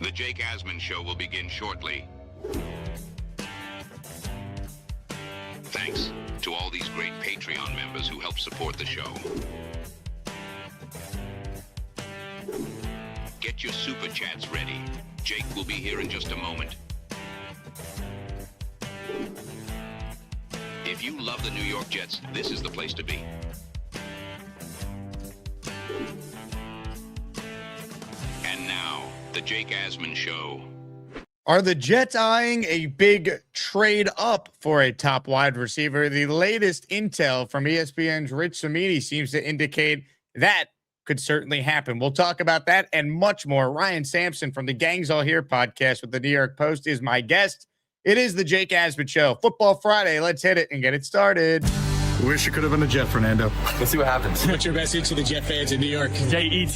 The Jake Asman Show will begin shortly. Thanks to all these great Patreon members who help support the show. Get your super chats ready. Jake will be here in just a moment. If you love the New York Jets, this is the place to be. And now, the Jake Asman Show. Are the Jets eyeing a big trade up for a top wide receiver? The latest intel from ESPN's Rich Cimini seems to indicate that could certainly happen. We'll talk about that and much more. Ryan Sampson from the Gangs All Here podcast with the New York Post is my guest. It is the Jake Asman Show. Football Friday. Let's hit it and get it started. Wish you could have been a Jet, Fernando. Let's see what happens. What's your message to the Jet fans in New York? Jets,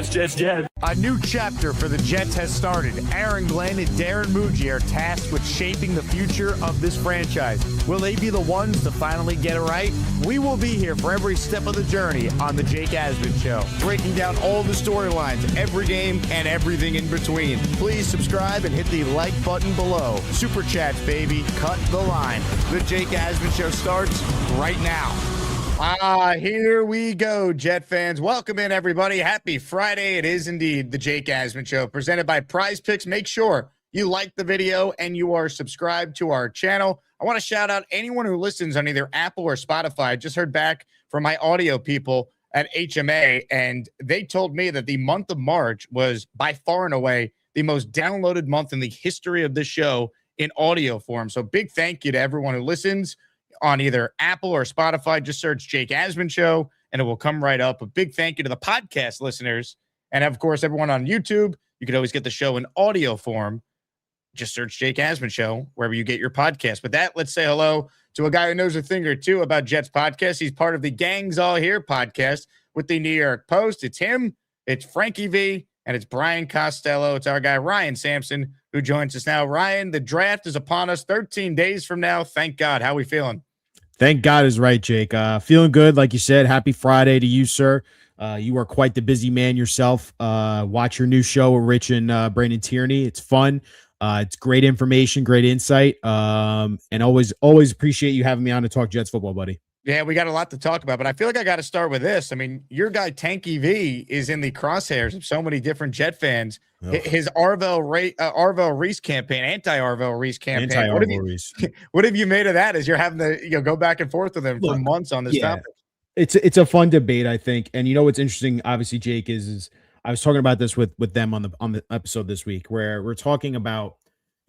Jets. A new chapter for the Jets has started. Aaron Glenn and Darren Muji are tasked with shaping the future of this franchise. Will they be the ones to finally get it right? We will be here for every step of the journey on the Jake Asman Show, breaking down all the storylines, every game, and everything in between. Please subscribe and hit the like button below. Super chats, baby. Cut the line. The Jake Asman Show starts right now. Here we go, Jet fans. Welcome in, everybody. Happy Friday. It is indeed the Jake Asman Show, presented by PrizePicks. Make sure you like the video and you are subscribed to our channel. I want to shout out anyone who listens on either Apple or Spotify. I just heard back from my audio people at HMA, and they told me that the month of March was by far and away the most downloaded month in the history of this show in audio form. So big thank you to everyone who listens on either Apple or Spotify. Just search Jake Asman Show and it will come right up. A big thank you to the podcast listeners. And of course, everyone on YouTube, you can always get the show in audio form. Just search Jake Asman Show wherever you get your podcast. With that, let's say hello to a guy who knows a thing or two about Jets podcast. He's part of the Gangs All Here podcast with the New York Post. It's him, it's Frankie V, and it's Brian Costello. It's our guy, Ryan Sampson, who joins us now. Ryan, the draft is upon us 13 days from now. Thank God. How are we feeling? Thank God is right, Jake. Feeling good. Like you said, happy Friday to you, sir. You are quite the busy man yourself. Watch your new show with Rich and Brandon Tierney. It's fun. It's great information, great insight. And always appreciate you having me on to talk Jets football, buddy. Yeah, we got a lot to talk about, but I feel like I got to start with this. I mean, your guy Tanky V is in the crosshairs of so many different Jet fans. Oh. His Arvell Reese campaign, anti-Arvell Reese campaign. What have you made of that as you're having to go back and forth with him for months on this topic? It's a fun debate, I think. And you know what's interesting, obviously, Jake, is I was talking about this with them on the episode this week, where we're talking about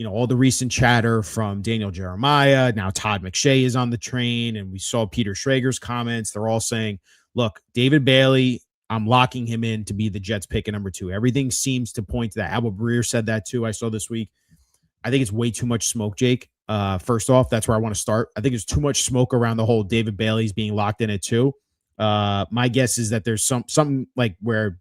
all the recent chatter from Daniel Jeremiah. Now Todd McShay is on the train, and we saw Peter Schrager's comments. They're all saying, look, David Bailey, I'm locking him in to be the Jets pick at number 2. Everything seems to point to that. Albert Breer said that too. I saw this week. I think it's way too much smoke, Jake. First off, that's where I want to start. I think there's too much smoke around the whole David Bailey's being locked in at 2. My guess is that there's something like where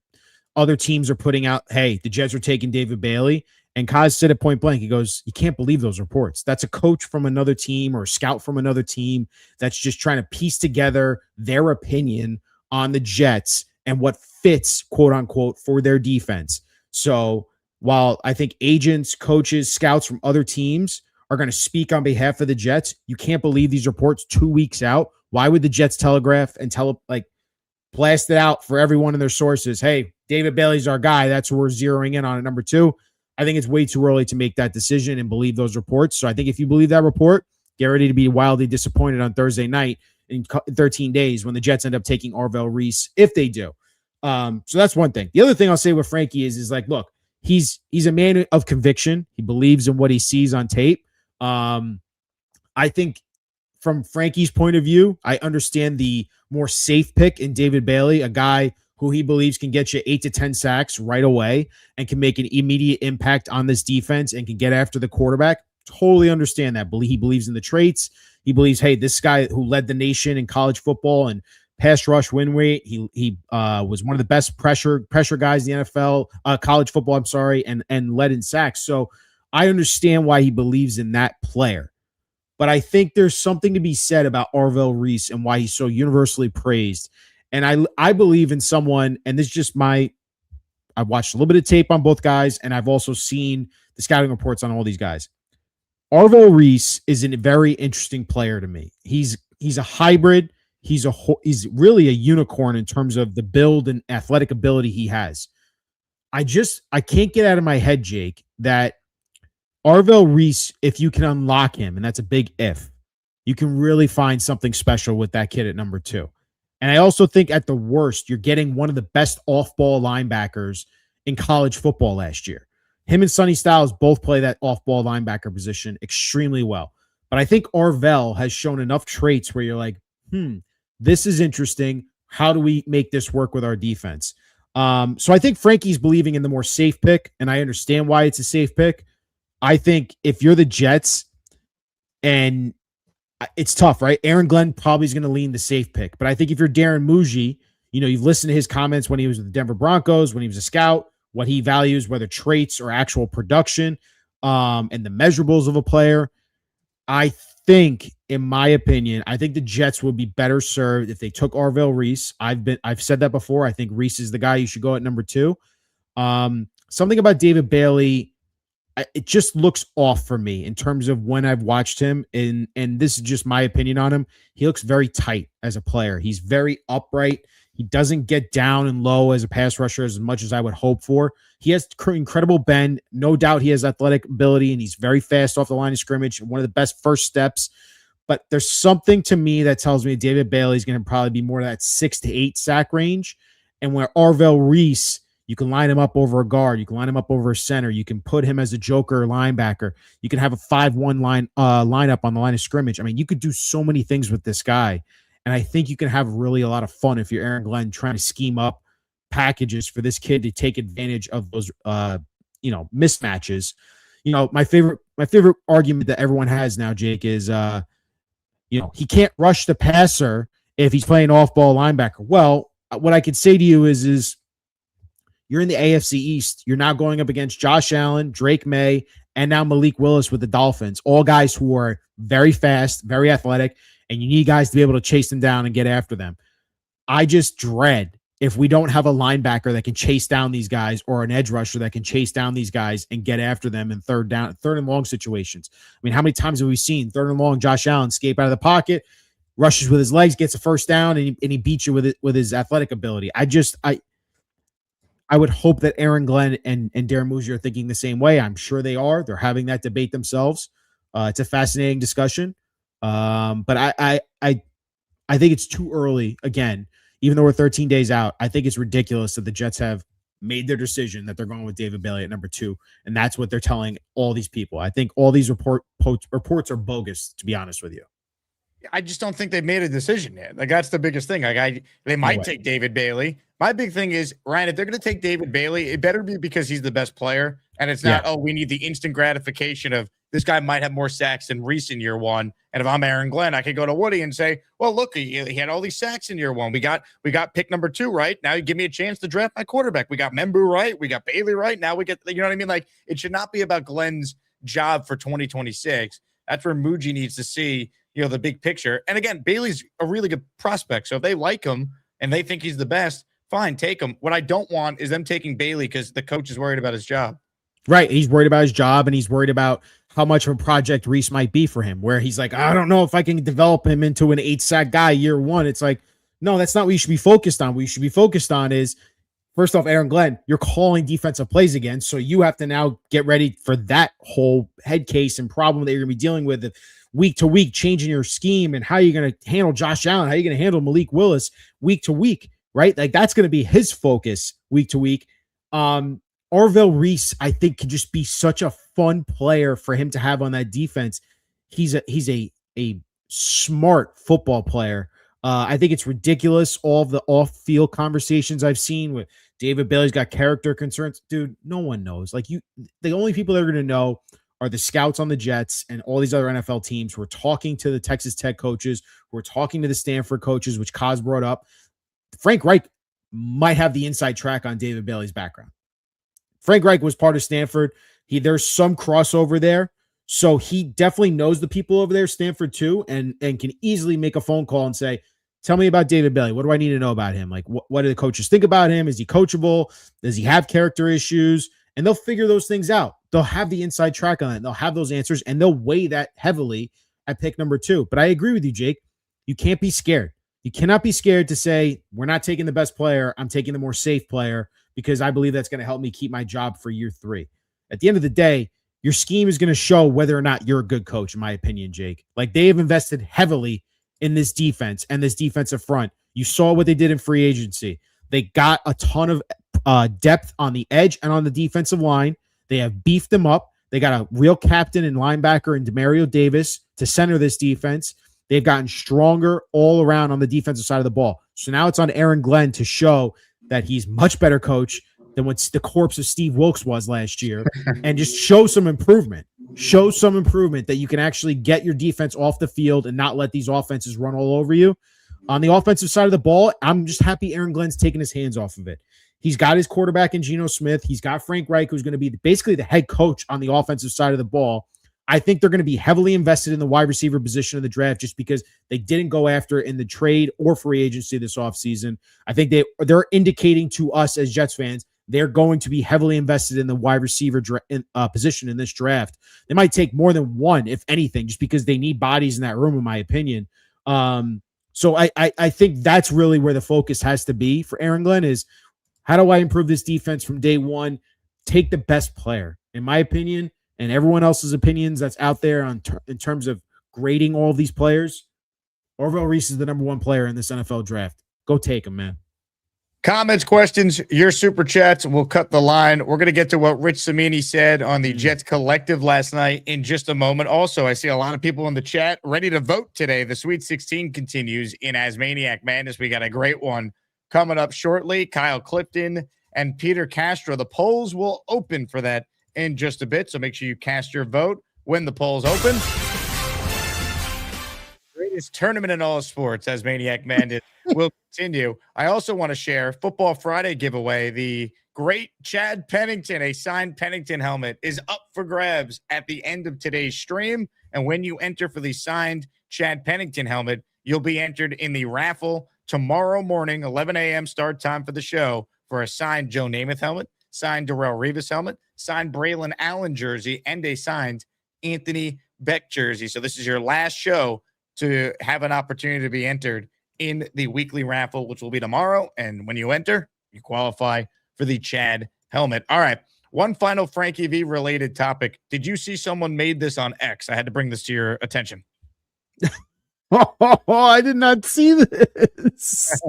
other teams are putting out, hey, the Jets are taking David Bailey. And Kaz said it point blank. He goes, you can't believe those reports. That's a coach from another team or a scout from another team that's just trying to piece together their opinion on the Jets and what fits, quote unquote, for their defense. So while I think agents, coaches, scouts from other teams are going to speak on behalf of the Jets, you can't believe these reports 2 weeks out. Why would the Jets telegraph and blast it out for everyone in their sources? Hey, David Bailey's our guy. That's who we're zeroing in on at number 2. I think it's way too early to make that decision and believe those reports. So I think if you believe that report, get ready to be wildly disappointed on Thursday night in 13 days when the Jets end up taking Arvell Reese, if they do. So that's one thing. The other thing I'll say with Frankie is look, he's a man of conviction. He believes in what he sees on tape. I think from Frankie's point of view, I understand the more safe pick in David Bailey, a guy who he believes can get you 8 to 10 sacks right away and can make an immediate impact on this defense and can get after the quarterback. Totally understand that. He believes in the traits. He believes, hey, this guy who led the nation in college football and pass rush win rate, he was one of the best pressure guys in the NFL, college football, and led in sacks. So I understand why he believes in that player. But I think there's something to be said about Arvell Reese and why he's so universally praised. And I believe in someone, and this is just my I've watched a little bit of tape on both guys, and I've also seen the scouting reports on all these guys. Arvell Reese is a very interesting player to me. He's a hybrid. He's really a unicorn in terms of the build and athletic ability he has. I can't get out of my head, Jake, that Arvell Reese, if you can unlock him, and that's a big if, you can really find something special with that kid at number 2. And I also think at the worst, you're getting one of the best off-ball linebackers in college football last year. Him and Sonny Styles both play that off-ball linebacker position extremely well. But I think Arvell has shown enough traits where you're like, this is interesting. How do we make this work with our defense? So I think Frankie's believing in the more safe pick, and I understand why it's a safe pick. I think if you're the Jets, and it's tough, right? Aaron Glenn probably is going to lean the safe pick. But I think if you're Darren Muji, you've listened to his comments when he was with the Denver Broncos, when he was a scout, what he values, whether traits or actual production, and the measurables of a player. I think, in my opinion, I think the Jets would be better served if they took Arvell Reese. I've said that before. I think Reese is the guy you should go at number 2. Something about David Bailey, it just looks off for me in terms of when I've watched him, and this is just my opinion on him. He looks very tight as a player. He's very upright. He doesn't get down and low as a pass rusher as much as I would hope for. He has incredible bend. No doubt he has athletic ability, and he's very fast off the line of scrimmage. One of the best first steps. But there's something to me that tells me David Bailey is going to probably be more of that 6 to 8 sack range. And where Arvell Reese, you can line him up over a guard. You can line him up over a center. You can put him as a joker linebacker. You can have a 5-1 lineup on the line of scrimmage. I mean, you could do so many things with this guy. And I think you can have really a lot of fun if you're Aaron Glenn trying to scheme up packages for this kid to take advantage of those, mismatches. My favorite argument that everyone has now, Jake, is, he can't rush the passer if he's playing off-ball linebacker. Well, what I could say to you is you're in the AFC East. You're now going up against Josh Allen, Drake May, and now Malik Willis with the Dolphins, all guys who are very fast, very athletic, and you need guys to be able to chase them down and get after them. I just dread if we don't have a linebacker that can chase down these guys, or an edge rusher that can chase down these guys and get after them in third and long situations. I mean, how many times have we seen third and long Josh Allen escape out of the pocket, rushes with his legs, gets a first down, and he beats you with his athletic ability? I would hope that Aaron Glenn and Darren Muji are thinking the same way. I'm sure they are. They're having that debate themselves. It's a fascinating discussion. But I think it's too early. Again, even though we're 13 days out, I think it's ridiculous that the Jets have made their decision that they're going with David Bailey at number 2, and that's what they're telling all these people. I think all these reports are bogus, to be honest with you. I just don't think they've made a decision yet. Like, that's the biggest thing. They might take David Bailey. My big thing is, Ryan, if they're going to take David Bailey, it better be because he's the best player, and it's not, we need the instant gratification of this guy might have more sacks than Reese in year 1. And if I'm Aaron Glenn, I could go to Woody and say, well, look, he had all these sacks in year 1. We got pick number 2, right? Now you give me a chance to draft my quarterback. We got Membu right. We got Bailey right. Now we get, you know what I mean? Like, it should not be about Glenn's job for 2026. That's where Muji needs to see, the big picture. And again, Bailey's a really good prospect. So if they like him and they think he's the best, fine, take him. What I don't want is them taking Bailey because the coach is worried about his job. Right. He's worried about his job, and he's worried about how much of a project Reese might be for him, where he's like, I don't know if I can develop him into an 8-sack guy year 1. It's like, no, that's not what you should be focused on. What you should be focused on is, first off, Aaron Glenn, you're calling defensive plays again. So you have to now get ready for that whole head case and problem that you're going to be dealing with week to week, changing your scheme and how you're going to handle Josh Allen, how you're going to handle Malik Willis week to week, right? Like, that's going to be his focus week to week. Arvell Reese, I think, can just be such a fun player for him to have on that defense. He's a smart football player. I think it's ridiculous, all of the off-field conversations I've seen with David Bailey's got character concerns. Dude, no one knows. Like, the only people that are going to know are the scouts on the Jets and all these other NFL teams who are talking to the Texas Tech coaches, who are talking to the Stanford coaches, which Kaz brought up. Frank Reich might have the inside track on David Bailey's background. Frank Reich was part of Stanford. There's some crossover there. So he definitely knows the people over there, Stanford too, and can easily make a phone call and say, Tell me about David Bailey. What do I need to know about him? Like, what do the coaches think about him? Is he coachable? Does he have character issues? And they'll figure those things out. They'll have the inside track on it. They'll have those answers, and they'll weigh that heavily at pick number 2. But I agree with you, Jake. You can't be scared. You cannot be scared to say, we're not taking the best player. I'm taking the more safe player because I believe that's going to help me keep my job for year 3. At the end of the day, your scheme is going to show whether or not you're a good coach, in my opinion, Jake. Like, they have invested heavily in this defense and this defensive front. You saw what they did in free agency. They got a ton of depth on the edge and on the defensive line. They have beefed them up. They got a real captain and linebacker in Demario Davis to center this defense. They've gotten stronger all around on the defensive side of the ball. So now it's on Aaron Glenn to show that he's much better coach than what the corpse of Steve Wilkes was last year, and just show some improvement. Show some improvement that you can actually get your defense off the field and not let these offenses run all over you. On the offensive side of the ball, I'm just happy Aaron Glenn's taking his hands off of it. He's got his quarterback in Geno Smith. He's got Frank Reich, who's going to be basically the head coach on the offensive side of the ball. I think they're going to be heavily invested in the wide receiver position of the draft just because they didn't go after it in the trade or free agency this offseason. I think they're indicating to us as Jets fans they're going to be heavily invested in the wide receiver position in this draft. They might take more than one, if anything, just because they need bodies in that room, in my opinion. So I think that's really where the focus has to be for Aaron Glenn is, how do I improve this defense from day one? Take the best player, in my opinion, and everyone else's opinions that's out there in terms of grading all of these players. Orville Reese is the number 1 player in this NFL draft. Go take him, man. Comments, questions, your super chats. We'll cut the line. We're going to get to what Rich Cimini said on the Jets Collective last night in just a moment. Also, I see a lot of people in the chat ready to vote today. The Sweet 16 continues in ASMANIAC Madness. We got a great one coming up shortly. Kyle Clifton and Peter Castro. The polls will open for that in just a bit, so make sure you cast your vote when the polls open. Greatest tournament in all sports, ASMANIAC Madness will continue. I also want to share Football Friday giveaway. The great Chad Pennington, a signed Pennington helmet, is up for grabs at the end of today's stream. And when you enter for the signed Chad Pennington helmet, you'll be entered in the raffle tomorrow morning, 11 a.m. start time for the show, for a signed Joe Namath helmet, signed Darrelle Revis helmet, signed Braylon Allen jersey, and a signed Anthony Beck jersey. So this is your last show to have an opportunity to be entered in the weekly raffle, which will be tomorrow. And when you enter, you qualify for the Chad helmet. All right. One final Frankie V related topic. Did you see someone made this on X? I had to bring this to your attention. Oh, I did not see this.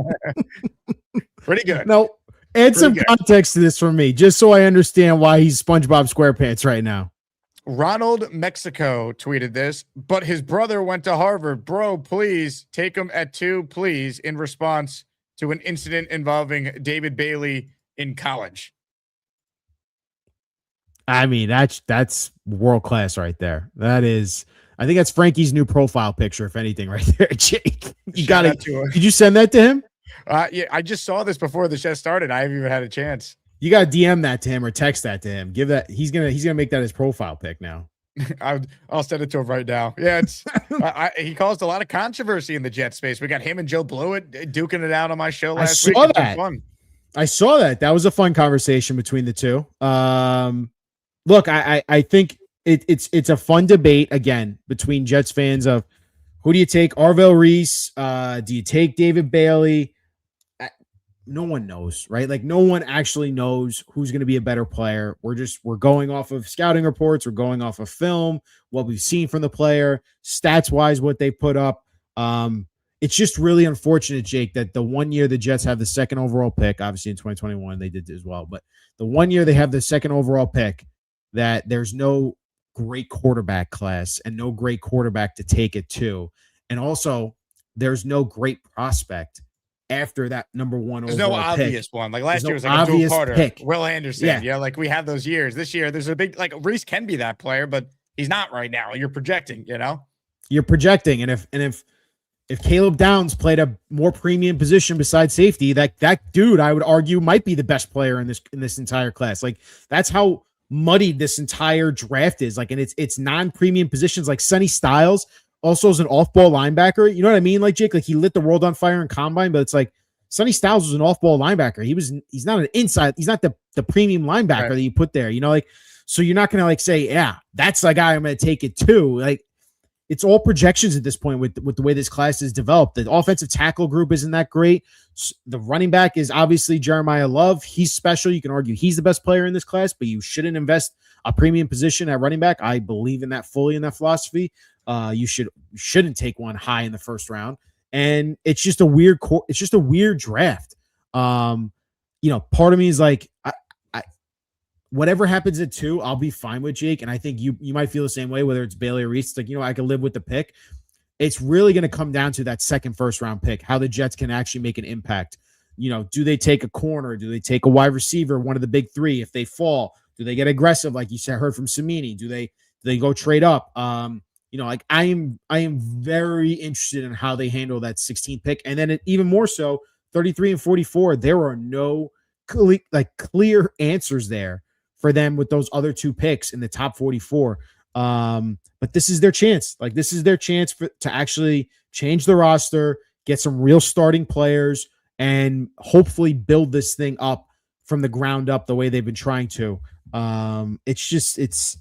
Pretty good. No, add some context to this for me, just so I understand why he's SpongeBob SquarePants right now. Ronald Mexico tweeted this, but his brother went to Harvard. Bro, please take him at 2, please, in response to an incident involving David Bailey in college. I mean, that's world class right there. That is, I think that's Frankie's new profile picture, if anything, right there, Jake. You got it. Did you send that to him? Yeah, I just saw this before the show started. I haven't even had a chance. You got to DM that to him or text that to him. Give that. He's gonna make that his profile pic now. I'll send it to him right now. Yeah, it's he caused a lot of controversy in the Jet space. We got him and Joe Blewett duking it out on my show last week. I saw that. That was a fun conversation between the two. Look, I think it's a fun debate again between Jets fans of who do you take, Orville Reese? Do you take David Bailey? No one knows, right? Like no one actually knows who's going to be a better player. We're going off of scouting reports. We're going off of film, what we've seen from the player, stats wise, what they put up. It's just really unfortunate, Jake, that the 1 year the Jets have the 2nd overall pick, obviously in 2021 they did as well, but the 1 year they have the 2nd overall pick, that there's no great quarterback class and no great quarterback to take it to. And also there's no great prospect after that number 1 there's overall no obvious pick. One. Like last There's year was no like obvious Abdul Carter, pick. Will Anderson. Yeah, like we have those years. This year there's a big, like Reese can be that player, but he's not right now. You're projecting, You're projecting. And if Caleb Downs played a more premium position besides safety, that dude, I would argue, might be the best player in this entire class. Like that's how muddied this entire draft is. Like, and it's non-premium positions like Sonny Styles. also is an off-ball linebacker. You know what I mean? Like Jake, like he lit the world on fire in combine, but it's like Sonny Styles was an off-ball linebacker. He's not an inside. He's not the premium linebacker that you put there. You know, like so you're not gonna like say, yeah, that's the guy I'm gonna take it to. Like it's all projections at this point with the way this class is developed. The offensive tackle group isn't that great. The running back is obviously Jeremiah Love. He's special. You can argue he's the best player in this class, but you shouldn't invest a premium position at running back. I believe in that fully in that philosophy. You shouldn't take one high in the first round. And it's just a weird draft. Part of me is like, whatever happens at 2, I'll be fine with Jake. And I think you might feel the same way, whether it's Bailey or Reese. It's like, I can live with the pick. It's really going to come down to that second first round pick, how the Jets can actually make an impact. Do they take a corner? Do they take a wide receiver, one of the big 3? If they fall, do they get aggressive? Like you said, heard from Cimini. Do they go trade up? I am very interested in how they handle that 16th pick. And then even more so, 33 and 44, there are no clear answers there for them with those other 2 picks in the top 44. But this is their chance. Like this is their chance to actually change the roster, get some real starting players, and hopefully build this thing up from the ground up the way they've been trying to. It's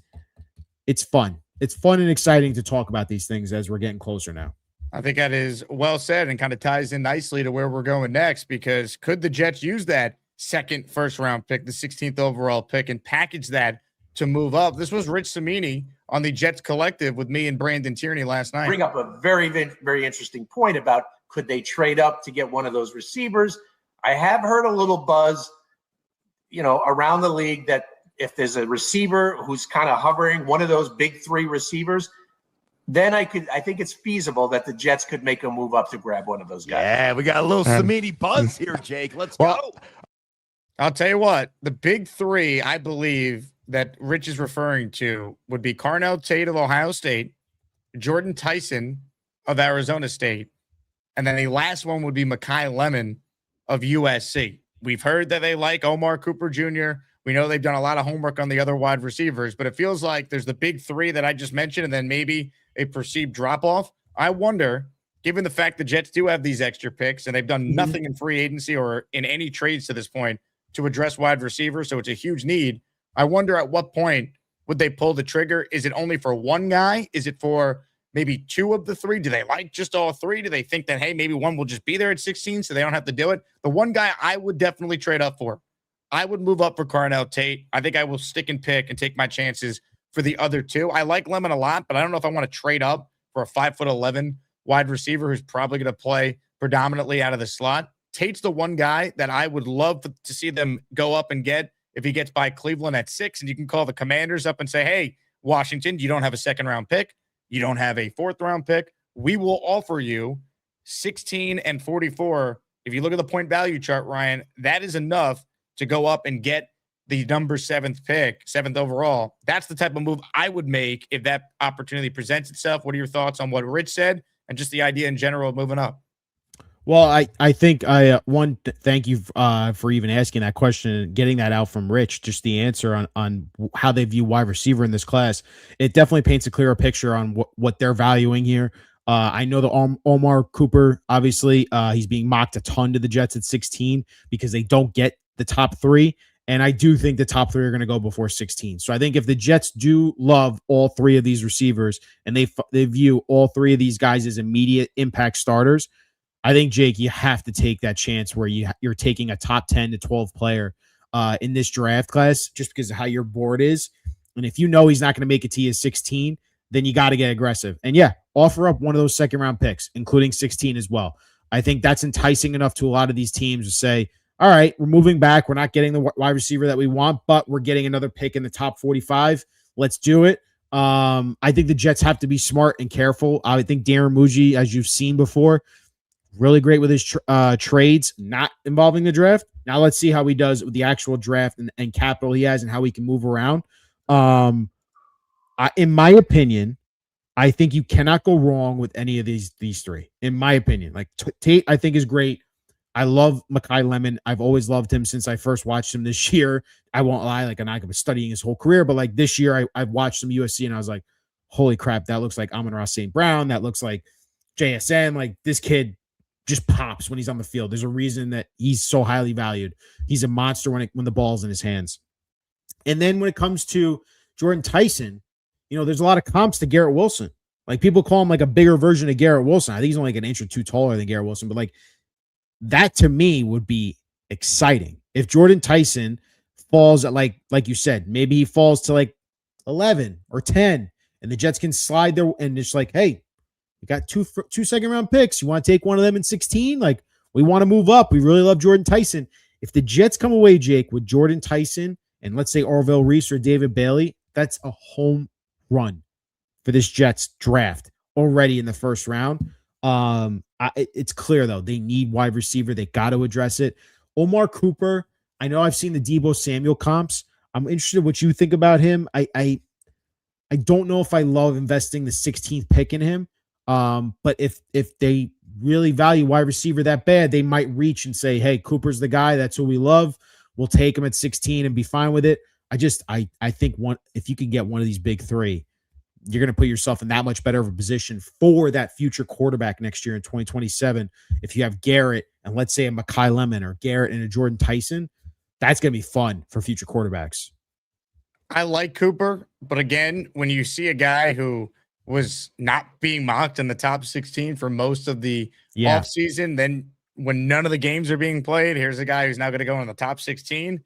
fun. It's fun and exciting to talk about these things as we're getting closer now. I think that is well said and kind of ties in nicely to where we're going next, because could the Jets use that second first round pick, the 16th overall pick, and package that to move up? This was Rich Cimini on the Jets Collective with me and Brandon Tierney last night. Bring up a very, very interesting point about could they trade up to get one of those receivers? I have heard a little buzz, around the league that if there's a receiver who's kind of hovering, one of those big 3 receivers, then I think it's feasible that the Jets could make a move up to grab one of those guys. Yeah, we got a little Cimini buzz here, Jake. Let's go. I'll tell you what, the big 3, I believe, that Rich is referring to would be Carnell Tate of Ohio State, Jordan Tyson of Arizona State, and then the last one would be Mekhi Lemon of USC. We've heard that they like Omar Cooper Jr. We know they've done a lot of homework on the other wide receivers, but it feels like there's the big 3 that I just mentioned and then maybe a perceived drop-off. I wonder, given the fact the Jets do have these extra picks and they've done nothing in free agency or in any trades to this point to address wide receivers, so it's a huge need. I wonder at what point would they pull the trigger? Is it only for one guy? Is it for maybe 2 of the 3? Do they like just all 3? Do they think that, hey, maybe one will just be there at 16 so they don't have to do it? The one guy I would definitely trade up for, I would move up for Carnell Tate. I think I will stick and pick and take my chances for the other 2. I like Lemon a lot, but I don't know if I want to trade up for a 5'11" wide receiver who's probably going to play predominantly out of the slot. Tate's the one guy that I would love to see them go up and get if he gets by Cleveland at 6, and you can call the Commanders up and say, hey, Washington, you don't have a second-round pick. You don't have a 4th-round pick. We will offer you 16 and 44. If you look at the point value chart, Ryan, that is enough to go up and get the number 7th pick, 7th overall. That's the type of move I would make if that opportunity presents itself. What are your thoughts on what Rich said and just the idea in general of moving up? Well, I think thank you for even asking that question and getting that out from Rich, just the answer on how they view wide receiver in this class. It definitely paints a clearer picture on what they're valuing here. I know the Omar Cooper, obviously, he's being mocked a ton to the Jets at 16 because they don't get the top 3. And I do think the top 3 are going to go before 16. So I think if the Jets do love all 3 of these receivers and they view all 3 of these guys as immediate impact starters, I think, Jake, you have to take that chance where you're taking a top 10 to 12 player in this draft class just because of how your board is. And if you know he's not going to make it to you 16, then you got to get aggressive. And yeah, offer up one of those second-round picks, including 16 as well. I think that's enticing enough to a lot of these teams to say, all right, we're moving back. We're not getting the wide receiver that we want, but we're getting another pick in the top 45. Let's do it. I think the Jets have to be smart and careful. I think Darren Muji, as you've seen before, really great with his trades, not involving the draft. Now let's see how he does with the actual draft and capital he has and how he can move around. In my opinion, I think you cannot go wrong with any of these 3. In my opinion, like Tate, I think is great. I love Mekhi Lemon. I've always loved him since I first watched him this year. I won't lie, like I'm not studying his whole career, but like this year, I've watched some USC and I was like, holy crap, that looks like Amon-Ra St. Brown. That looks like JSN. Like, this kid just pops when he's on the field. There's a reason that he's so highly valued. He's a monster when the ball's in his hands. And then when it comes to Jordan Tyson, there's a lot of comps to Garrett Wilson. Like, people call him like a bigger version of Garrett Wilson. I think he's only like an inch or two taller than Garrett Wilson, but like, that to me would be exciting. If Jordan Tyson falls at like you said, maybe he falls to like 11 or 10, and the Jets can slide there, and it's like, hey, we got two second-round picks. You want to take one of them in 16? Like, we want to move up. We really love Jordan Tyson. If the Jets come away, Jake, with Jordan Tyson and let's say Orville Reese or David Bailey, that's a home run for this Jets draft already in the first round. It's clear, though, they need wide receiver. They got to address it. Omar Cooper, I know I've seen the Deebo Samuel comps. I'm interested in what you think about him. I don't know if I love investing the 16th pick in him. But if they really value wide receiver that bad, they might reach and say, hey, Cooper's the guy. That's who we love. We'll take him at 16 and be fine with it. I think if you can get one of these big three, you're going to put yourself in that much better of a position for that future quarterback next year in 2027. If you have Garrett and let's say a Mekhi Lemon or Garrett and a Jordan Tyson, that's going to be fun for future quarterbacks. I like Cooper, but again, when you see a guy who was not being mocked in the top 16 for most of the offseason, then when none of the games are being played, here's a guy who's now going to go in the top 16.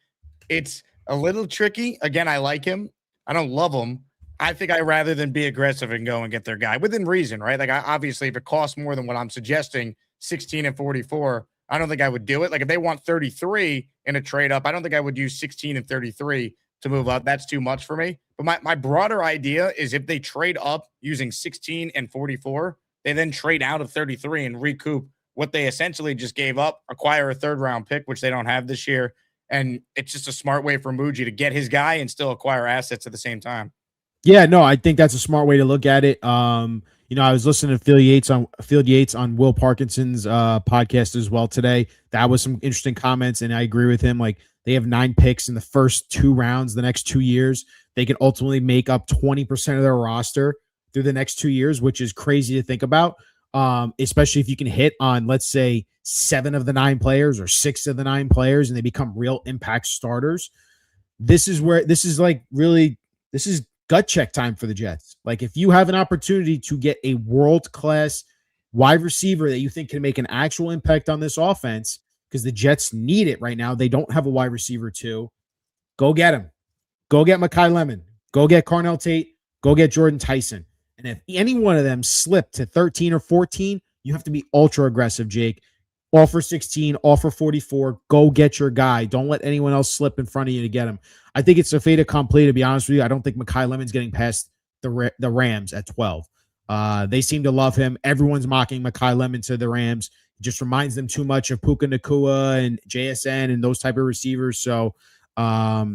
It's a little tricky. Again, I like him. I don't love him. I think I'd rather than be aggressive and go and get their guy within reason, right? Like, obviously, if it costs more than what I'm suggesting, 16 and 44, I don't think I would do it. Like, if they want 33 in a trade up, I don't think I would use 16 and 33 to move up. That's too much for me. But my broader idea is if they trade up using 16 and 44, they then trade out of 33 and recoup what they essentially just gave up, acquire a third-round pick, which they don't have this year. And it's just a smart way for Muji to get his guy and still acquire assets at the same time. Yeah, no, I think that's a smart way to look at it. I was listening to Field Yates on Will Parkinson's podcast as well today. That was some interesting comments, and I agree with him. Like, they have 9 picks in the first 2 rounds, the next 2 years. They can ultimately make up 20% of their roster through the next 2 years, which is crazy to think about, especially if you can hit on, let's say, 7 of the 9 players or 6 of the 9 players, and they become real impact starters. This is gut check time for the Jets. Like, if you have an opportunity to get a world-class wide receiver that you think can make an actual impact on this offense, because the Jets need it right now. They don't have a wide receiver too. Go get him. Go get Mekhi Lemon. Go get Carnell Tate. Go get Jordan Tyson. And if any one of them slip to 13 or 14, you have to be ultra aggressive, Jake. Offer 16, offer 44. Go get your guy. Don't let anyone else slip in front of you to get him. I think it's a fait accompli, to be honest with you. I don't think Mekhi Lemon's getting past the Rams at 12. They seem to love him. Everyone's mocking Mekhi Lemon to the Rams. It just reminds them too much of Puka Nacua and JSN and those type of receivers. So,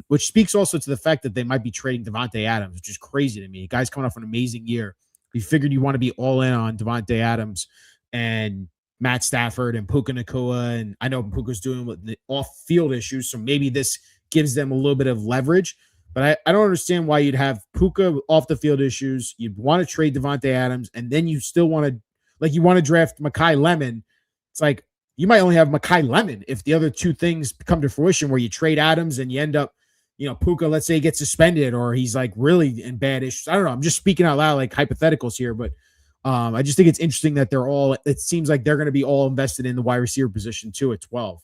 which speaks also to the fact that they might be trading Devontae Adams, which is crazy to me. The guy's coming off an amazing year. We figured you want to be all in on Devontae Adams and Matt Stafford and Puka Nacua. And I know Puka's doing with the off-field issues, so maybe this gives them a little bit of leverage. But I don't understand why you'd have Puka off the field issues. You'd want to trade Devontae Adams, and then you still want to, like, you want to draft Mekhi Lemon. It's like you might only have Mekhi Lemon if the other two things come to fruition, where you trade Adams and you end up, Puka, let's say he gets suspended or he's like really in bad issues. I don't know. I'm just speaking out loud, like hypotheticals here, but I just think it's interesting that it seems like they're going to be all invested in the wide receiver position too at 12.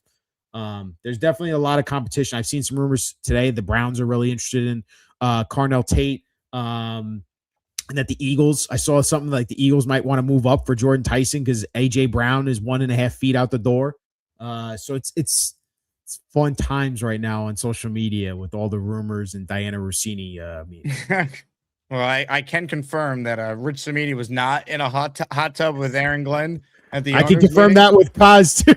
There's definitely a lot of competition. I've seen some rumors today. The Browns are really interested in Carnell Tate. And that the Eagles, I saw something like the Eagles might want to move up for Jordan Tyson because A.J. Brown is 1.5 feet out the door. So it's fun times right now on social media with all the rumors and Diana Rossini meetings. Well, I can confirm that Rich Cimini was not in a hot tub with Aaron Glenn at the. I can confirm that with Paz too.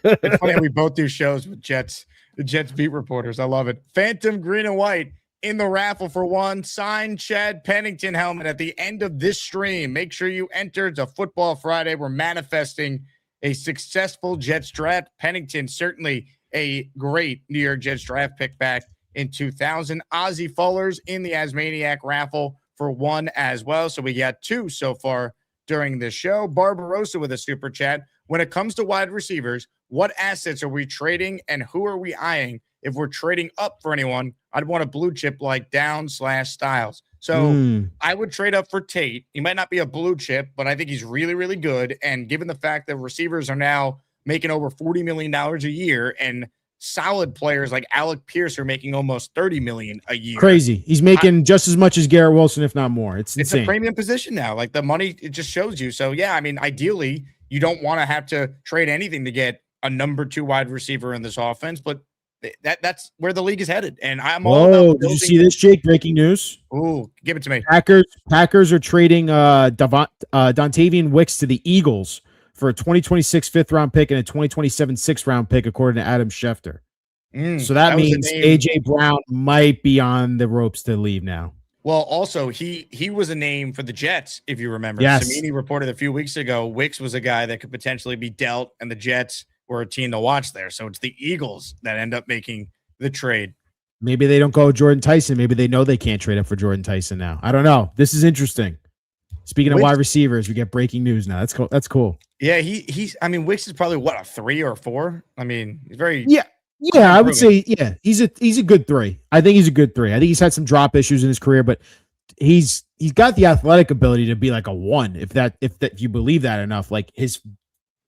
It's funny how we both do shows with the Jets beat reporters. I love it. Phantom Green and White in the raffle for one signed Chad Pennington helmet at the end of this stream. Make sure you enter. It's a Football Friday. We're manifesting a successful Jets draft. Pennington, certainly a great New York Jets draft pick back in 2000. Ozzie Fullers in the Asmaniac raffle for one as well. So we got two so far during this show. Barbarossa with a super chat. When it comes to wide receivers, what assets are we trading and who are we eyeing? If we're trading up for anyone, I'd want a blue chip like Down/Styles. So I would trade up for Tate. He might not be a blue chip, but I think he's really, really good. And given the fact that receivers are now making over $40 million a year and solid players like Alec Pierce are making almost $30 million a year. Crazy. He's making just as much as Garrett Wilson, if not more. It's insane. It's a premium position now. Like the money, it just shows you. So yeah, I mean, ideally, you don't want to have to trade anything to get a number 2 wide receiver in this offense, but that's where the league is headed. And I'm all about did you see this, Jake? Breaking news. Ooh, give it to me. Packers are trading Dontavian Wicks to the Eagles for a 2026 5th-round pick and a 2027 6th-round pick, according to Adam Schefter. So that means AJ Brown might be on the ropes to leave now. Well, also, he was a name for the Jets, if you remember. Yes. Cimini reported a few weeks ago, Wicks was a guy that could potentially be dealt, and the Jets were a team to watch there. So it's the Eagles that end up making the trade. Maybe they don't go Jordan Tyson. Maybe they know they can't trade up for Jordan Tyson now. I don't know. This is interesting. Speaking of wide receivers, we get breaking news now. That's cool. That's cool. Yeah, he's. I mean, Wicks is probably what, a 3 or 4. I mean, he's very. Yeah, I would say he's a good 3. I think he's a good 3. I think he's had some drop issues in his career, but he's got the athletic ability to be like a 1 if you believe that enough. Like his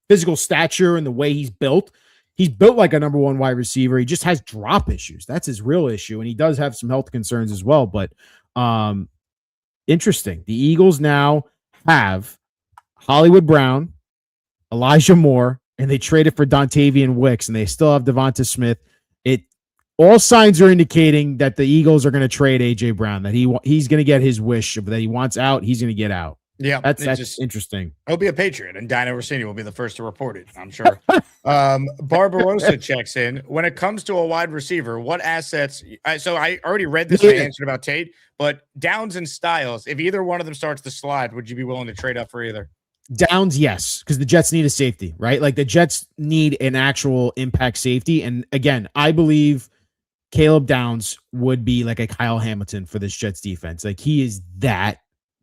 physical stature and the way he's built like a number 1 wide receiver. He just has drop issues. That's his real issue, and he does have some health concerns as well. But interesting. The Eagles now have Hollywood Brown, Elijah Moore, and they traded for Dontavian Wicks, and they still have Devonta Smith. All signs are indicating that the Eagles are going to trade AJ Brown, that he's going to get his wish that he wants out. He's going to get out. Yeah, that's just interesting. He'll be a Patriot, and Dino Rossini will be the first to report it, I'm sure. Barbarossa checks in. When it comes to a wide receiver, what assets? So I already read this answer about Tate, but Downs and Styles, if either one of them starts to slide, would you be willing to trade up for either? Downs, yes, because the Jets need a safety, right? Like the Jets need an actual impact safety. And again, I believe Caleb Downs would be like a Kyle Hamilton for this Jets defense. Like he is that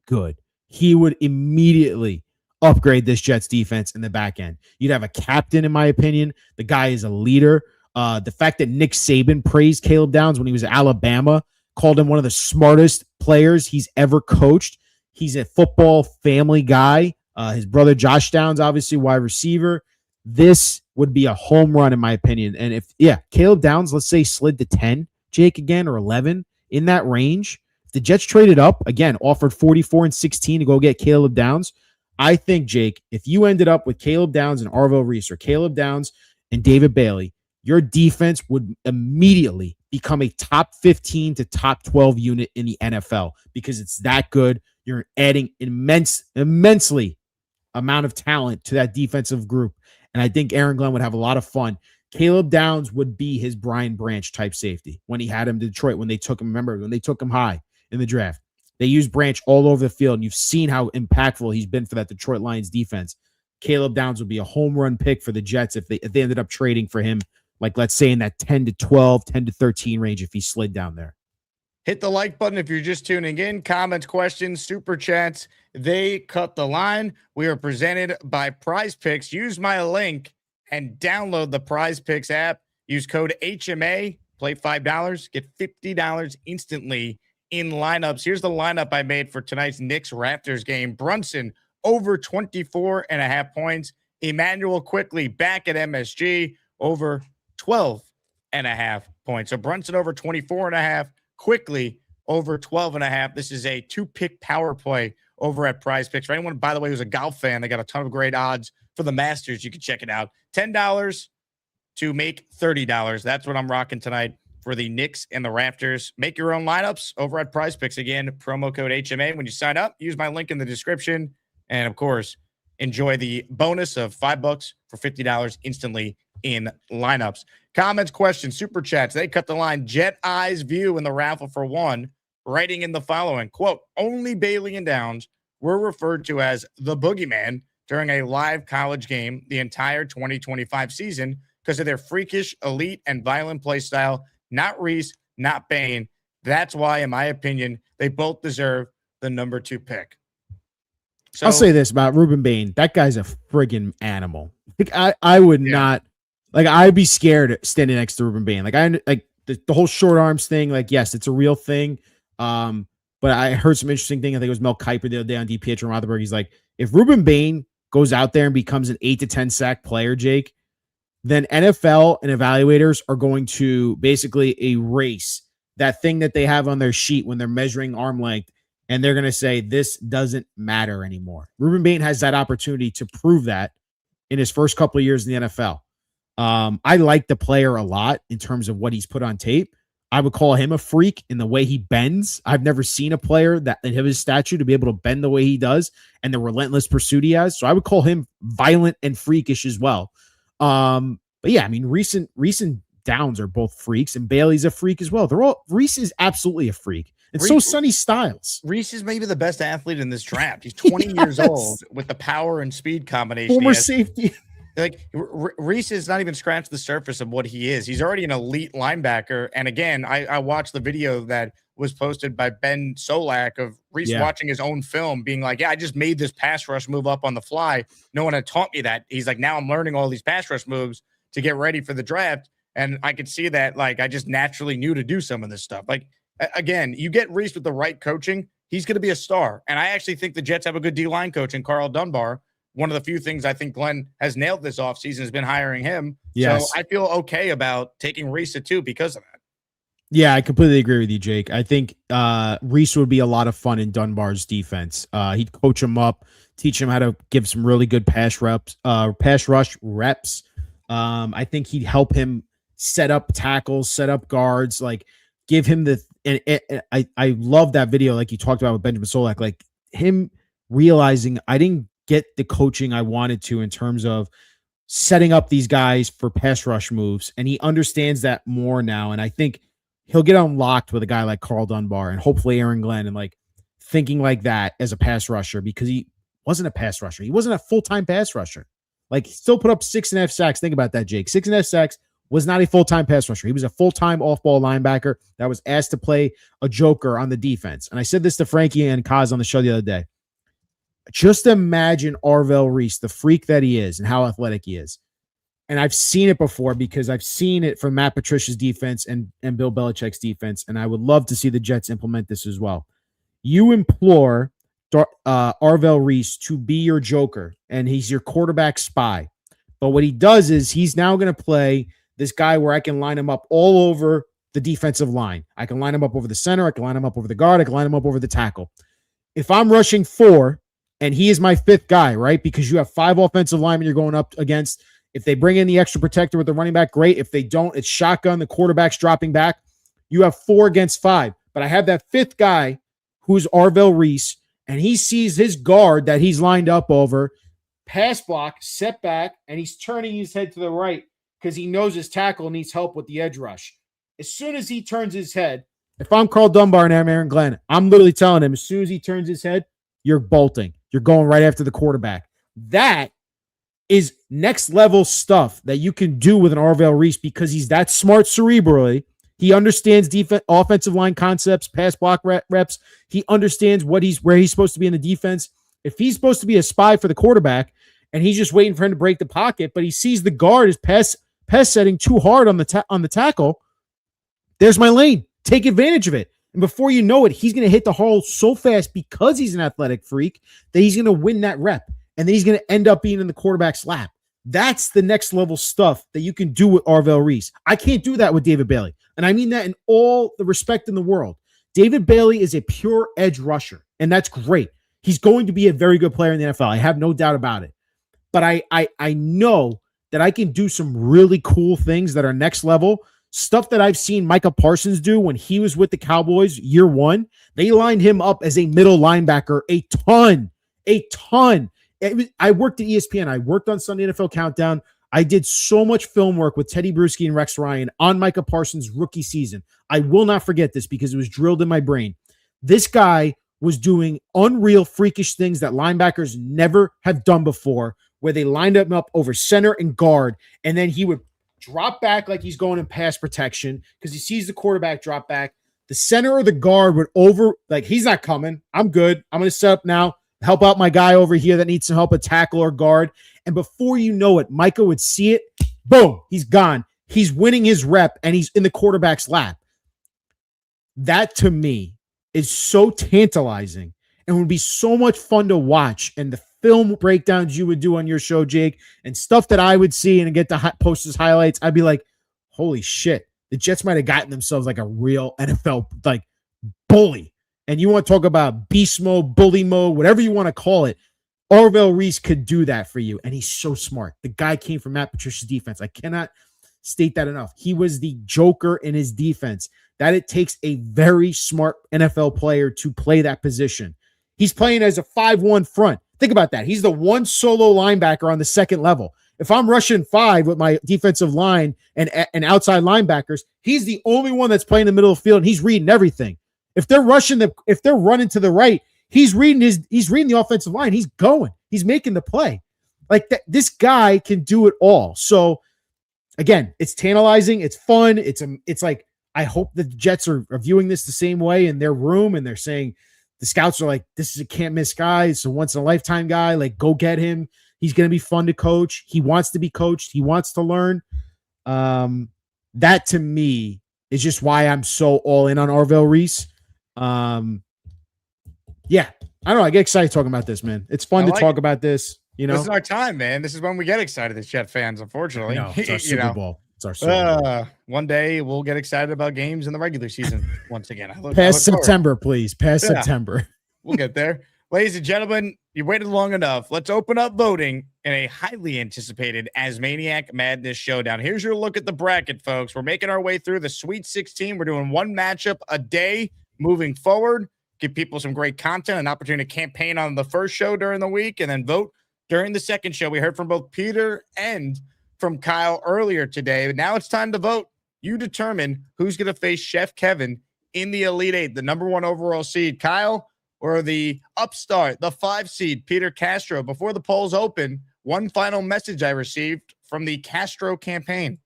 good. He would immediately upgrade this Jets defense in the back end. You'd have a captain, in my opinion. The guy is a leader. The fact that Nick Saban praised Caleb Downs when he was at Alabama, called him one of the smartest players he's ever coached. He's a football family guy. His brother Josh Downs, obviously wide receiver. This would be a home run, in my opinion. And Caleb Downs, let's say slid to 10, Jake, again, or 11, in that range. The Jets traded up, again, offered 44 and 16 to go get Caleb Downs. I think, Jake, if you ended up with Caleb Downs and Arvo Reese, or Caleb Downs and David Bailey, your defense would immediately become a top 15 to top 12 unit in the NFL because it's that good. You're adding immensely amount of talent to that defensive group. And I think Aaron Glenn would have a lot of fun. Caleb Downs would be his Brian Branch type safety when he had him to Detroit, when they took him, remember, when they took him high in the draft. They used Branch all over the field, and you've seen how impactful he's been for that Detroit Lions defense. Caleb Downs would be a home run pick for the Jets if they ended up trading for him, like let's say in that 10 to 12, 10 to 13 range if he slid down there. Hit the like button if you're just tuning in. Comments, questions, super chats. They cut the line. We are presented by PrizePicks. Use my link and download the PrizePicks app. Use code HMA. Play $5. Get $50 instantly in lineups. Here's the lineup I made for tonight's Knicks-Raptors game. Brunson over 24.5 points. Emmanuel quickly back at MSG over 12.5 points. So Brunson over 24.5. Quickly over 12.5. This is a 2-pick power play over at PrizePicks. For anyone, by the way, who's a golf fan, they got a ton of great odds for the Masters. You can check it out. $10 to make $30. That's what I'm rocking tonight for the Knicks and the Raptors. Make your own lineups over at PrizePicks. Again, promo code HMA. When you sign up, use my link in the description. And, of course, enjoy the bonus of $5 for $50 instantly in lineups. Comments, questions, super chats. They cut the line. Jet Eyes View in the raffle for one, writing in the following, quote, only Bailey and Downs were referred to as the boogeyman during a live college game the entire 2025 season because of their freakish, elite, and violent play style. Not Reese, not Bane. That's why, in my opinion, they both deserve the number 2 pick. So, I'll say this about Ruben Bain. That guy's a friggin' animal. Like I would not, like, I'd be scared standing next to Ruben Bain. Like the whole short arms thing. Like, yes, it's a real thing. But I heard some interesting thing. I think it was Mel Kiper the other day on DPH and Rothenberg. He's like, if Ruben Bain goes out there and becomes an 8 to 10 sack player, Jake, then NFL and evaluators are going to basically erase that thing that they have on their sheet when they're measuring arm length. And they're going to say, this doesn't matter anymore. Ruben Bain has that opportunity to prove that in his first couple of years in the NFL. I like the player a lot in terms of what he's put on tape. I would call him a freak in the way he bends. I've never seen a player that of his stature to be able to bend the way he does and the relentless pursuit he has. So I would call him violent and freakish as well. But yeah, I mean, recent downs are both freaks, and Bailey's a freak as well. Reese is absolutely a freak. And so Sonny Styles. Reese is maybe the best athlete in this draft. He's 20 years old with the power and speed combination. Former safety. Like Reese is not even scratched the surface of what he is. He's already an elite linebacker. And again, I watched the video that was posted by Ben Solak of Reese watching his own film, being like, yeah, I just made this pass rush move up on the fly. No one had taught me that. He's like, now I'm learning all these pass rush moves to get ready for the draft. And I could see that, like, I just naturally knew to do some of this stuff. Like, again, you get Reese with the right coaching, he's going to be a star. And I actually think the Jets have a good D-line coach in Carl Dunbar. One of the few things I think Glenn has nailed this offseason has been hiring him. Yes. So I feel okay about taking Reese at 2 because of that. Yeah, I completely agree with you, Jake. I think Reese would be a lot of fun in Dunbar's defense. He'd coach him up, teach him how to give some really good pass rush reps. I think he'd help him set up tackles, set up guards, like give him I love that video, like you talked about with Benjamin Solak, like him realizing I didn't get the coaching I wanted to in terms of setting up these guys for pass rush moves. And he understands that more now. And I think he'll get unlocked with a guy like Carl Dunbar and hopefully Aaron Glenn and like thinking like that as a pass rusher, because he wasn't a pass rusher. He wasn't a full-time pass rusher. Like, he still put up 6.5 sacks. Think about that, Jake. 6.5 sacks, was not a full-time pass rusher. He was a full-time off-ball linebacker that was asked to play a joker on the defense. And I said this to Frankie and Kaz on the show the other day. Just imagine Arvell Reese, the freak that he is and how athletic he is. And I've seen it before because I've seen it from Matt Patricia's defense and Bill Belichick's defense, and I would love to see the Jets implement this as well. You implore Arvell Reese to be your joker, and he's your quarterback spy. But what he does is he's now going to play this guy where I can line him up all over the defensive line. I can line him up over the center. I can line him up over the guard. I can line him up over the tackle. If I'm rushing 4 and he is my 5th guy, right? Because you have 5 offensive linemen you're going up against. If they bring in the extra protector with the running back, great. If they don't, it's shotgun. The quarterback's dropping back. You have 4 against 5. But I have that 5th guy who's Arvell Reese, and he sees his guard that he's lined up over, pass block, set back, and he's turning his head to the right because he knows his tackle needs help with the edge rush. As soon as he turns his head, if I'm Carl Dunbar and I'm Aaron Glenn, I'm literally telling him, as soon as he turns his head, you're bolting. You're going right after the quarterback. That is next level stuff that you can do with an Arvell Reese because he's that smart cerebrally. He understands offensive line concepts, pass block reps. He understands where he's supposed to be in the defense. If he's supposed to be a spy for the quarterback and he's just waiting for him to break the pocket, but he sees the guard is pass setting too hard on the tackle, there's my lane. Take advantage of it. And before you know it, he's going to hit the hole so fast because he's an athletic freak that he's going to win that rep. And then he's going to end up being in the quarterback's lap. That's the next level stuff that you can do with Arvell Reese. I can't do that with David Bailey. And I mean that in all the respect in the world. David Bailey is a pure edge rusher, and that's great. He's going to be a very good player in the NFL. I have no doubt about it. But I know that I can do some really cool things that are next level. Stuff that I've seen Micah Parsons do when he was with the Cowboys year 1. They lined him up as a middle linebacker a ton. I worked at ESPN. I worked on Sunday NFL Countdown. I did so much film work with Teddy Bruschi and Rex Ryan on Micah Parsons' rookie season. I will not forget this because it was drilled in my brain. This guy was doing unreal, freakish things that linebackers never have done before, where they lined him up over center and guard, and then he would drop back like he's going in pass protection because he sees the quarterback drop back, the center or the guard would he's not coming. I'm good. I'm going to set up now, help out my guy over here that needs some help, a tackle or guard. And before you know it, Micah would see it. Boom, he's gone. He's winning his rep, and he's in the quarterback's lap. That, to me, is so tantalizing and would be so much fun to watch. And the film breakdowns you would do on your show, Jake, and stuff that I would see and get to post as highlights, I'd be like, holy shit, the Jets might have gotten themselves like a real NFL like bully. And you want to talk about beast mode, bully mode, whatever you want to call it. Arvell Reese could do that for you, and he's so smart. The guy came from Matt Patricia's defense. I cannot state that enough. He was the joker in his defense. That it takes a very smart NFL player to play that position. He's playing as a 5-1 front. Think about that. He's the one solo linebacker on the second level. If I'm rushing 5 with my defensive line and outside linebackers, he's the only one that's playing in the middle of the field, and he's reading everything. If they're running to the right, he's reading the offensive line. He's going. He's making the play. Like that, this guy can do it all. So again, it's tantalizing. It's fun. It's like, I hope the Jets are viewing this the same way in their room, and they're saying the scouts are like, this is a can't miss guy. It's a once in a lifetime guy. Like, go get him. He's going to be fun to coach. He wants to be coached. He wants to learn. That to me is just why I'm so all in on Arvell Reese. Yeah, I don't know. I get excited talking about this, man. It's fun to talk about this. You know, this is our time, man. This is when we get excited as Jet fans. Unfortunately, no, it's our Super Bowl. It's our Super Bowl. One day we'll get excited about games in the regular season once again. Past September, please. Past September. We'll get there. Ladies and gentlemen, you waited long enough. Let's open up voting in a highly anticipated ASMANIAC Madness Showdown. Here's your look at the bracket, folks. We're making our way through the Sweet 16. We're doing one matchup a day moving forward. Give people some great content, an opportunity to campaign on the first show during the week, and then vote during the second show. We heard from both Peter and from Kyle earlier today. But now it's time to vote. You determine who's going to face Chef Kevin in the Elite Eight, the #1 overall seed, Kyle, or the upstart, the 5 seed, Peter Castro. Before the polls open, one final message I received from the Castro campaign.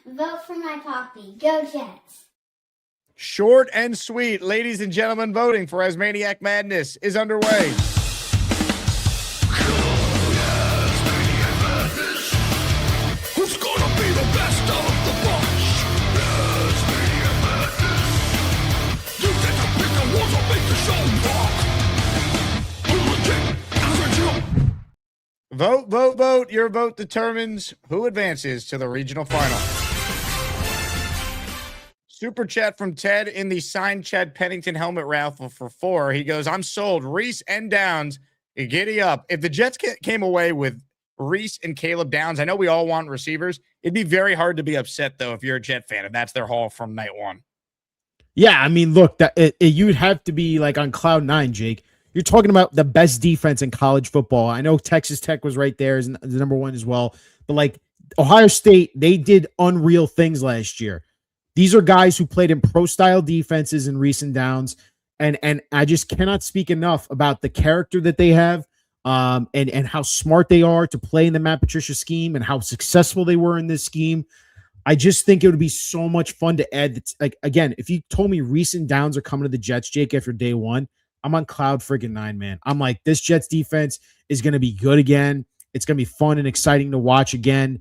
Vote for my poppy. Go Jets. Short and sweet. Ladies and gentlemen, voting for ASMANIAC Madness is underway. Who's gonna be the best of the bunch? ASMANIAC Madness. You get to pick the ones that make the show rock. Vote, vote, vote. Your vote determines who advances to the regional final. Super chat from Ted in the signed Chad Pennington helmet raffle for 4. He goes, I'm sold. Reese and Downs, giddy up. If the Jets came away with Reese and Caleb Downs, I know we all want receivers. It'd be very hard to be upset, though, if you're a Jet fan, and that's their haul from night one. Yeah, I mean, look, you'd have to be like on cloud 9, Jake. You're talking about the best defense in college football. I know Texas Tech was right there as the #1 as well. But like Ohio State, they did unreal things last year. These are guys who played in pro-style defenses in recent downs, and I just cannot speak enough about the character that they have, and how smart they are to play in the Matt Patricia scheme and how successful they were in this scheme. I just think it would be so much fun to add. Like, again, if you told me recent downs are coming to the Jets, Jake, after day 1, I'm on cloud friggin' 9, man. I'm like, this Jets defense is going to be good again. It's going to be fun and exciting to watch again.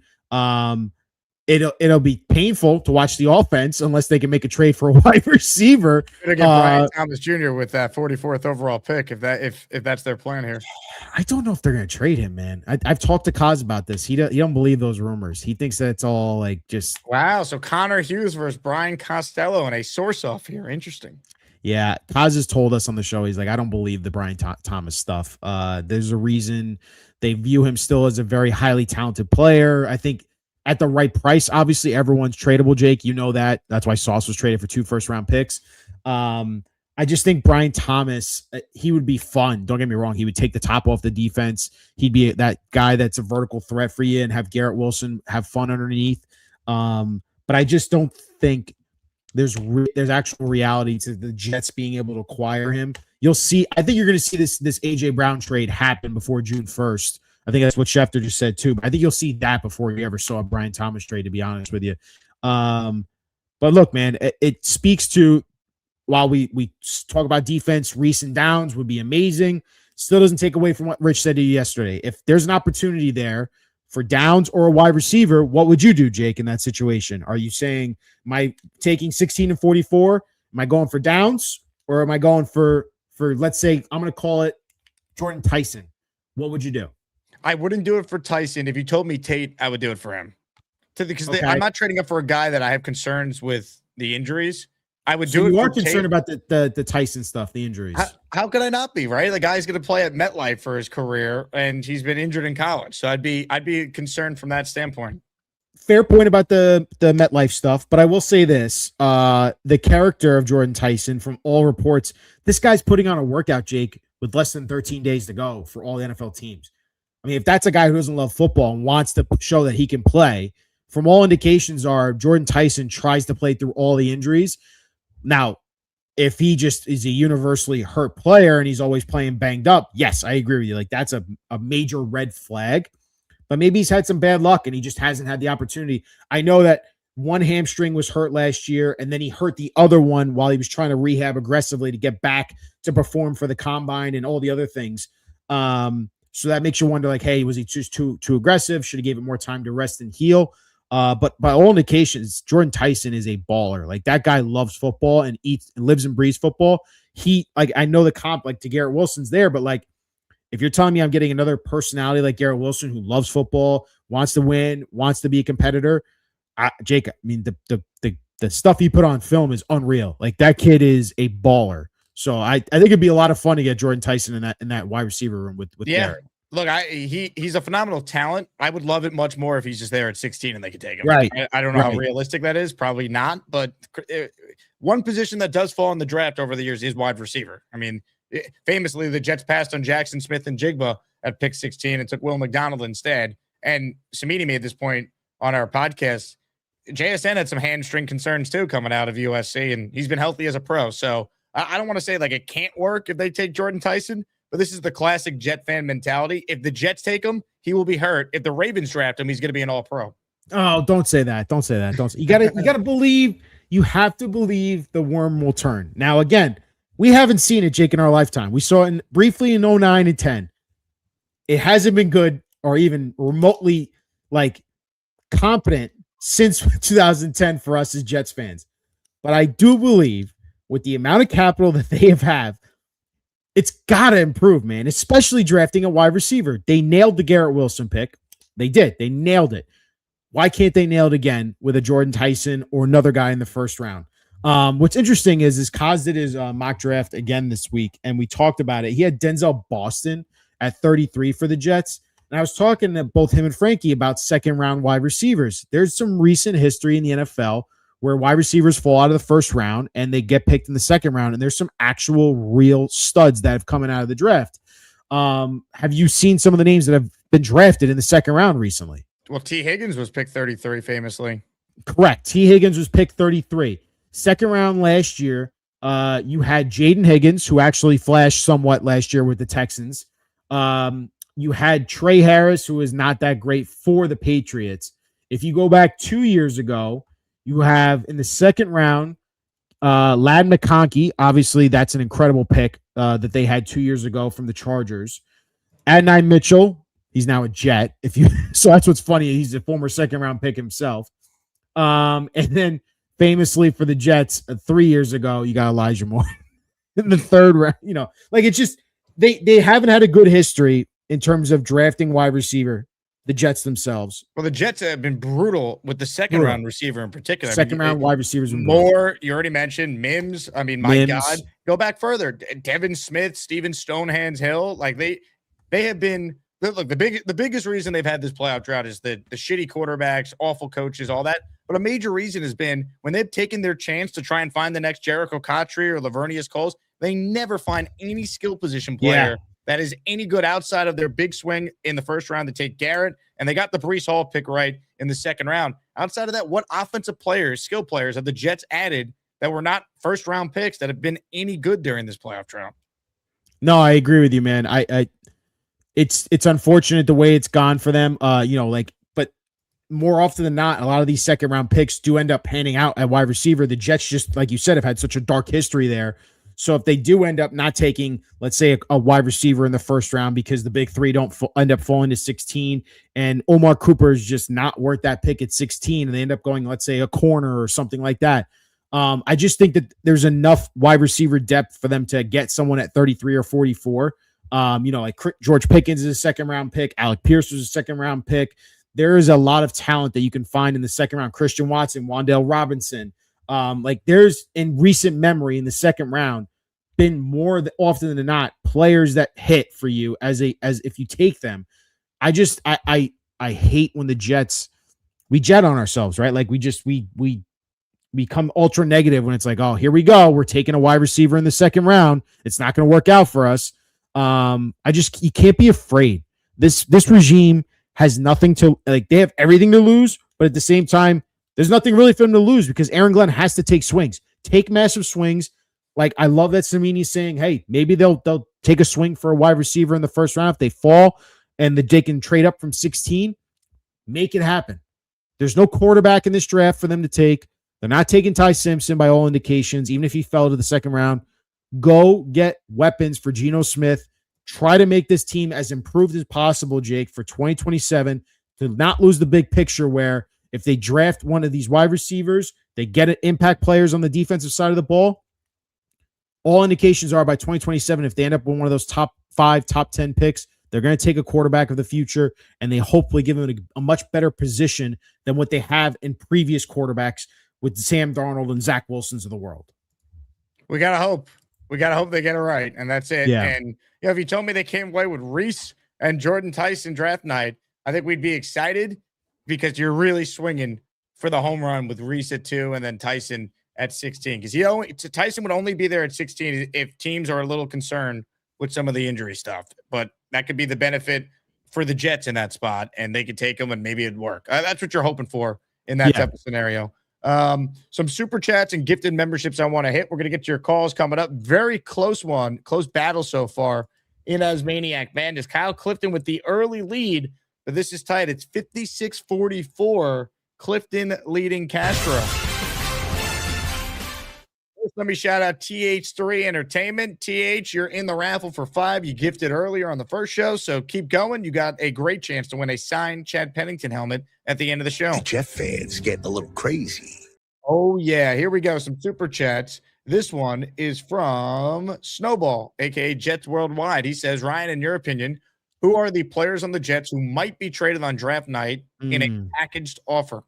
It'll be painful to watch the offense unless they can make a trade for a wide receiver. Gonna get Brian Thomas Jr. with that 44th overall pick if that's their plan here. I don't know if they're gonna trade him, man. I've talked to Kaz about this. He don't believe those rumors. He thinks that it's all like just wow. So Connor Hughes versus Brian Costello and a source off here. Interesting. Yeah, Kaz has told us on the show. He's like, I don't believe the Brian Thomas stuff. There's a reason they view him still as a very highly talented player. I think at the right price, obviously everyone's tradable, Jake. You know that. That's why Sauce was traded for 2 first-round picks. I just think Brian Thomas, he would be fun. Don't get me wrong. He would take the top off the defense. He'd be that guy that's a vertical threat for you and have Garrett Wilson have fun underneath. But I just don't think there's actual reality to the Jets being able to acquire him. You'll see. I think you're going to see this A.J. Brown trade happen before June 1st. I think that's what Schefter just said too. But I think you'll see that before you ever saw a Brian Thomas trade, to be honest with you. But But look, man, it speaks to, while we talk about defense, recent downs would be amazing. Still doesn't take away from what Rich said to you yesterday. If there's an opportunity there for downs or a wide receiver, what would you do, Jake, in that situation? Are you saying, am I taking 16 and 44? Am I going for downs, or am I going for let's say, I'm going to call it Jordan Tyson? What would you do? I wouldn't do it for Tyson. If you told me Tate, I would do it for him. Because I'm not trading up for a guy that I have concerns with the injuries. I would do it. You for are concerned Tate. about the Tyson stuff, the injuries. How could I not be, right? The guy's going to play at MetLife for his career, and he's been injured in college. So I'd be concerned from that standpoint. Fair point about the MetLife stuff, but I will say this: the character of Jordan Tyson, from all reports, this guy's putting on a workout, Jake, with less than 13 days to go for all the NFL teams. I mean, if that's a guy who doesn't love football and wants to show that he can play, from all indications are Jordan Tyson tries to play through all the injuries. Now, if he just is a universally hurt player and he's always playing banged up, yes, I agree with you. Like, that's a major red flag. But maybe he's had some bad luck and he just hasn't had the opportunity. I know that one hamstring was hurt last year, and then he hurt the other one while he was trying to rehab aggressively to get back to perform for the combine and all the other things. So that makes you wonder, like, hey, was he just too aggressive? Should have gave it more time to rest and heal? But by all indications, Jordan Tyson is a baller. Like, that guy loves football and lives and breathes football. I know the comp, like, to Garrett Wilson's there, but like, if you're telling me I'm getting another personality like Garrett Wilson who loves football, wants to win, wants to be a competitor, Jake, I mean, the stuff he put on film is unreal. Like, that kid is a baller. So I think it'd be a lot of fun to get Jordan Tyson in that wide receiver room with Garrett. Look, he's a phenomenal talent. I would love it much more if he's just there at 16 and they could take him. Right. I don't know how realistic that is. Probably not. But one position that does fall in the draft over the years is wide receiver. I mean, famously, the Jets passed on Jackson Smith and Jigba at pick 16 and took Will McDonald instead. And Cimini made this point on our podcast. JSN had some hamstring concerns too coming out of USC, and he's been healthy as a pro. So I don't want to say like it can't work if they take Jordan Tyson, but this is the classic Jet fan mentality. If the Jets take him, he will be hurt. If the Ravens draft him, he's going to be an all-pro. Oh, don't say that. Don't say that. You gotta believe. You have to believe the worm will turn. Now, again, we haven't seen it, Jake, in our lifetime. We saw it briefly in 09 and 10. It hasn't been good or even remotely like competent since 2010 for us as Jets fans. But I do believe with the amount of capital that they have, it's got to improve, man, especially drafting a wide receiver. They nailed the Garrett Wilson pick. They did. They nailed it. Why can't they nail it again with a Jordan Tyson or another guy in the first round? What's interesting is Kaz did his mock draft again this week, and we talked about it. He had Denzel Boston at 33 for the Jets. And I was talking to both him and Frankie about second-round wide receivers. There's some recent history in the NFL where wide receivers fall out of the first round and they get picked in the second round, and there's some actual real studs that have come out of the draft. Have you seen some of the names that have been drafted in the second round recently? Well, T. Higgins was picked 33 famously. Correct. T. Higgins was picked 33. Second round last year, you had Jaden Higgins, who actually flashed somewhat last year with the Texans. You had Trey Harris, who is not that great for the Patriots. If you go back 2 years ago, you have in the second round, Ladd McConkey. Obviously, that's an incredible pick that they had 2 years ago from the Chargers. Adonai Mitchell, he's now a Jet. So that's what's funny. He's a former second round pick himself. And then famously for the Jets 3 years ago, you got Elijah Moore in the third round. You know, like it's just they haven't had a good history in terms of drafting wide receiver. The Jets themselves. Well, the Jets have been brutal with the second round receiver in particular. Second round wide receivers. Moore, you already mentioned Mims. I mean, my God, go back further. Devin Smith, Steven Stonehands Hill. Like they have been. Look, the biggest reason they've had this playoff drought is the shitty quarterbacks, awful coaches, all that. But a major reason has been when they've taken their chance to try and find the next Jericho Cotchery or Lavernius Coles, they never find any skill position player that is any good outside of their big swing in the first round to take Garrett, and they got the Breece Hall pick right in the second round. Outside of that, what offensive players, skill players have the Jets added that were not first-round picks that have been any good during this playoff drought? No, I agree with you, man. It's unfortunate the way it's gone for them. But more often than not, a lot of these second round picks do end up panning out at wide receiver. The Jets, just like you said, have had such a dark history there. So if they do end up not taking, let's say, a wide receiver in the first round because the big three don't end up falling to 16, and Omar Cooper is just not worth that pick at 16, and they end up going, let's say, a corner or something like that. I just think that there's enough wide receiver depth for them to get someone at 33 or 44. Like George Pickens is a second round pick. Alec Pierce was a second round pick. There is a lot of talent that you can find in the second round. Christian Watson, Wan'Dale Robinson. There's in recent memory in the second round been more often than not players that hit for you as if you take them. I hate when the Jets, we jet on ourselves, right? Like we become ultra negative when it's like, oh, here we go, we're taking a wide receiver in the second round. It's not going to work out for us. You can't be afraid. This regime has nothing to, like, they have everything to lose, but at the same time, there's nothing really for them to lose because Aaron Glenn has to take swings, take massive swings. Like, I love that Cimini saying, hey, maybe they'll take a swing for a wide receiver in the first round if they fall and they can trade up from 16. Make it happen. There's no quarterback in this draft for them to take. They're not taking Ty Simpson by all indications, even if he fell to the second round. Go get weapons for Geno Smith. Try to make this team as improved as possible, Jake, for 2027 to not lose the big picture where if they draft one of these wide receivers, they get it, impact players on the defensive side of the ball. All indications are by 2027, if they end up with one of those top 5, top 10 picks, they're going to take a quarterback of the future, and they hopefully give them a much better position than what they have in previous quarterbacks with Sam Darnold and Zach Wilsons of the world. We got to hope. We got to hope they get it right, and that's it. Yeah. And if you told me they came away with Reese and Jordan Tyson draft night, I think we'd be excited because you're really swinging for the home run with Reese at 2 and then Tyson at 16. Because Tyson would only be there at 16 if teams are a little concerned with some of the injury stuff. But that could be the benefit for the Jets in that spot, and they could take them and maybe it'd work. That's what you're hoping for in that type of scenario. Some super chats and gifted memberships I want to hit. We're going to get to your calls coming up. Very close battle so far in Asmaniac Madness. Kyle Clifton with the early lead, but this is tight. It's 56-44. Clifton leading Castro. Let me shout out TH3 Entertainment. TH, you're in the raffle for 5. You gifted earlier on the first show, so keep going. You got a great chance to win a signed Chad Pennington helmet at the end of the show. The Jet fans getting a little crazy. Oh, yeah. Here we go. Some super chats. This one is from Snowball, a.k.a. Jets Worldwide. He says, Ryan, in your opinion, who are the players on the Jets who might be traded on draft night in a packaged offer?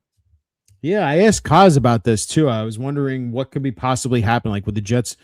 Yeah, I asked Kaz about this too. I was wondering what could be possibly happen, like would the Jets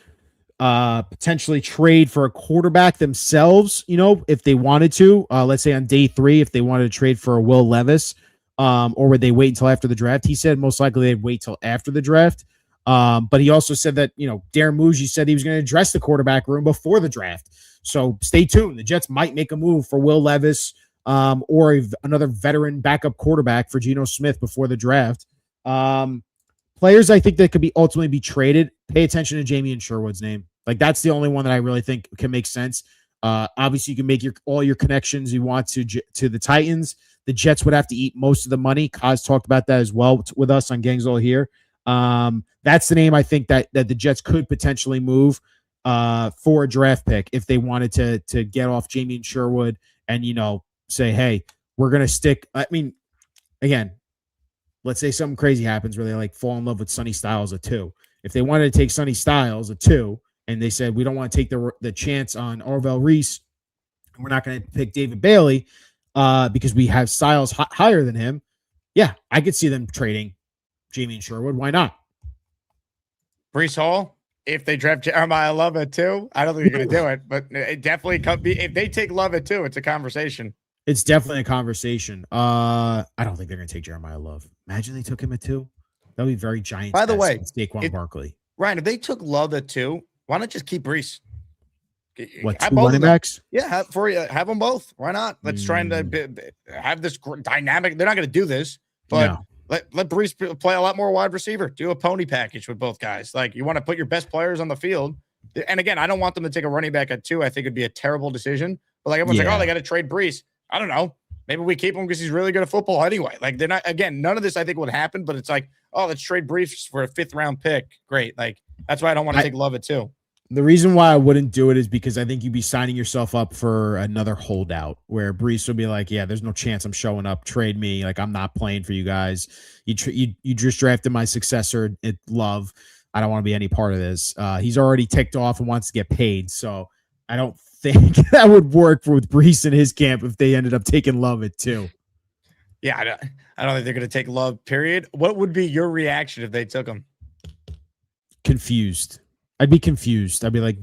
potentially trade for a quarterback themselves, if they wanted to, let's say on day 3, if they wanted to trade for a Will Levis, or would they wait until after the draft? He said most likely they'd wait till after the draft. But he also said that, Darren Muji said he was going to address the quarterback room before the draft. So stay tuned. The Jets might make a move for Will Levis, or another veteran backup quarterback for Geno Smith before the draft. Players I think that could be ultimately be traded. Pay attention to Jamie and Sherwood's name. Like that's the only one that I really think can make sense. Obviously you can make all your connections you want to the Titans. The Jets would have to eat most of the money. Kaz talked about that as well with us on Gangs All Here. That's the name I think that the Jets could potentially move for a draft pick if they wanted to get off Jamie and Sherwood and say, hey, we're gonna stick. I mean, again, let's say something crazy happens where they fall in love with Sonny Styles at 2. If they wanted to take Sonny Styles at 2 and they said, we don't want to take the chance on Orville Reese, and we're not going to pick David Bailey because we have Styles higher than him. Yeah, I could see them trading Jamie and Sherwood. Why not? Breece Hall, if they draft Jeremiah Love at 2, I don't think they're going to do it, but it definitely could be. If they take Love at 2, it's a conversation. It's definitely a conversation. I don't think they're going to take Jeremiah Love. Imagine they took him at 2. That would be very Giants. By the way, Saquon Barkley. Ryan, if they took Love at 2, why not just keep Breece? What, 2 running backs? Yeah, have them both. Why not? Let's try and have this dynamic. They're not going to do this, but let Breece play a lot more wide receiver. Do a pony package with both guys. Like you want to put your best players on the field. And again, I don't want them to take a running back at 2. I think it'd be a terrible decision. But like everyone's like, oh, they got to trade Breece. I don't know. Maybe we keep him because he's really good at football anyway. Like they're not, again, none of this I think would happen, but it's like, oh, let's trade Briefs for a 5th round pick. Great. Like that's why I don't want to take Love at 2. The reason why I wouldn't do it is because I think you'd be signing yourself up for another holdout where Brees would be like, yeah, there's no chance I'm showing up. Trade me. Like, I'm not playing for you guys. You just drafted my successor at Love. I don't want to be any part of this. He's already ticked off and wants to get paid. So I don't think that would work with Brees in his camp if they ended up taking Love at 2. Yeah, I don't think they're going to take Love, period. What would be your reaction if they took him? Confused. I'd be confused. I'd be like,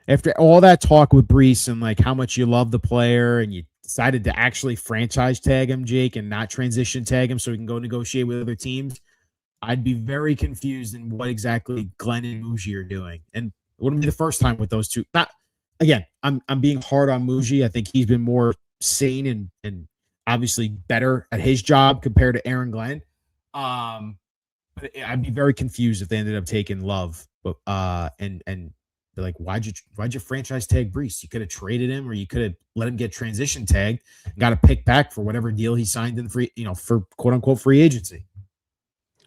After all that talk with Brees and like how much you love the player and you decided to actually franchise tag him, Jake, and not transition tag him so he can go negotiate with other teams, I'd be very confused in what exactly Glenn and Muji are doing. And it wouldn't be the first time with those two. Not again, I'm being hard on Muji. I think he's been more sane and obviously better at his job compared to Aaron Glenn. But I'd be very confused if they ended up taking Love. But and they're like, why'd you franchise tag Brees? You could have traded him, or you could have let him get transition tagged and got a pick back for whatever deal he signed in for quote unquote free agency.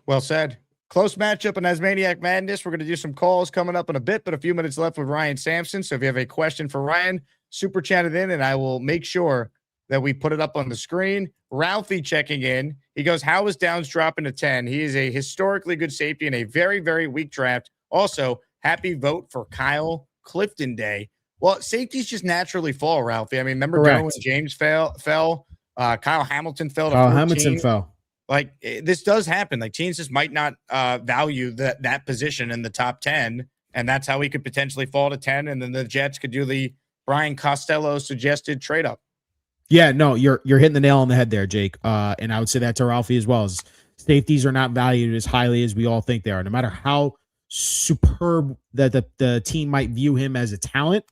Well said. Close matchup in Asmaniac Madness. We're going to do some calls coming up in a bit, but a few minutes left with Ryan Sampson. So if you have a question for Ryan, super chat it in, and I will make sure that we put it up on the screen. Ralphie checking in. He goes, how is Downs dropping to 10? He is a historically good safety in a very, very weak draft. Also, happy vote for Kyle Clifton Day. Well, safeties just naturally fall, Ralphie. I mean, remember when James fell? Kyle Hamilton fell to 14. Hamilton fell. Like, this does happen. Like, teams just might not value that position in the top 10, and that's how he could potentially fall to 10, and then the Jets could do the Brian Costello suggested trade-up. Yeah, no, you're hitting the nail on the head there, Jake. And I would say that to Ralphie as well. Safeties are not valued as highly as we all think they are. No matter how superb that the team might view him as a talent,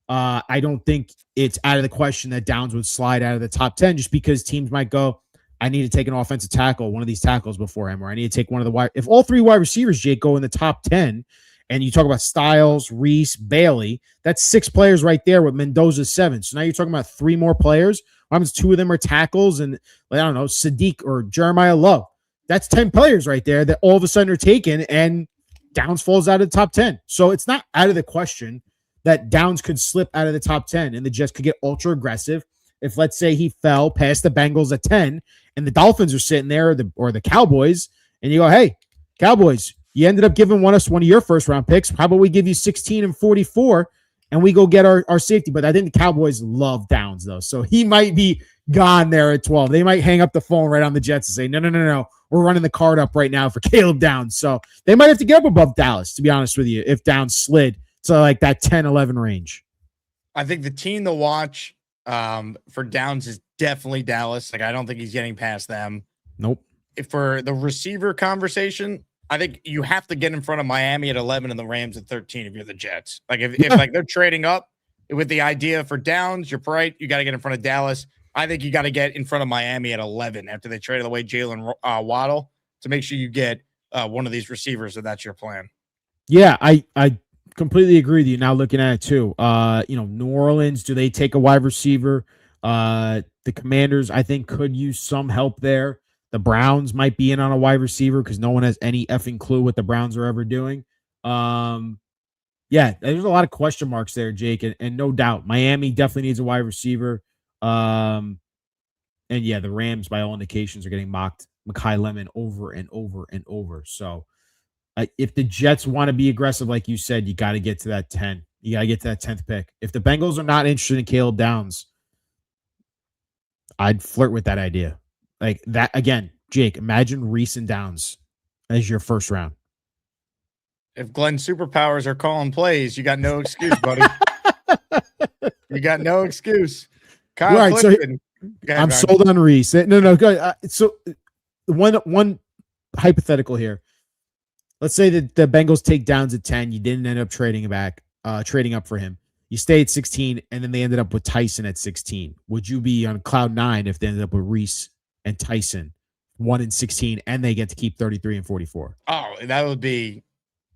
I don't think it's out of the question that Downs would slide out of the top 10 just because teams might go, I need to take an offensive tackle, one of these tackles before him, or I need to take one of the wide. If all 3 wide receivers, Jake, go in the top 10, and you talk about Styles, Reese, Bailey, that's 6 players right there with Mendoza's 7. So now you're talking about 3 more players. What happens? 2 of them are tackles, and I don't know, Sadiq or Jeremiah Love. That's 10 players right there that all of a sudden are taken, and Downs falls out of the top 10. So it's not out of the question that Downs could slip out of the top 10 and the Jets could get ultra aggressive. If, let's say, he fell past the Bengals at 10 and the Dolphins are sitting there or the Cowboys, and you go, hey, Cowboys, you ended up giving us one of your first round picks. How about we give you 16 and 44 and we go get our safety? But I think the Cowboys love Downs, though. So he might be gone there at 12. They might hang up the phone right on the Jets and say, no. We're running the card up right now for Caleb Downs. So they might have to get up above Dallas, to be honest with you, if Downs slid to like that 10-11 range. I think the team to watch for Downs is definitely Dallas. Like, I don't think he's getting past them. Nope. For the receiver conversation, I think you have to get in front of Miami at 11 and the Rams at 13 if you're the Jets. Like, if like they're trading up with the idea for Downs, you're right. You got to get in front of Dallas. I think you got to get in front of Miami at 11 after they traded away Jalen Waddle to make sure you get one of these receivers if that's your plan. Yeah, I completely agree with you. Now looking at it too, New Orleans, do they take a wide receiver? The Commanders, I think, could use some help there. The Browns might be in on a wide receiver because no one has any effing clue what the Browns are ever doing. Yeah, there's a lot of question marks there, Jake, and no doubt Miami definitely needs a wide receiver. And yeah, the Rams, by all indications, are getting mocked Mekhi Lemon over and over and over. So if the Jets want to be aggressive, like you said, you got to get to that 10. You got to get to that 10th pick. If the Bengals are not interested in Caleb Downs, I'd flirt with that idea. Like that again, Jake, imagine Reese and Downs as your first round. If Glenn superpowers are calling plays, you got no excuse, buddy. You got no excuse. Kyle right, Clifton. I'm sold on Reese. No, go ahead. So one hypothetical here. Let's say that the Bengals take Downs at 10. You didn't end up trading up for him. You stay at 16, and then they ended up with Tyson at 16. Would you be on cloud 9 if they ended up with Reese and Tyson 1 and 16, and they get to keep 33 and 44? Oh, that'd be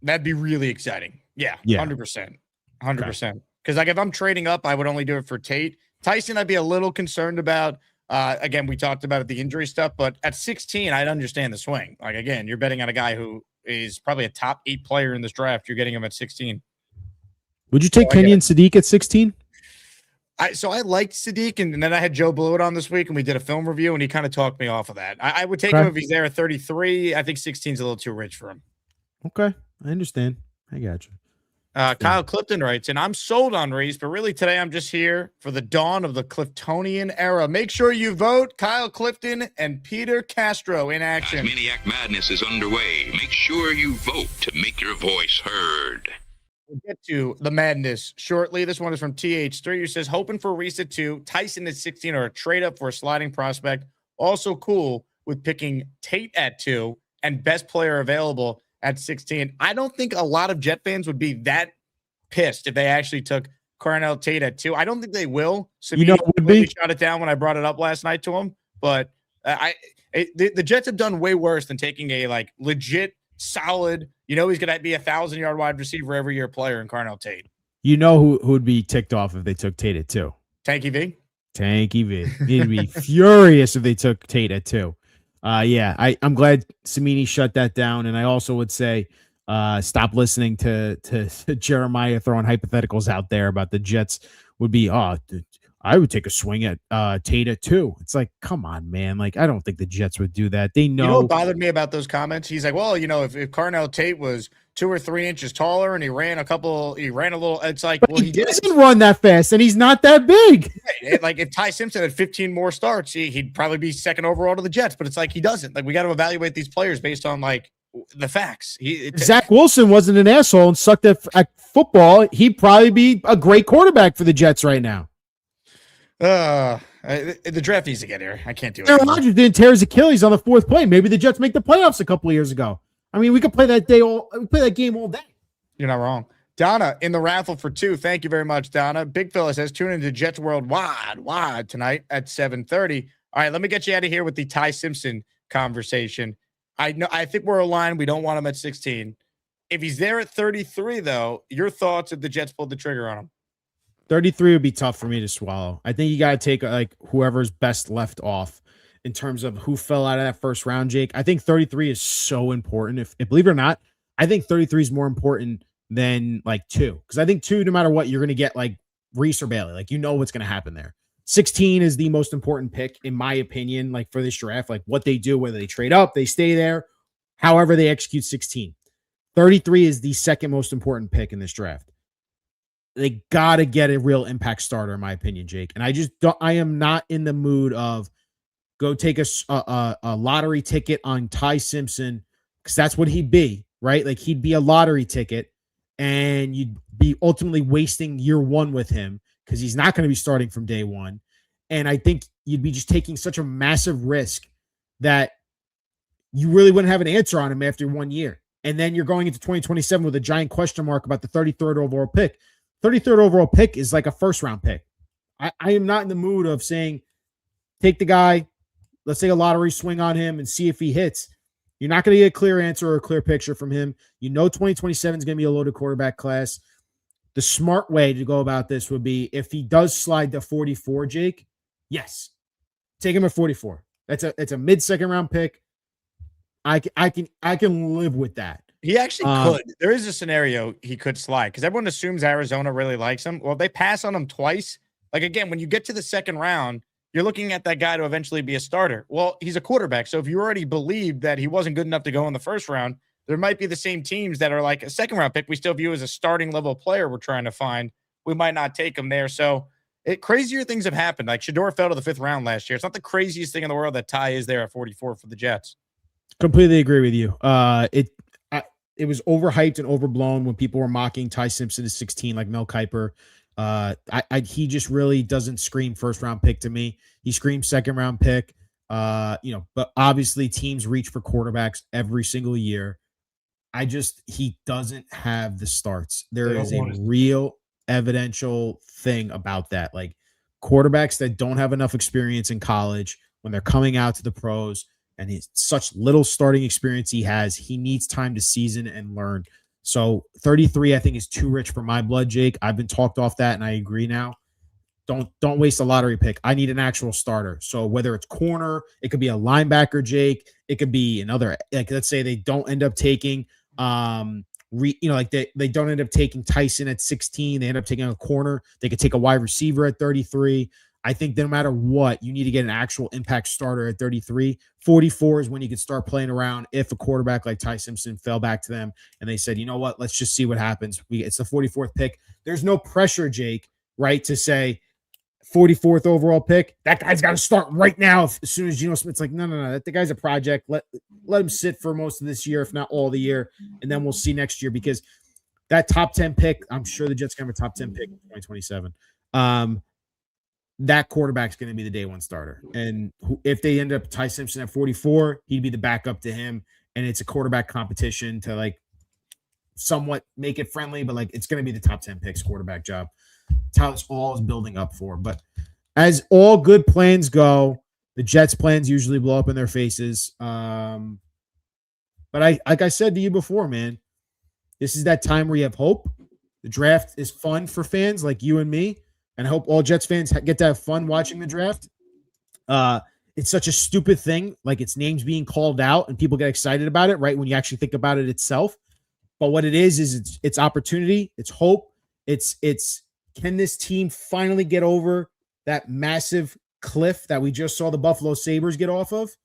really exciting. Yeah. 100%. 100%. Because like if I'm trading up, I would only do it for Tate. Tyson, I'd be a little concerned about Again, we talked about the injury stuff, but at 16, I'd understand the swing. Like, again, you're betting on a guy who is probably a top 8 player in this draft. You're getting him at 16. Would you take Kenyon Sadiq at 16? So I liked Sadiq, and then I had Joe Blewett on this week, and we did a film review, and he kind of talked me off of that. I would take him if he's there at 33. I think 16 is a little too rich for him. Okay, I understand. I got you. Kyle Clifton writes, and I'm sold on Reese, but really today I'm just here for the dawn of the Cliftonian era. Make sure you vote Kyle Clifton and Peter Castro in action. ASMANIAC Madness is underway. Make sure you vote to make your voice heard. We'll get to the madness shortly. This one is from TH3, who says, hoping for Reese at 2, Tyson at 16, or a trade up for a sliding prospect. Also cool with picking Tate at 2 and best player available at 16. I don't think a lot of Jet fans would be that pissed if they actually took Carnell Tate at 2. I don't think they will. Cimini would be shot it down when I brought it up last night to him, but the Jets have done way worse than taking a like legit solid, he's going to be 1,000-yard wide receiver every year player in Carnell Tate. You know who would be ticked off if they took Tate at 2? Tanky V. Tanky V. He'd be furious if they took Tate at 2. I'm glad Cimini shut that down. And I also would say stop listening to Jeremiah throwing hypotheticals out there about the Jets would be, I would take a swing at Tate at 2. It's like, come on, man. Like, I don't think the Jets would do that. They know. You know what bothered me about those comments? He's like, well, if Carnell Tate was 2 or 3 inches taller and he ran a little, it's like, well, he doesn't run that fast and he's not that big. Like if Ty Simpson had 15 more starts, he'd probably be second overall to the Jets, but it's like, he doesn't. Like, we got to evaluate these players based on like the facts. Zach Wilson wasn't an asshole and sucked at football. He'd probably be a great quarterback for the Jets right now. The draft needs to get here. I can't do it. Aaron Rodgers didn't tear his Achilles on the 4th play. Maybe the Jets make the playoffs a couple of years ago. I mean, we could play that game all day. You're not wrong. Donna in the raffle for 2. Thank you very much, Donna. Big Fella says tune into Jets World wide tonight at 7:30. All right, let me get you out of here with the Ty Simpson conversation. I think we're aligned. We don't want him at 16. If he's there at 33, though, your thoughts if the Jets pulled the trigger on him? 33 would be tough for me to swallow. I think you got to take like whoever's best left off in terms of who fell out of that first round, Jake. I think 33 is so important. If believe it or not, I think 33 is more important than like 2. Because I think 2, no matter what, you're going to get like Reese or Bailey. Like, what's going to happen there. 16 is the most important pick, in my opinion, like for this draft, like what they do, whether they trade up, they stay there, however they execute 16. 33 is the second most important pick in this draft. They got to get a real impact starter, in my opinion, Jake. And I am not in the mood of go take a lottery ticket on Ty Simpson, because that's what he'd be, right? Like, he'd be a lottery ticket and you'd be ultimately wasting year 1 with him because he's not going to be starting from day 1. And I think you'd be just taking such a massive risk that you really wouldn't have an answer on him after 1 year. And then you're going into 2027 with a giant question mark about the 33rd overall pick. 33rd overall pick is like a first-round pick. I am not in the mood of saying, take the guy, let's say a lottery swing on him and see if he hits. You're not going to get a clear answer or a clear picture from him. 2027 is going to be a loaded quarterback class. The smart way to go about this would be if he does slide to 44, Jake, yes, take him at 44. That's a mid-second round pick. I can live with that. He actually could. There is a scenario he could slide because everyone assumes Arizona really likes him. Well, they pass on him twice. Like, again, when you get to the second round, you're looking at that guy to eventually be a starter. Well, he's a quarterback. So if you already believe that he wasn't good enough to go in the first round, there might be the same teams that are like a second round pick we still view as a starting level player we're trying to find. We might not take him there. So crazier things have happened. Like Shedeur fell to the 5th round last year. It's not the craziest thing in the world that Ty is there at 44 for the Jets. Completely agree with you. It was overhyped and overblown when people were mocking Ty Simpson at 16, like Mel Kiper. He just really doesn't scream first round pick to me. He screams second round pick. But obviously teams reach for quarterbacks every single year. He doesn't have the starts. There is a real evidential thing about that. Like, quarterbacks that don't have enough experience in college, when they're coming out to the pros, and he's such little starting experience he needs time to season and learn. So 33, I think, is too rich for my blood, Jake. I've been talked off that, and I agree now. Don't waste a lottery pick. I need an actual starter. So whether it's corner, it could be a linebacker, Jake. It could be another, like, let's say they don't end up taking, they don't end up taking Tyson at 16. They end up taking a corner. They could take a wide receiver at 33. I think no matter what, you need to get an actual impact starter at 33. 44 is when you can start playing around if a quarterback like Ty Simpson fell back to them and they said, you know what, let's just see what happens. It's the 44th pick. There's no pressure, Jake, right, to say 44th overall pick, that guy's got to start right now as soon as Geno Smith's like, no. The guy's a project. Let him sit for most of this year, if not all the year, and then we'll see next year because that top 10 pick, I'm sure the Jets can have a top 10 pick in 2027. That quarterback's going to be the day one starter. And if they end up Ty Simpson at 44, he'd be the backup to him. And it's a quarterback competition to like somewhat make it friendly, but like it's going to be the top 10 picks quarterback job. That's how this all is building up for. But as all good plans go, the Jets' plans usually blow up in their faces. But like I said to you before, man, this is that time where you have hope. The draft is fun for fans like you and me. And I hope all Jets fans get to have fun watching the draft. It's such a stupid thing, like its name's being called out and people get excited about it, right? When you actually think about it itself. But what it is it's opportunity, it's hope. It's can this team finally get over that massive cliff that we just saw the Buffalo Sabres get off of?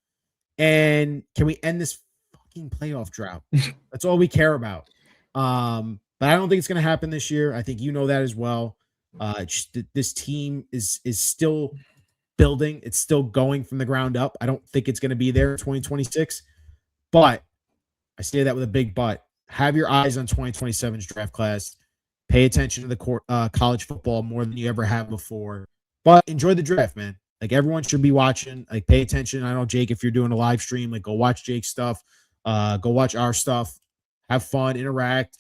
And can we end this fucking playoff drought? That's all we care about. But I don't think it's going to happen this year. I think you know that as well. This team is still building. It's still going from the ground up. I don't think it's going to be there in 2026. But I say that with a big but. Have your eyes on 2027's draft class. Pay attention to the college football more than you ever have before. But enjoy the draft, man. Like everyone should be watching. Like pay attention. I know, Jake, if you're doing a live stream, like go watch Jake's stuff. Go watch our stuff. Have fun, interact,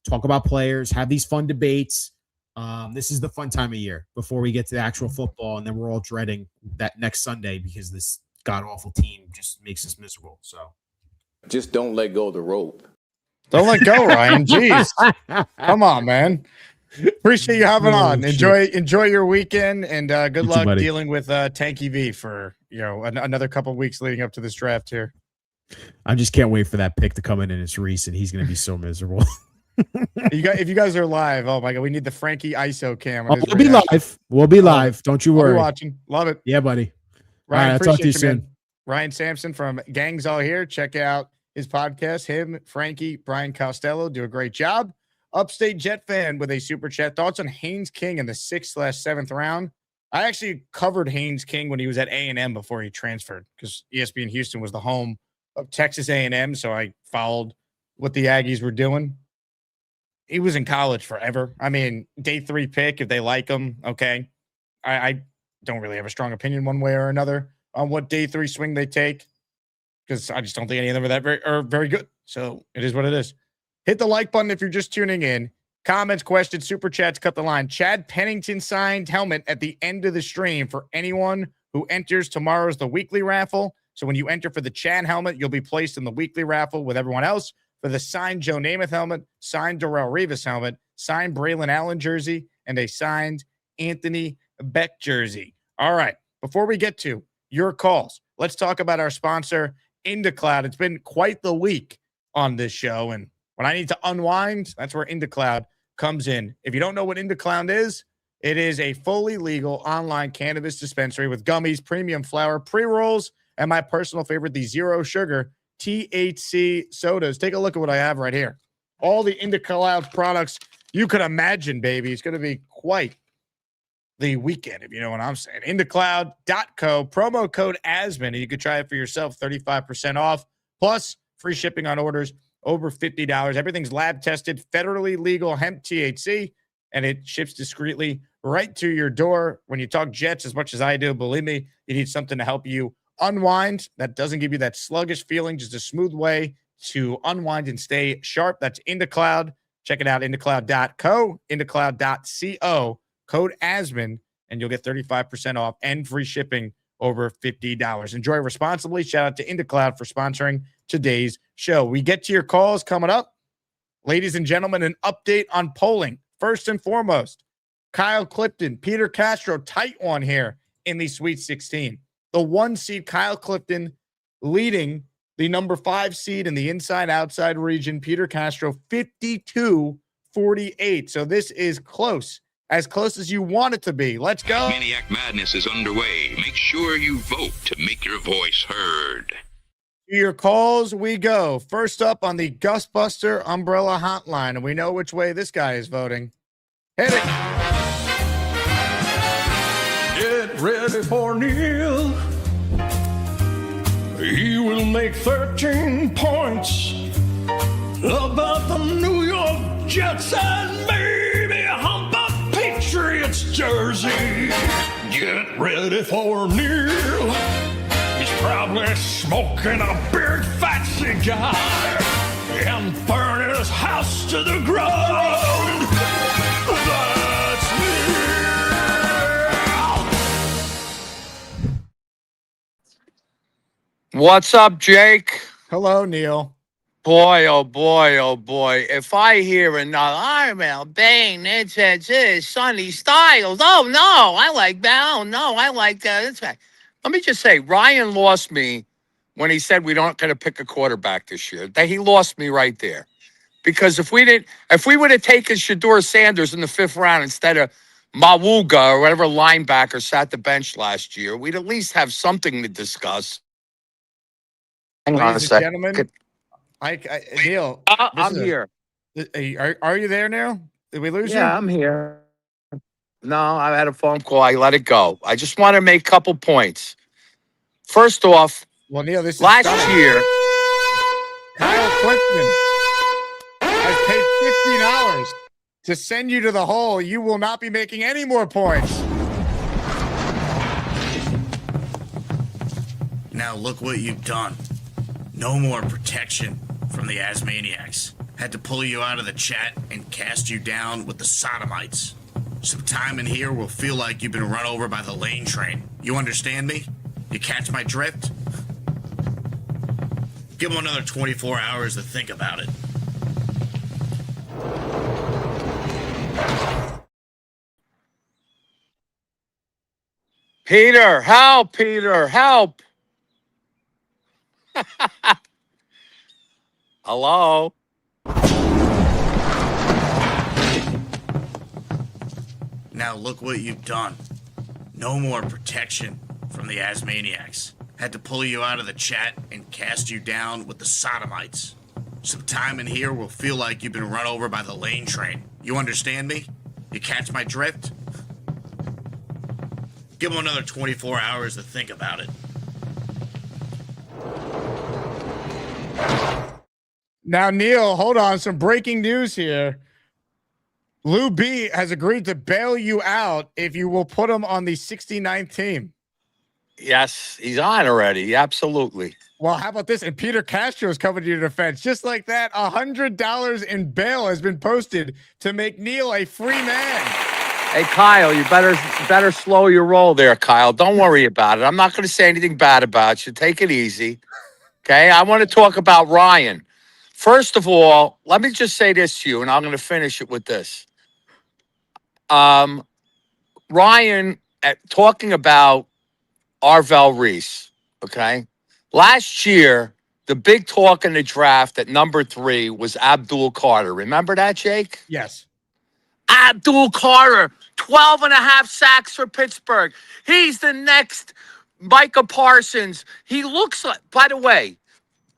talk about players, have these fun debates. This is the fun time of year before we get to the actual football, and then we're all dreading that next Sunday because this god-awful team just makes us miserable. So just don't let go of the rope. Don't let go, Ryan. Jeez. Come on, man. Appreciate you having on. Enjoy your weekend, and good luck dealing with Tanky V for another couple of weeks leading up to this draft here. I just can't wait for that pick to come in and it's Reese, and he's going to be so miserable. If you guys are live, oh my god, we need the Frankie ISO cam. We'll be live. We'll be live. Don't you worry. I'll be watching. Love it. Yeah, buddy. Ryan, I'll talk to you soon. Man. Ryan Sampson from Gangs All Here. Check out his podcast. Him, Frankie, Brian Costello do a great job. Upstate Jet fan with a super chat. Thoughts on Haynes King in the 6th/7th round? I actually covered Haynes King when he was at A&M before he transferred because ESPN Houston was the home of Texas A&M, so I followed what the Aggies were doing. He was in college forever. I mean, day 3 pick, if they like him, okay. I don't really have a strong opinion one way or another on what day 3 swing they take because I just don't think any of them are very good. So it is what it is. Hit the like button if you're just tuning in. Comments, questions, super chats, cut the line. Chad Pennington signed helmet at the end of the stream for anyone who enters tomorrow's the weekly raffle. So when you enter for the Chad helmet, you'll be placed in the weekly raffle with everyone else. For the signed Joe Namath helmet, signed Darrelle Revis helmet, signed Braylon Allen jersey, and a signed Anthony Beck jersey. All right, before we get to your calls, let's talk about our sponsor, IndaCloud. It's been quite the week on this show, and when I need to unwind, that's where IndaCloud comes in. If you don't know what IndaCloud is, it is a fully legal online cannabis dispensary with gummies, premium flower, pre-rolls, and my personal favorite, the zero sugar THC sodas. Take a look at what I have right here. All the IndaCloud products you could imagine, baby. It's going to be quite the weekend, if you know what I'm saying. IndaCloud.co, promo code ASMAN, and you could try it for yourself, 35% off, plus free shipping on orders over $50. Everything's lab tested, federally legal hemp THC, and it ships discreetly right to your door. When you talk Jets as much as I do, believe me, you need something to help you unwind that doesn't give you that sluggish feeling, just a smooth way to unwind and stay sharp. That's IndaCloud. Check it out, IndaCloud.co, IndaCloud.co, code ASMAN, and you'll get 35% off and free shipping over $50. Enjoy responsibly. Shout out to IndaCloud for sponsoring today's show. We get to your calls coming up. Ladies and gentlemen, an update on polling. First and foremost, Kyle Clifton, Peter Castro, tight one here in the Sweet 16. The 1 seed, Kyle Clifton, leading the number 5 seed in the inside-outside region, Peter Castro, 52-48. So this is close as you want it to be. Let's go. Maniac Madness is underway. Make sure you vote to make your voice heard. To your calls we go. First up on the Gustbuster Umbrella Hotline, and we know which way this guy is voting. Hit it. Get ready for Neil. He will make 13 points about the New York Jets and maybe hump a Patriots jersey. Get ready for Neil. He's probably smoking a big fat cigar and burning his house to the ground. That's Neil. What's up, Jake? Hello, Neil. Boy, oh boy, oh boy. If I hear another, I'm Bang, it's Sonny Styles. Oh, no, I like that. Oh, no, I like that. That's right. Let me just say, Ryan lost me when he said we don't going to pick a quarterback this year. He lost me right there. Because if we would have taken Shedeur Sanders in the 5th round instead of Mawuga or whatever linebacker sat the bench last year, we'd at least have something to discuss. Hang on a Ladies and second. gentlemen, Neil. I'm here. Are you there, Neil? Did we lose you? Yeah, I'm here. No, I had a phone call. I let it go. I just want to make a couple points. First off, Well, Neil, this is last stunning. year, Kyle Clifton has paid $50 to send you to the hole. You will not be making any more points. Now look what you've done. No more protection from the Asmaniacs. Had to pull you out of the chat and cast you down with the sodomites. Some time in here will feel like you've been run over by the lane train. You understand me? You catch my drift? Give them another 24 hours to think about it. Peter, help, Peter, help. Hello? Now look what you've done. No more protection from the Asmaniacs. Had to pull you out of the chat and cast you down with the sodomites. Some time in here will feel like you've been run over by the lane train. You understand me? You catch my drift? Give them another 24 hours to think about it. Now, Neil, hold on. Some breaking news here. Lou B has agreed to bail you out if you will put him on the 69th team. Yes, he's on already. Absolutely. Well, how about this? And Peter Castro is coming to your defense. Just like that, $100 in bail has been posted to make Neil a free man. Hey, Kyle, you better slow your roll there, Kyle. Don't worry about it. I'm not going to say anything bad about you. Take it easy. Okay? I want to talk about Ryan. First of all, let me just say this to you, and I'm going to finish it with this. Ryan, talking about Arvell Reese, okay? Last year, the big talk in the draft at number 3 was Abdul Carter. Remember that, Jake? Yes. Abdul Carter, 12 and a half sacks for Pittsburgh. He's the next Micah Parsons. He looks like, by the way,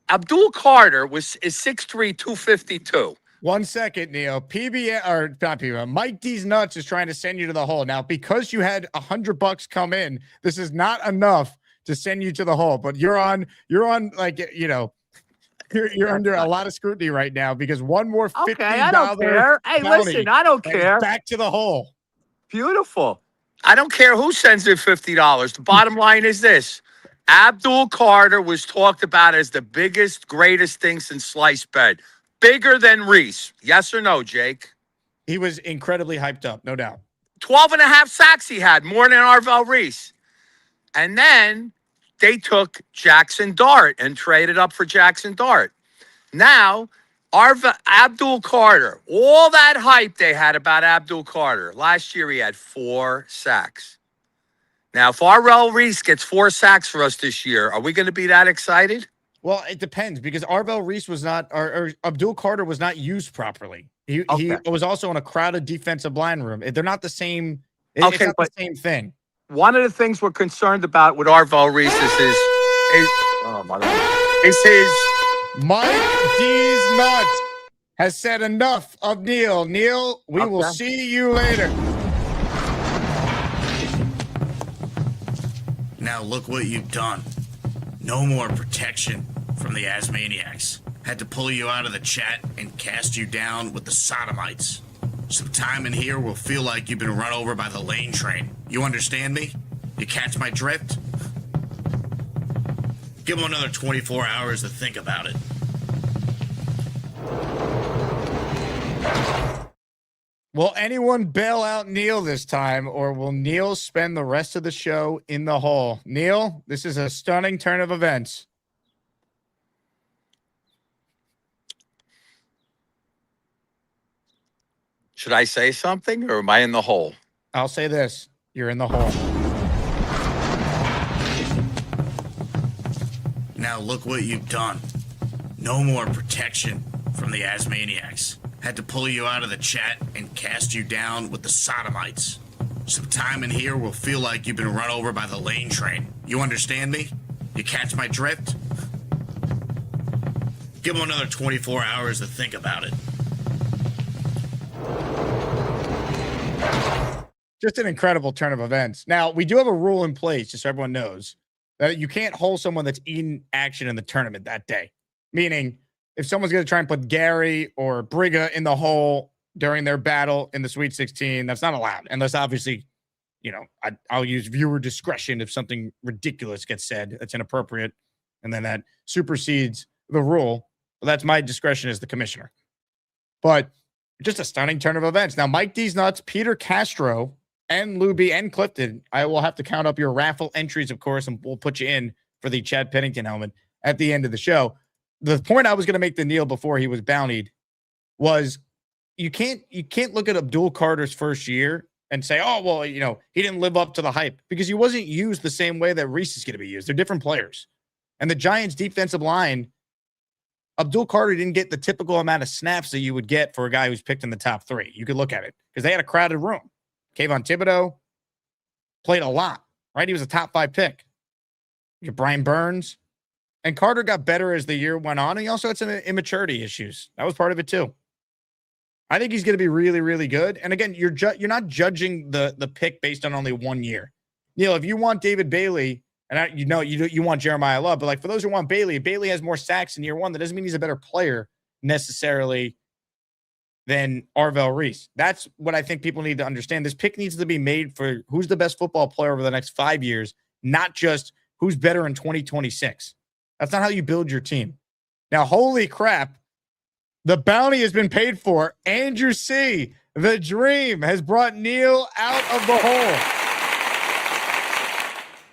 Abdul Carter is 6'3", 252. 1 second, Neil. PBN or not PBN. Mike D's Nuts is trying to send you to the hole. Now, because you had $100 come in, this is not enough to send you to the hole. But you're on like, you know, you're under a lot of scrutiny right now because one more $50. Okay, I don't care. Hey, listen, I don't care. Back to the hole. Beautiful. I don't care who sends in $50. The bottom line is this. Abdul Carter was talked about as the biggest, greatest thing since sliced bread. Bigger than Reese. Yes or no, Jake? He was incredibly hyped up, no doubt. 12 and a half sacks he had, more than Arvell Reese. And then they took Jackson Dart and traded up for Jackson Dart. Now, Abdul Carter, all that hype they had about Abdul Carter. Last year he had 4 sacks. Now, if Arvell Reese gets 4 sacks for us this year, are we going to be that excited? Well, it depends because Arvell Reese was not, or Abdul Carter was not used properly. He was also in a crowded defensive line room. They're not the same. It's not the same thing. One of the things we're concerned about with Arvell Reese is his Mike D's nuts has said enough of Neil. Neil, we will see you later. Now look what you've done. No more protection from the Asmaniacs. Had to pull you out of the chat and cast you down with the sodomites. Some time in here will feel like you've been run over by the lane train. You understand me? You catch my drift? Give them another 24 hours to think about it. Will anyone bail out Neil this time, or will Neil spend the rest of the show in the hole? Neil, this is a stunning turn of events. Should I say something, or am I in the hole? I'll say this. You're in the hole. Now look what you've done. No more protection from the Asmaniacs. Had to pull you out of the chat and cast you down with the sodomites. Some time in here will feel like you've been run over by the lane train. You understand me? You catch my drift? Give them another 24 hours to think about it. Just an incredible turn of events. Now, we do have a rule in place, just so everyone knows, that you can't hold someone that's in action in the tournament that day. Meaning, if someone's going to try and put Gary or Briga in the hole during their battle in the Sweet 16, that's not allowed. Unless, obviously, you know, I'll use viewer discretion if something ridiculous gets said that's inappropriate, and then that supersedes the rule. But that's my discretion as the commissioner. But just a stunning turn of events. Now, Mike D's nuts, Peter Castro, and Luby and Clifton, I will have to count up your raffle entries, of course, and we'll put you in for the Chad Pennington helmet at the end of the show. The point I was going to make to Neil before he was bountied was you can't look at Abdul Carter's first year and say, oh, well, you know, he didn't live up to the hype, because he wasn't used the same way that Reese is going to be used. They're different players. And the Giants' defensive line, Abdul Carter didn't get the typical amount of snaps that you would get for a guy who's picked in the top 3. You could look at it because they had a crowded room. Kayvon Thibodeau played a lot, right? He was a top 5 pick. You got Brian Burns. And Carter got better as the year went on. And he also had some immaturity issues. That was part of it too. I think he's going to be really, really good. And again, you're not judging the pick based on only 1 year. Neil, if you want David Bailey, and you want Jeremiah Love, but like for those who want Bailey, Bailey has more sacks in year 1. That doesn't mean he's a better player necessarily than Arvell Reese. That's what I think people need to understand. This pick needs to be made for who's the best football player over the next 5 years, not just who's better in 2026. That's not how you build your team. Now, holy crap, the bounty has been paid for. Andrew C., the dream, has brought Neil out of the hole.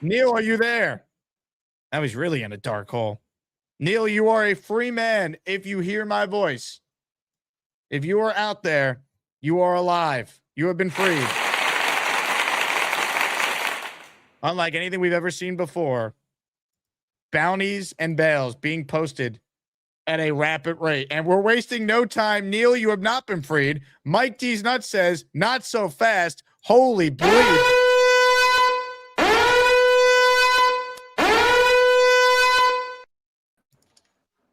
Neil, are you there? I was really in a dark hole. Neil, you are a free man if you hear my voice. If you are out there, you are alive. You have been freed. Unlike anything we've ever seen before, bounties and bails being posted at a rapid rate. And we're wasting no time. Neil, you have not been freed. Mike D's Nuts says, not so fast. Holy bleed.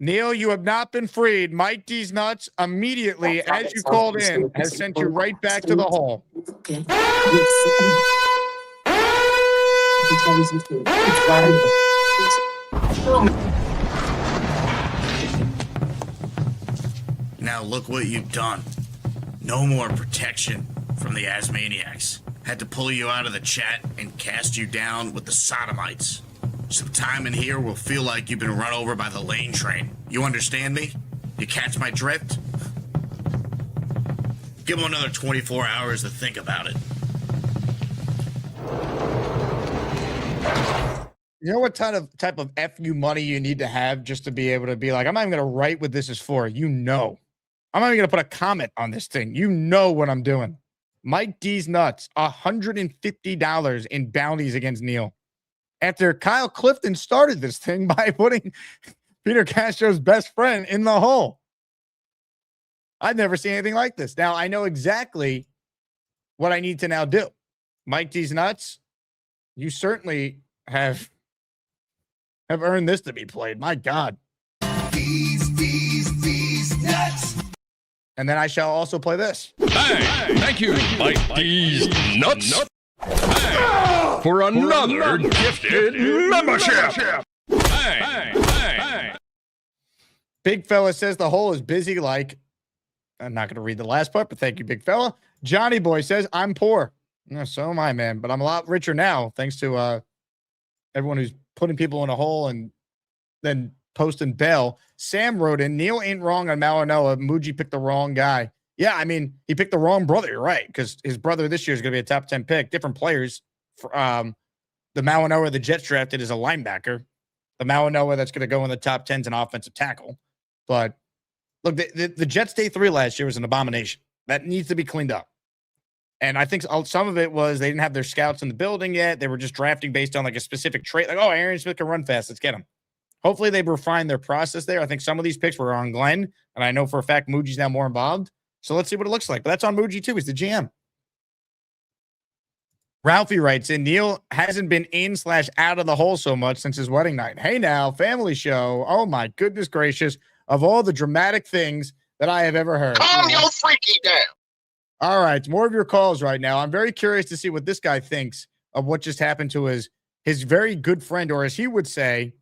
Neil, you have not been freed. Mike D's Nuts immediately, as you called in, has sent you right back to the hole. Okay. Now look what you've done. No more protection from the Asmaniacs. Had to pull you out of the chat and cast you down with the sodomites. Some time in here will feel like you've been run over by the lane train. You understand me? You catch my drift? Give them another 24 hours to think about it. You know what type of FU money you need to have just to be able to be like, I'm not even going to write what this is for. You know. I'm not even going to put a comment on this thing. You know what I'm doing. Mike D's nuts, $150 in bounties against Neil. After Kyle Clifton started this thing by putting Peter Castro's best friend in the hole. I've never seen anything like this. Now, I know exactly what I need to now do. Mike D's nuts, you certainly have earned this to be played. My God. These nuts. And then I shall also play this. Hey, thank you, Mike D's nuts. Hey, for another gifted membership. Hey. Big fella says the hole is busy like, I'm not going to read the last part, but thank you, big fella. Johnny Boy says, I'm poor. So am I, man, but I'm a lot richer now thanks to everyone who's putting people in a hole and then posting bail. Sam wrote in, Neil ain't wrong on Malinoa. Muji picked the wrong guy. Yeah, I mean, he picked the wrong brother. You're right, because his brother this year is going to be a top 10 pick. Different players. The Malinoa the Jets drafted is a linebacker. The Malinoa that's going to go in the top 10 is an offensive tackle. But look, the Jets day 3 last year was an abomination. That needs to be cleaned up. And I think some of it was they didn't have their scouts in the building yet. They were just drafting based on like a specific trait. Like, oh, Aaron Smith can run fast. Let's get him. Hopefully they refine their process there. I think some of these picks were on Glenn, and I know for a fact Muji's now more involved. So let's see what it looks like. But that's on Muji too. He's the GM. Ralphie writes in, Neil hasn't been in/out of the hole so much since his wedding night. Hey now, family show. Oh my goodness gracious. Of all the dramatic things that I have ever heard. Calm your freaky down. All right, more of your calls right now. I'm very curious to see what this guy thinks of what just happened to his very good friend, or as he would say,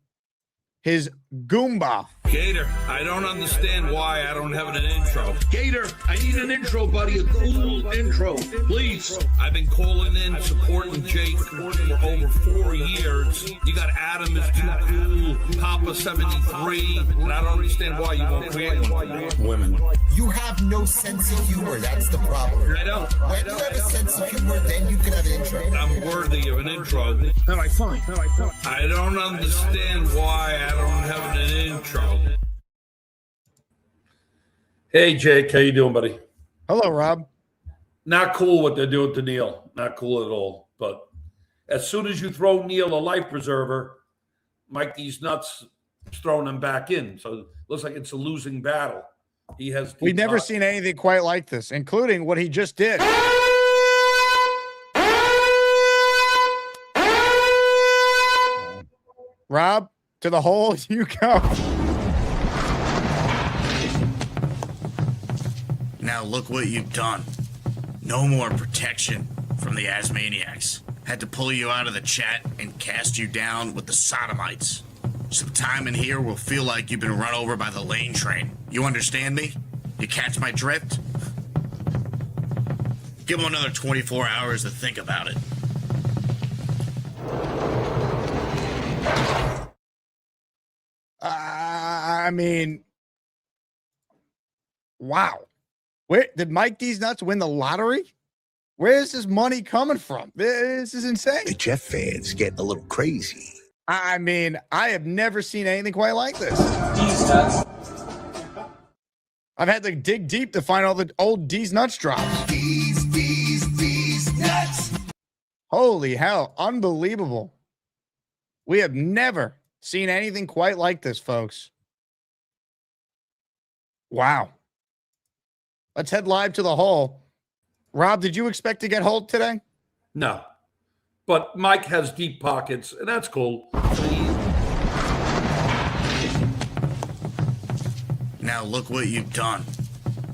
his Goomba. Gator, I don't understand why I don't have an intro. Gator, I need an intro, buddy. A cool intro, please. I've been calling in, supporting Jake for over 4 years. You got Adam is too cool, Papa 73, and I don't understand why you won't create one. Women. You have no sense of humor. That's the problem. I don't. When you have a sense of humor, then you can have an intro. I'm worthy of an intro. All right, fine. I don't understand why I don't have an intro. Hey, Jake, how you doing, buddy? Hello, Rob. Not cool what they're doing to Neil. Not cool at all. But as soon as you throw Neil a life preserver, Mike D's nuts is throwing him back in. So it looks like it's a losing battle. He has. We've never seen anything quite like this, including what he just did. Rob, to the hole you go. Now look what you've done. No more protection from the Asmaniacs. Had to pull you out of the chat and cast you down with the sodomites. Some time in here will feel like you've been run over by the lane train. You understand me? You catch my drift? Give him another 24 hours to think about it. I mean, wow. Where did Mike D's nuts win the lottery? Where is this money coming from? This is insane. The Jet fans getting a little crazy. I mean, I have never seen anything quite like this. I've had to dig deep to find all the old D's nuts drops. D's nuts. Holy hell. Unbelievable. We have never seen anything quite like this, folks. Wow. Let's head live to the hole. Rob, did you expect to get holed today? No. But Mike has deep pockets, and that's cool. Now look what you've done.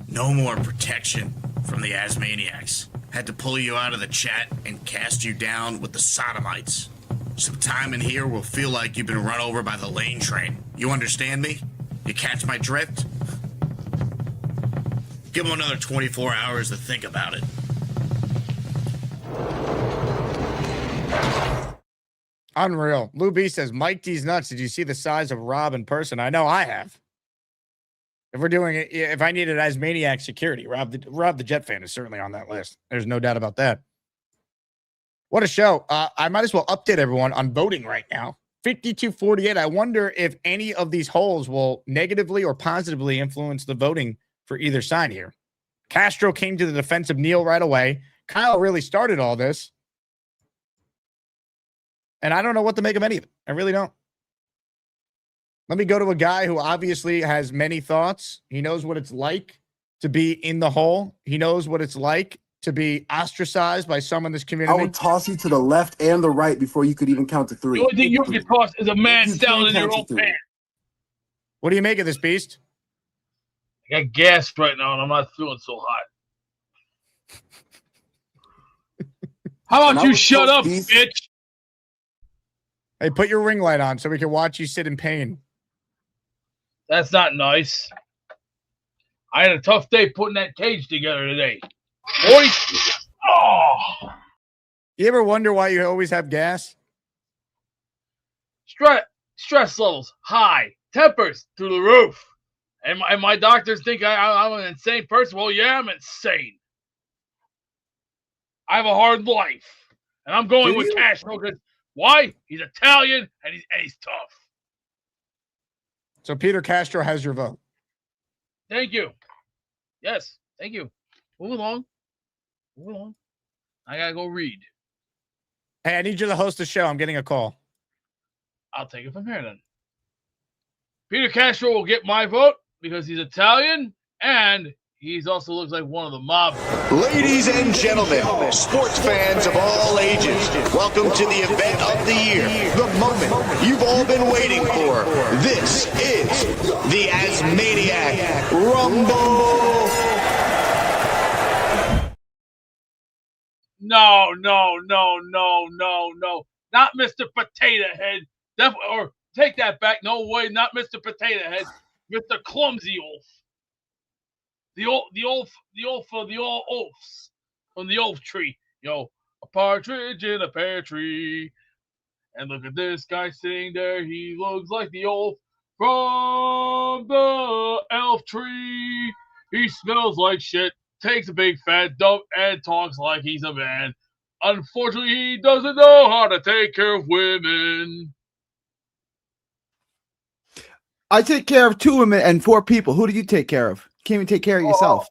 No more protection from the Asmaniacs. Had to pull you out of the chat and cast you down with the sodomites. Some time in here will feel like you've been run over by the lane train. You understand me? You catch my drift? Give him another 24 hours to think about it. Unreal. Lou B says, Mike D's nuts. Did you see the size of Rob in person? I know I have. If we're doing it, if I needed Asmaniac security, Rob the Jet fan is certainly on that list. There's no doubt about that. What a show. I might as well update everyone on voting right now. 52-48. I wonder if any of these holes will negatively or positively influence the voting for either side here. Castro came to the defense of Neil right away. Kyle really started all this. And I don't know what to make of any of it. I really don't. Let me go to a guy who obviously has many thoughts. He knows what it's like to be in the hole. He knows what it's like to be ostracized by some in this community. I would toss you to the left and the right before you could even count to 3. The only thing you can toss is a man selling in your own pants. What do you make of this, Beast? I got gas right now, and I'm not feeling so hot. How about you shut up, bitch? Hey, put your ring light on so we can watch you sit in pain. That's not nice. I had a tough day putting that cage together today. Boy, You ever wonder why you always have gas? Stress levels high, tempers through the roof, and my doctors think I'm an insane person. Well, yeah, I'm insane. I have a hard life, and I'm going with Castro because why? He's Italian and he's tough. So Peter Castro has your vote. Thank you. Yes, thank you. Move along. I gotta go read. Hey, I need you to host the show. I'm getting a call. I'll take it from here then. Peter Castro will get my vote because he's Italian and he also looks like one of the mob. Ladies and gentlemen, sports fans of all ages, welcome to the event of the year, the moment you've all been waiting for. This is the ASMANIAC Rumble. No. Not Mr. Potato Head. Or take that back. No way, not Mr. Potato Head. Mr. Clumsy Wolf. The old oafs from the oaf tree. Yo, a partridge in a pear tree. And look at this guy sitting there. He looks like the oaf from the elf tree. He smells like shit, takes a big fat dump, and talks like he's a man. Unfortunately, he doesn't know how to take care of women. I take care of 2 women and 4 people. Who do you take care of? Can't even take care of yourself.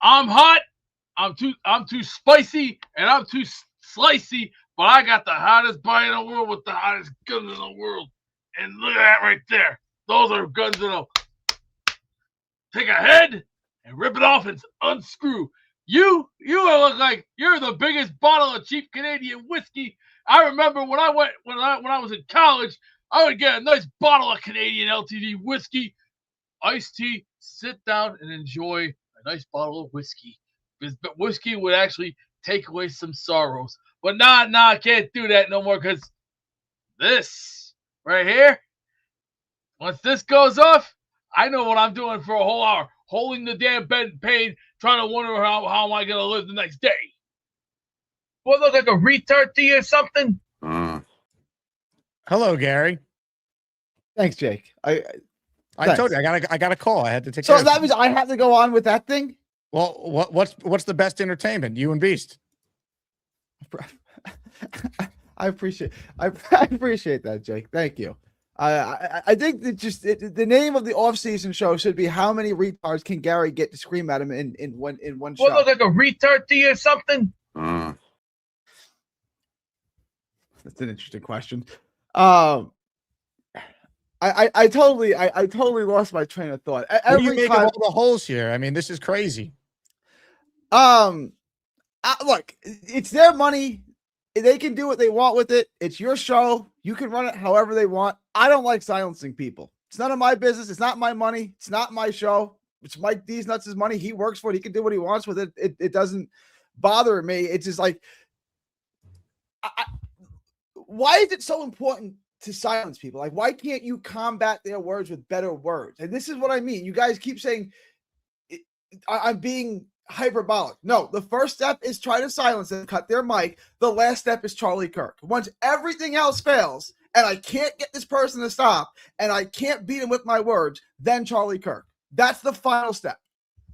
I'm hot. I'm too spicy, and I'm too slicey. But I got the hottest body in the world with the hottest guns in the world. And look at that right there. Those are guns that'll take a head and rip it off and unscrew. You look like you're the biggest bottle of cheap Canadian whiskey. I remember when I was in college, I would get a nice bottle of Canadian LTD whiskey, iced tea, sit down and enjoy a nice bottle of whiskey. Because whiskey would actually take away some sorrows. But nah, I can't do that no more because this right here, once this goes off, I know what I'm doing for a whole hour. Holding the damn bed in pain, trying to wonder how am I going to live the next day. What, look like a retard to you or something? Hello, Gary. Thanks, Jake. I told you I got a call. I had to take. So that means I have to go on with that thing. Well, what's the best entertainment? You and Beast. I appreciate that, Jake. Thank you. I think that the name of the off-season show should be how many retards can Gary get to scream at him in one show. What, look like a retard to you or something? That's an interesting question. I totally lost my train of thought. What do you make of all the holes here? I mean, this is crazy. Look, it's their money. They can do what they want with it. It's your show. You can run it however they want. I don't like silencing people. It's none of my business. It's not my money. It's not my show. It's Mike D's Nuts' money. He works for it. He can do what he wants with it. It doesn't bother me. It's just like, why is it so important to silence people? Like, why can't you combat their words with better words? And this is what I mean. You guys keep saying I'm being hyperbolic. No, the first step is try to silence them, cut their mic. The last step is Charlie Kirk. Once everything else fails, and I can't get this person to stop, and I can't beat him with my words, then Charlie Kirk. That's the final step.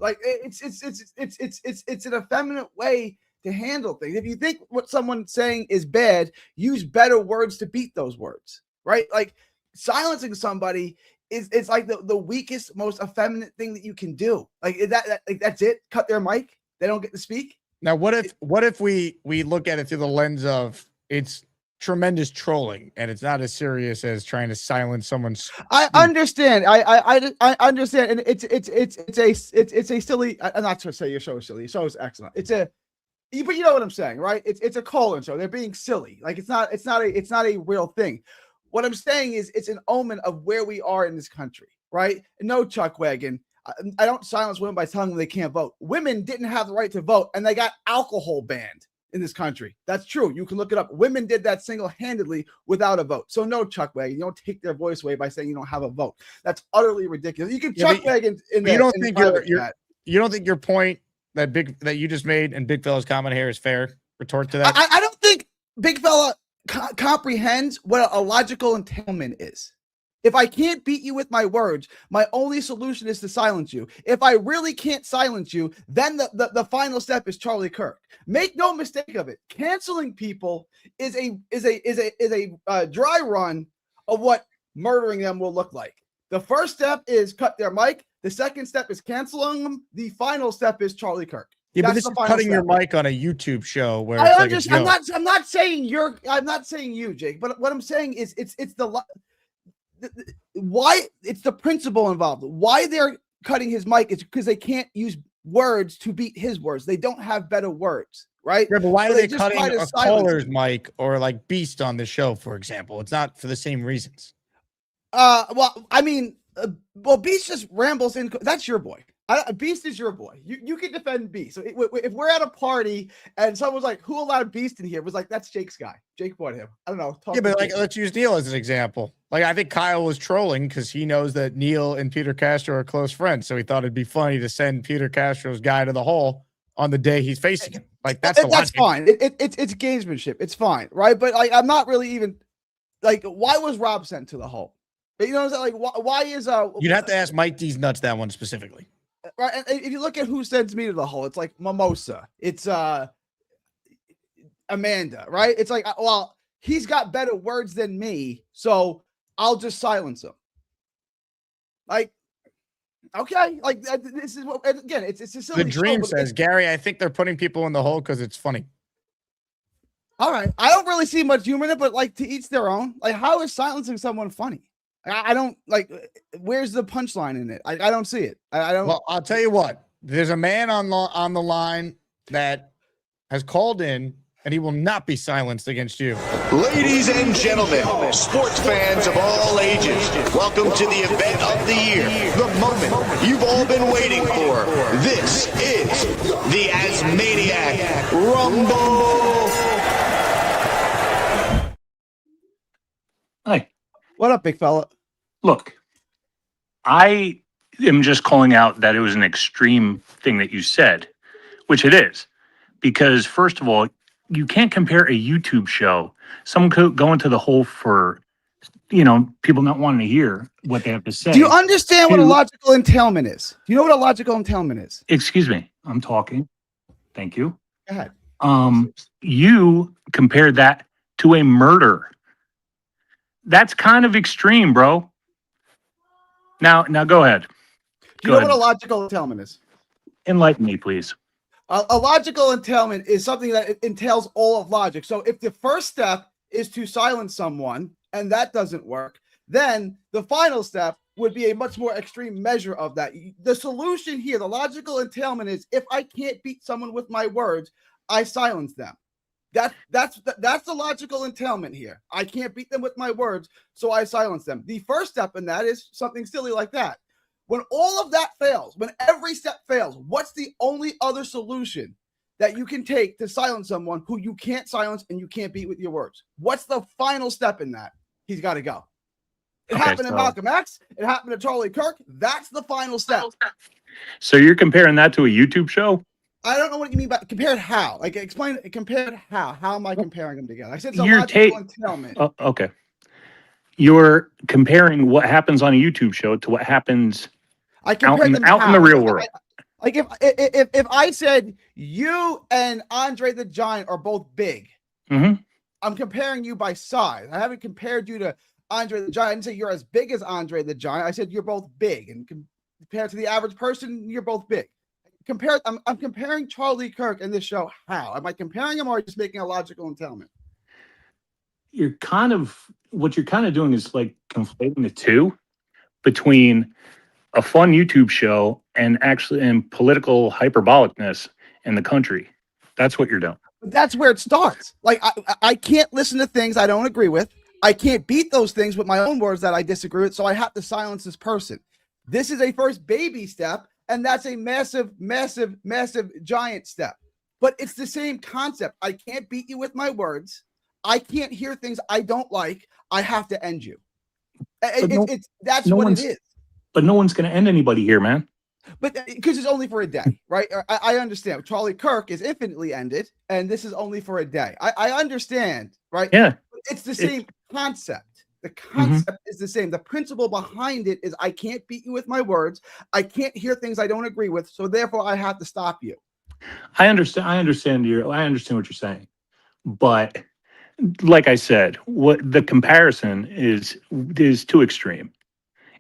Like it's an effeminate way to handle things. If you think what someone's saying is bad, use better words to beat those words, right? Like silencing somebody is like the weakest, most effeminate thing that you can do. Like like that's it. Cut their mic. They don't get to speak. Now, what if we look at it through the lens of it's tremendous trolling and it's not as serious as trying to silence someone's. I understand. I understand, and it's a silly. I'm not to say your show is silly. Your show is excellent. But you know what I'm saying, right? It's a call-in show. They're being silly. Like it's not a real thing. What I'm saying is it's an omen of where we are in this country, right? No, Chuck Wagon. I don't silence women by telling them they can't vote. Women didn't have the right to vote, and they got alcohol banned in this country. That's true. You can look it up. Women did that single-handedly without a vote. So no, Chuck Wagon. You don't take their voice away by saying you don't have a vote. That's utterly ridiculous. You can Chuck Wagon in there. You don't think your point that you just made and Big Fella's comment here is fair? Retort to that. I don't think Big Fella comprehends what a logical entailment is. If I can't beat you with my words, my only solution is to silence you. If I really can't silence you, then the final step is Charlie Kirk. Make no mistake of it. Canceling people is a dry run of what murdering them will look like. The first step is cut their mic. The second step is canceling them. The final step is Charlie Kirk. Yeah, but this is cutting your mic on a YouTube show where I understand. I'm not saying you, Jake. But what I'm saying is it's why it's the principle involved. Why they're cutting his mic is because they can't use words to beat his words. They don't have better words, right? Yeah, but why are they cutting a caller's mic or like Beast on the show, for example? It's not for the same reasons. Well, I mean, Beast just rambles in. That's your boy. Beast is your boy. You can defend Beast. So if we're at a party and someone's like, "Who allowed Beast in here?" It was like, "That's Jake's guy. Jake bought him." I don't know. Yeah, but like, let's use Neil as an example. Like, I think Kyle was trolling because he knows that Neil and Peter Castro are close friends, so he thought it'd be funny to send Peter Castro's guy to the hole on the day he's facing him. Like, that's fine. It's gamesmanship. It's fine, right? But like, I'm not really even like, why was Rob sent to the hole? You know what I'm saying? Like, why is You'd have to ask Mike D's nuts that one specifically. Right, and if you look at who sends me to the hole, it's like Mimosa, it's Amanda, right? It's like, well, he's got better words than me, so I'll just silence him. Like, okay, like this is what again, it's a silly. The dream says, Gary, I think they're putting people in the hole because it's funny. All right, I don't really see much humor in it, but like to each their own. Like, how is silencing someone funny? I don't like. Where's the punchline in it? I don't see it. I don't. Well, I'll tell you what. There's a man on the line that has called in, and he will not be silenced against you. Ladies and gentlemen, sports fans of all ages, welcome to the event of the year, the moment you've all been waiting for. This is the ASMANIAC Rumble. Hi. What up, big fella? Look, I am just calling out that it was an extreme thing that you said, which it is. Because, first of all, you can't compare a YouTube show. Someone could go into the hole for, people not wanting to hear what they have to say. Do you understand what a logical entailment is? Do you know what a logical entailment is? Excuse me. I'm talking. Thank you. Go ahead. You compared that to a murder. That's kind of extreme, bro. Now go ahead. Do you know what a logical entailment is? Enlighten me, please. A logical entailment is something that entails all of logic. So if the first step is to silence someone and that doesn't work, then the final step would be a much more extreme measure of that. The solution here, the logical entailment is if I can't beat someone with my words, I silence them. That's the logical entailment here. I can't beat them with my words, so I silence them. The first step in that is something silly like that. When all of that fails, when every step fails, what's the only other solution that you can take to silence someone who you can't silence and you can't beat with your words? What's the final step in that? He's got to go. It happened to Malcolm X. It happened to Charlie Kirk. That's the final step. So you're comparing that to a YouTube show? I don't know what you mean by compared how. Like, explain compared how. How am I comparing them together? I said it's a logical entailment. Okay. You're comparing what happens on a YouTube show to what happens out in the real world. Like if I said you and Andre the Giant are both big, I'm comparing you by size. I haven't compared you to Andre the Giant. I didn't say you're as big as Andre the Giant. I said you're both big, and compared to the average person, you're both big. I'm comparing Charlie Kirk in this show. How am I comparing him, or just making a logical entailment? What you're kind of doing is like conflating the two between a fun YouTube show and political hyperbolicness in the country. That's what you're doing. That's where it starts. Like I can't listen to things I don't agree with. I can't beat those things with my own words that I disagree with. So I have to silence this person. This is a first baby step, and that's a massive, massive, massive giant step. But it's the same concept. I can't beat you with my words. I can't hear things I don't like. I have to end you. That's what it is. But no one's going to end anybody here, man. But because it's only for a day, right? I understand. Charlie Kirk is infinitely ended, and this is only for a day. I understand, right? Yeah. It's the same concept. The concept is the same. The principle behind it is I can't beat you with my words. I can't hear things I don't agree with. So therefore, I have to stop you. I understand what you're saying. But like I said, what the comparison is too extreme,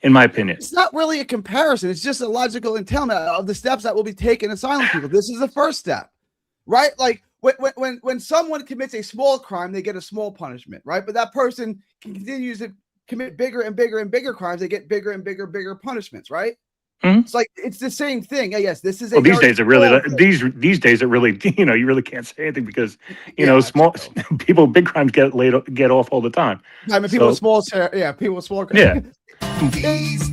in my opinion. It's not really a comparison. It's just a logical entailment of the steps that will be taken to silence people. This is the first step, right? Like when someone commits a small crime, they get a small punishment, right? But that person continues to commit bigger and bigger and bigger crimes. They get bigger and bigger punishments, right? It's like it's the same thing. Yes, this is. These days it really you really can't say anything because small people, big crimes get off all the time. I mean, people with small, people with small. Yeah. These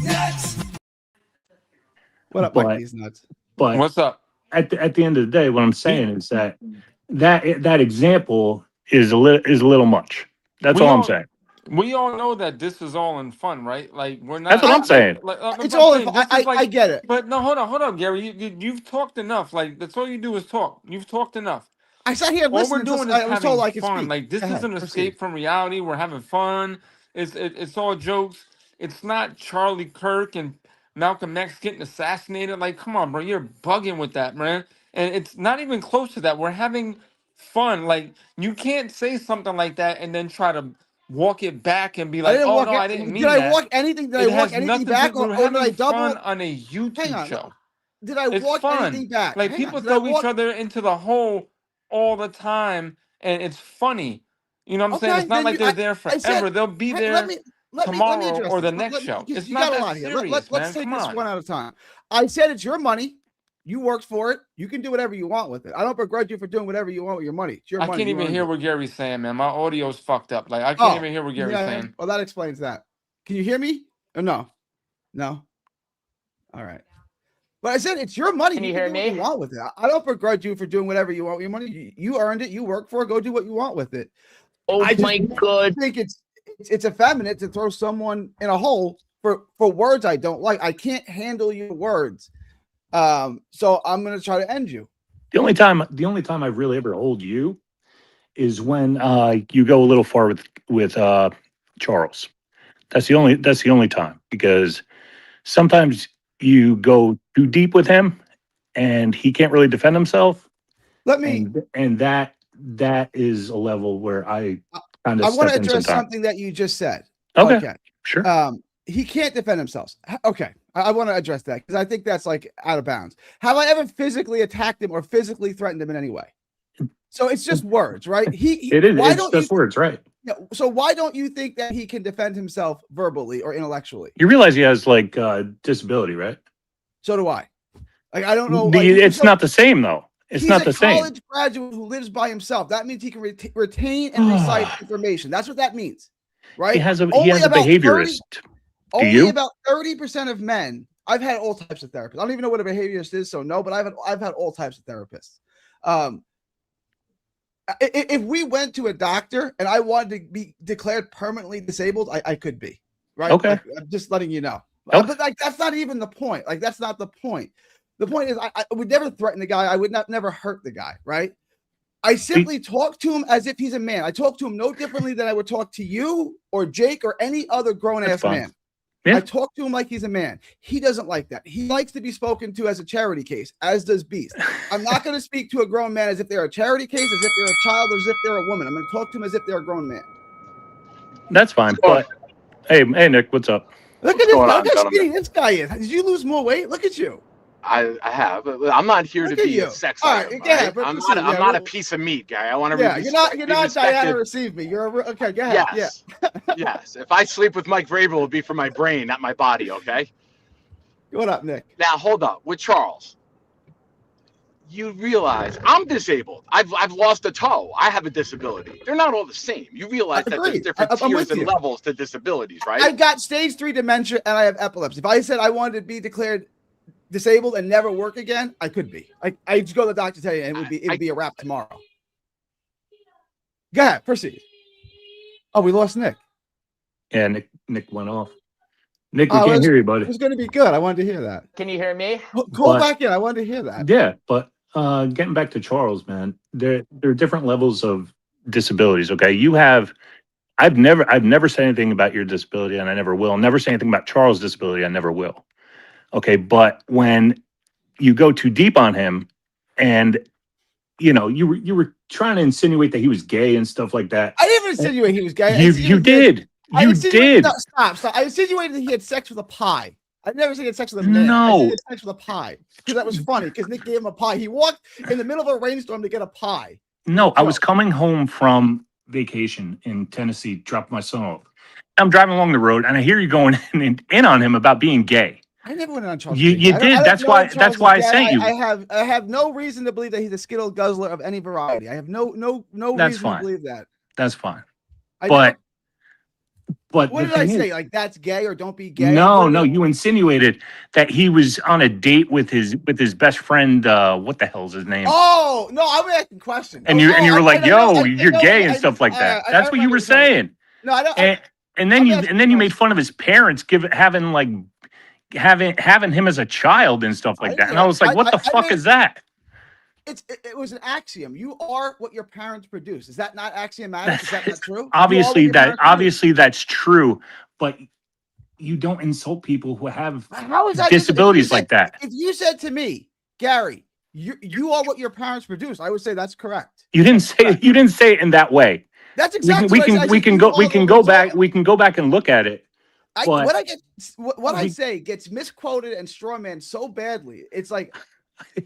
nuts. What up, Mike? These nuts. But what's up? At the end of the day, what I'm saying is that example is a little much. That's all I'm saying. We all know that this is all in fun, right? Like we're not. That's what I'm saying. It's all in fun. I get it. But no, hold on, Gary. You've talked enough. Like that's all you do is talk. You've talked enough. I sat here listening. All we're doing is having fun. Like this is an escape from reality. We're having fun. It's all jokes. It's not Charlie Kirk and Malcolm X getting assassinated. Like, come on, bro. You're bugging with that, man. And it's not even close to that. We're having fun. Like, you can't say something like that and then try to walk it back and be like, "Oh no, I didn't mean that." Did I walk anything? Did I walk anything back, or did I double? Fun on a YouTube show. Did I walk anything back? Like people throw each other into the hole all the time, and it's funny. You know what I'm saying? It's not like they're there forever. They'll be there tomorrow or the next show. It's not that serious, man. Let's take this one at a time. I said it's your money. You worked for it. You can do whatever you want with it. I don't begrudge you for doing whatever you want with your money. It's your money. I can't even hear what Gary's saying, man. My audio's fucked up. Like I can't even hear what Gary's saying. Well, that explains that. Can you hear me? Or no? No. All right. But I said it's your money. Can you hear me? What you want with it. I don't begrudge you for doing whatever you want with your money. You earned it. You worked for it. Go do what you want with it. Oh my God! I think it's effeminate to throw someone in a hole for words I don't like. I can't handle your words. So I'm gonna try to end you. The only time I really ever hold you is when you go a little far with Charles. That's the only time, because sometimes you go too deep with him and he can't really defend himself. And that is a level where I kind of. I want to address something that you just said. Okay. Sure. He can't defend himself. Okay. I want to address that because I think that's like out of bounds. Have I ever physically attacked him or physically threatened him in any way? So it's just words, right? It is. It's just words, right? So why don't you think that he can defend himself verbally or intellectually? You realize he has like disability, right? So do I. Like I don't know. It's not the same though. It's not the same. He's a college graduate who lives by himself. That means he can retain and recite information. That's what that means, right? He has a behaviorist. Only about 30% of men. I've had all types of therapists. I don't even know what a behaviorist is, so no. But I've had all types of therapists. If we went to a doctor and I wanted to be declared permanently disabled, I could be, right? Okay. Like, I'm just letting you know. Okay. But like that's not even the point. Like that's not the point. The point is I would never threaten the guy. I would never hurt the guy, right? I simply talk to him as if he's a man. I talk to him no differently than I would talk to you or Jake or any other grown-ass man. I talk to him like he's a man. He doesn't like that. He likes to be spoken to as a charity case, as does Beast. I'm not going to speak to a grown man as if they're a charity case, as if they're a child, or as if they're a woman. I'm going to talk to him as if they're a grown man. That's fine. But hey, Nick, what's up? Look at this guy. Look how skinny this guy is. Did you lose more weight? Look at you. I have. I'm not here to be a sex item. I'm not a piece of meat, guy. I want to. Yeah, you're not Diana Receive Me. You're okay. Go ahead. Yes. Yes. If I sleep with Mike Vrabel, it'll be for my brain, not my body. Okay. What up, Nick? Now hold up with Charles. You realize I'm disabled. I've lost a toe. I have a disability. They're not all the same. You realize that there's different tiers and levels to disabilities, right? I got stage 3 dementia and I have epilepsy. If I said I wanted to be declared disabled and never work again, I could be. I just go to the doctor to tell you, and it would be a wrap tomorrow. Go ahead, proceed. Oh, we lost Nick. Yeah, Nick went off. Nick, we can't hear you, buddy. It was going to be good. I wanted to hear that. Can you hear me? Call back in. I wanted to hear that. Yeah, but getting back to Charles, man, there are different levels of disabilities. Okay, I've never said anything about your disability, and I never will. Never say anything about Charles' disability. I never will. Okay, but when you go too deep on him, and you were trying to insinuate that he was gay and stuff like that. I didn't insinuate he was gay. You did. You did. No, stop. I insinuated that he had sex with a pie. I never said he had sex with a man. No. I said he had sex with a pie because that was funny. Because Nick gave him a pie. He walked in the middle of a rainstorm to get a pie. No, I was coming home from vacation in Tennessee, dropped my son off. I'm driving along the road, and I hear you going in on him about being gay. I never went on Charles. You did. That's why I sent you. I have no reason to believe that he's a Skittle guzzler of any variety. I have no reason to believe that. That's fine. But what did I say? Like that's gay or don't be gay? No, you insinuated that he was on a date with his best friend. What the hell's his name? Oh no, I'm asking questions. And you were like, you're gay and stuff like that. That's what you were saying. No, I don't. And then you made fun of his parents having him as a child and stuff like that. And I was like, what the fuck is that? It was an axiom. You are what your parents produce. Is that not axiomatic? Is that not true? Obviously that's true, but you don't insult people who have disabilities like that. If you said to me, Gary, you are what your parents produce, I would say that's correct. You didn't say it in that way. That's exactly we can go back and look at it. What I say gets misquoted and strawman so badly. It's like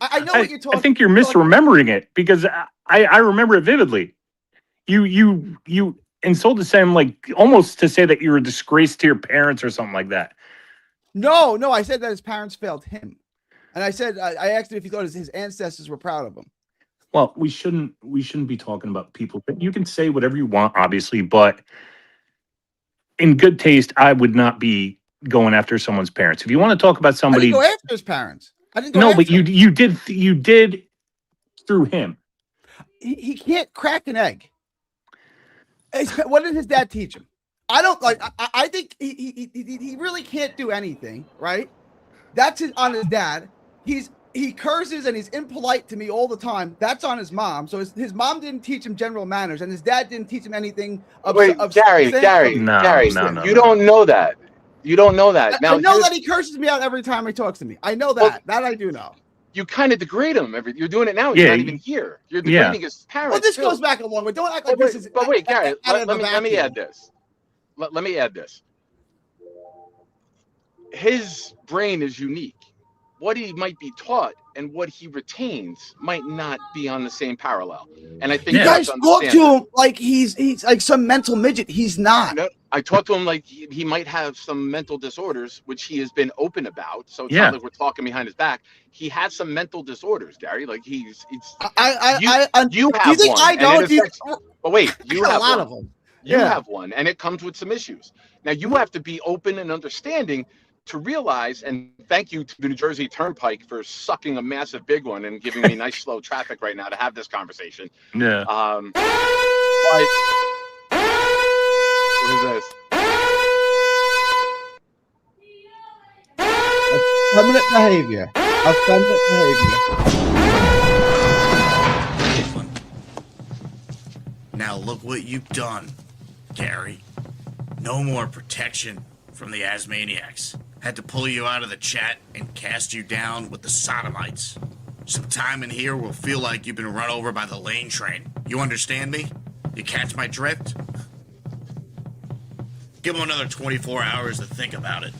I know what you're talking. I think you're misremembering it because I remember it vividly. You insulted him like almost to say that you're a disgrace to your parents or something like that. No, I said that his parents failed him, and I said I asked him if he thought his ancestors were proud of him. Well, we shouldn't be talking about people. You can say whatever you want, obviously, but in good taste, I would not be going after someone's parents. If you want to talk about somebody, I didn't go after his parents. I didn't go no, after but you did through him. He can't crack an egg. What did his dad teach him? I don't like. I think he really can't do anything. Right? That's on his dad. He curses and he's impolite to me all the time. That's on his mom. So his mom didn't teach him general manners, and his dad didn't teach him anything. Gary, you don't know that. You don't know that. Now, I know that he curses me out every time he talks to me. I know that. Well, that I do know. You kind of degrade him. You're doing it now. You're not even here. You're degrading his parents. Well, this goes back a long way. Don't act like this is. But wait, Gary, let me add this. Let me add this. His brain is unique. What he might be taught and what he retains might not be on the same parallel. And I think you guys talk to him like he's like some mental midget. He's not. No, I talk to him like he might have some mental disorders, which he has been open about. So it's not like we're talking behind his back. He has some mental disorders, Gary. Like you have do you think one. I don't? But wait, you have a lot one. of them. You have one, and it comes with some issues. Now you have to be open and understanding to realize, and thank you to the New Jersey Turnpike for sucking a massive big one and giving me nice slow traffic right now to have this conversation. Yeah. But what is this? Effeminate behavior. Effeminate behavior. Now look what you've done, Gary. No more protection from the ASMANIACs. Had to pull you out of the chat and cast you down with the sodomites. Some time in here will feel like you've been run over by the lane train. You understand me? You catch my drift? Give them another 24 hours to think about it.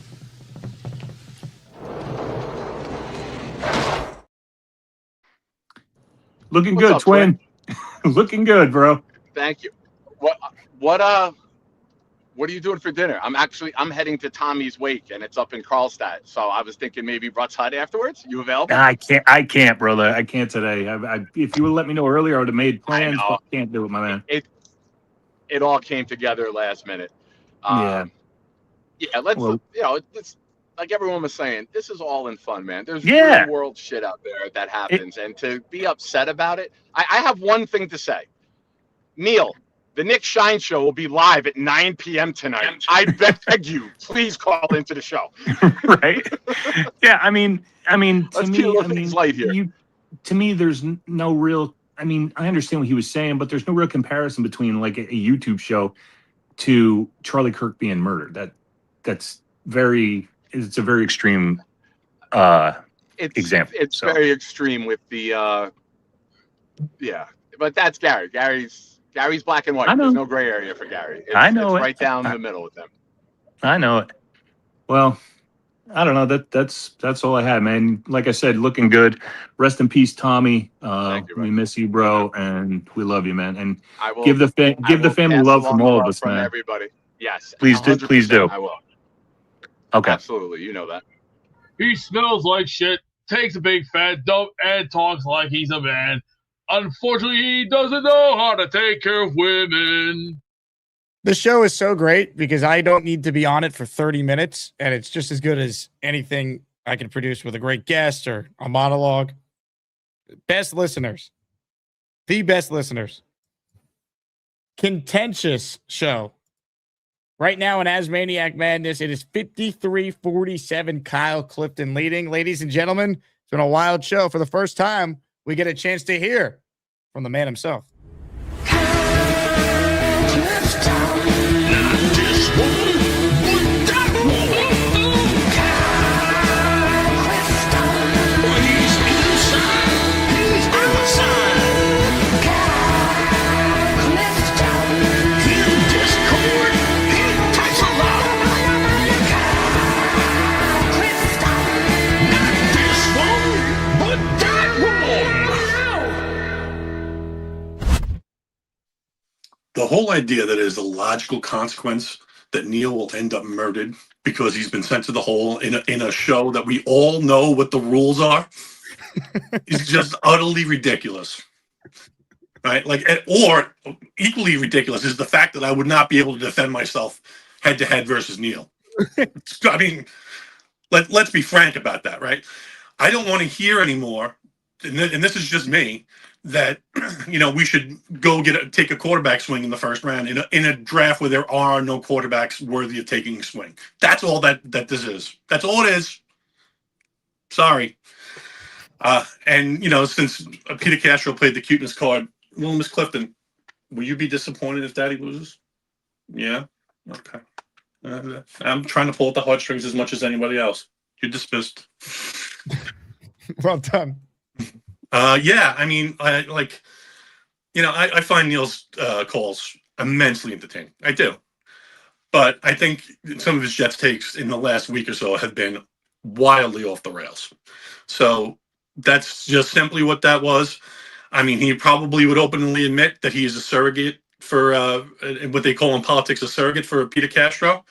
Looking What's good, up, twin. Looking good, bro. Thank you. What are you doing for dinner? I'm heading to Tommy's wake, and it's up in Karlstad. So I was thinking maybe Rutt's Hut afterwards. You available? I can't, brother. I can't today. If you would let me know earlier, I would have made plans. But I can't do it, my man. It all came together last minute. Yeah. Let's it's like everyone was saying, this is all in fun, man. There's real world shit out there that happens, and to be upset about it, I have one thing to say. Neil, the Nick Shine Show will be live at 9 p.m. tonight. I beg you, please call into the show. Right? Yeah, I mean, Let's keep things light here. To me, there's no real. I mean, I understand what he was saying, but there's no real comparison between like a YouTube show to Charlie Kirk being murdered. That's very. It's a very extreme example. It's very extreme with the but that's Gary. Gary's black and white. I know. There's no gray area for Gary. I know it's it. right down the middle with them. I know it. Well, I don't know. That's all I had, man. Like I said, looking good. Rest in peace, Tommy. We miss you, bro, and we love you, man. And give the family love from all of us, man. Everybody. Yes. Please do. I will. Okay. Absolutely. You know that. He smells like shit, takes a big fat dump, and talks like he's a man. Unfortunately, he doesn't know how to take care of women. The show is so great because I don't need to be on it for 30 minutes, and it's just as good as anything I can produce with a great guest or a monologue. Best listeners. The best listeners. Contentious show. Right now in Asmaniac Madness, it is 53-47, Kyle Clifton leading. Ladies and gentlemen, it's been a wild show. For the first time, we get a chance to hear from the man himself. The whole idea that is a logical consequence that Neil will end up murdered because he's been sent to the hole in a show that we all know what the rules are is just utterly ridiculous. Right? Or equally ridiculous is the fact that I would not be able to defend myself head to head versus Neil. I mean, let's be frank about that, right? I don't want to hear anymore, and this is just me, that we should go take a quarterback swing in the first round in a draft where there are no quarterbacks worthy of taking a swing. That's all that this is. That's all it is. Sorry. And since Peter Castro played the cuteness card, well, Miss Clifton, will you be disappointed if Daddy loses? Yeah. Okay. I'm trying to pull at the heartstrings as much as anybody else. You're dismissed. Well done. Yeah, I mean, I find Neil's calls immensely entertaining. I do. But I think some of his Jets takes in the last week or so have been wildly off the rails. So that's just simply what that was. I mean, he probably would openly admit that he is a surrogate for what they call in politics a surrogate for Peter Castro.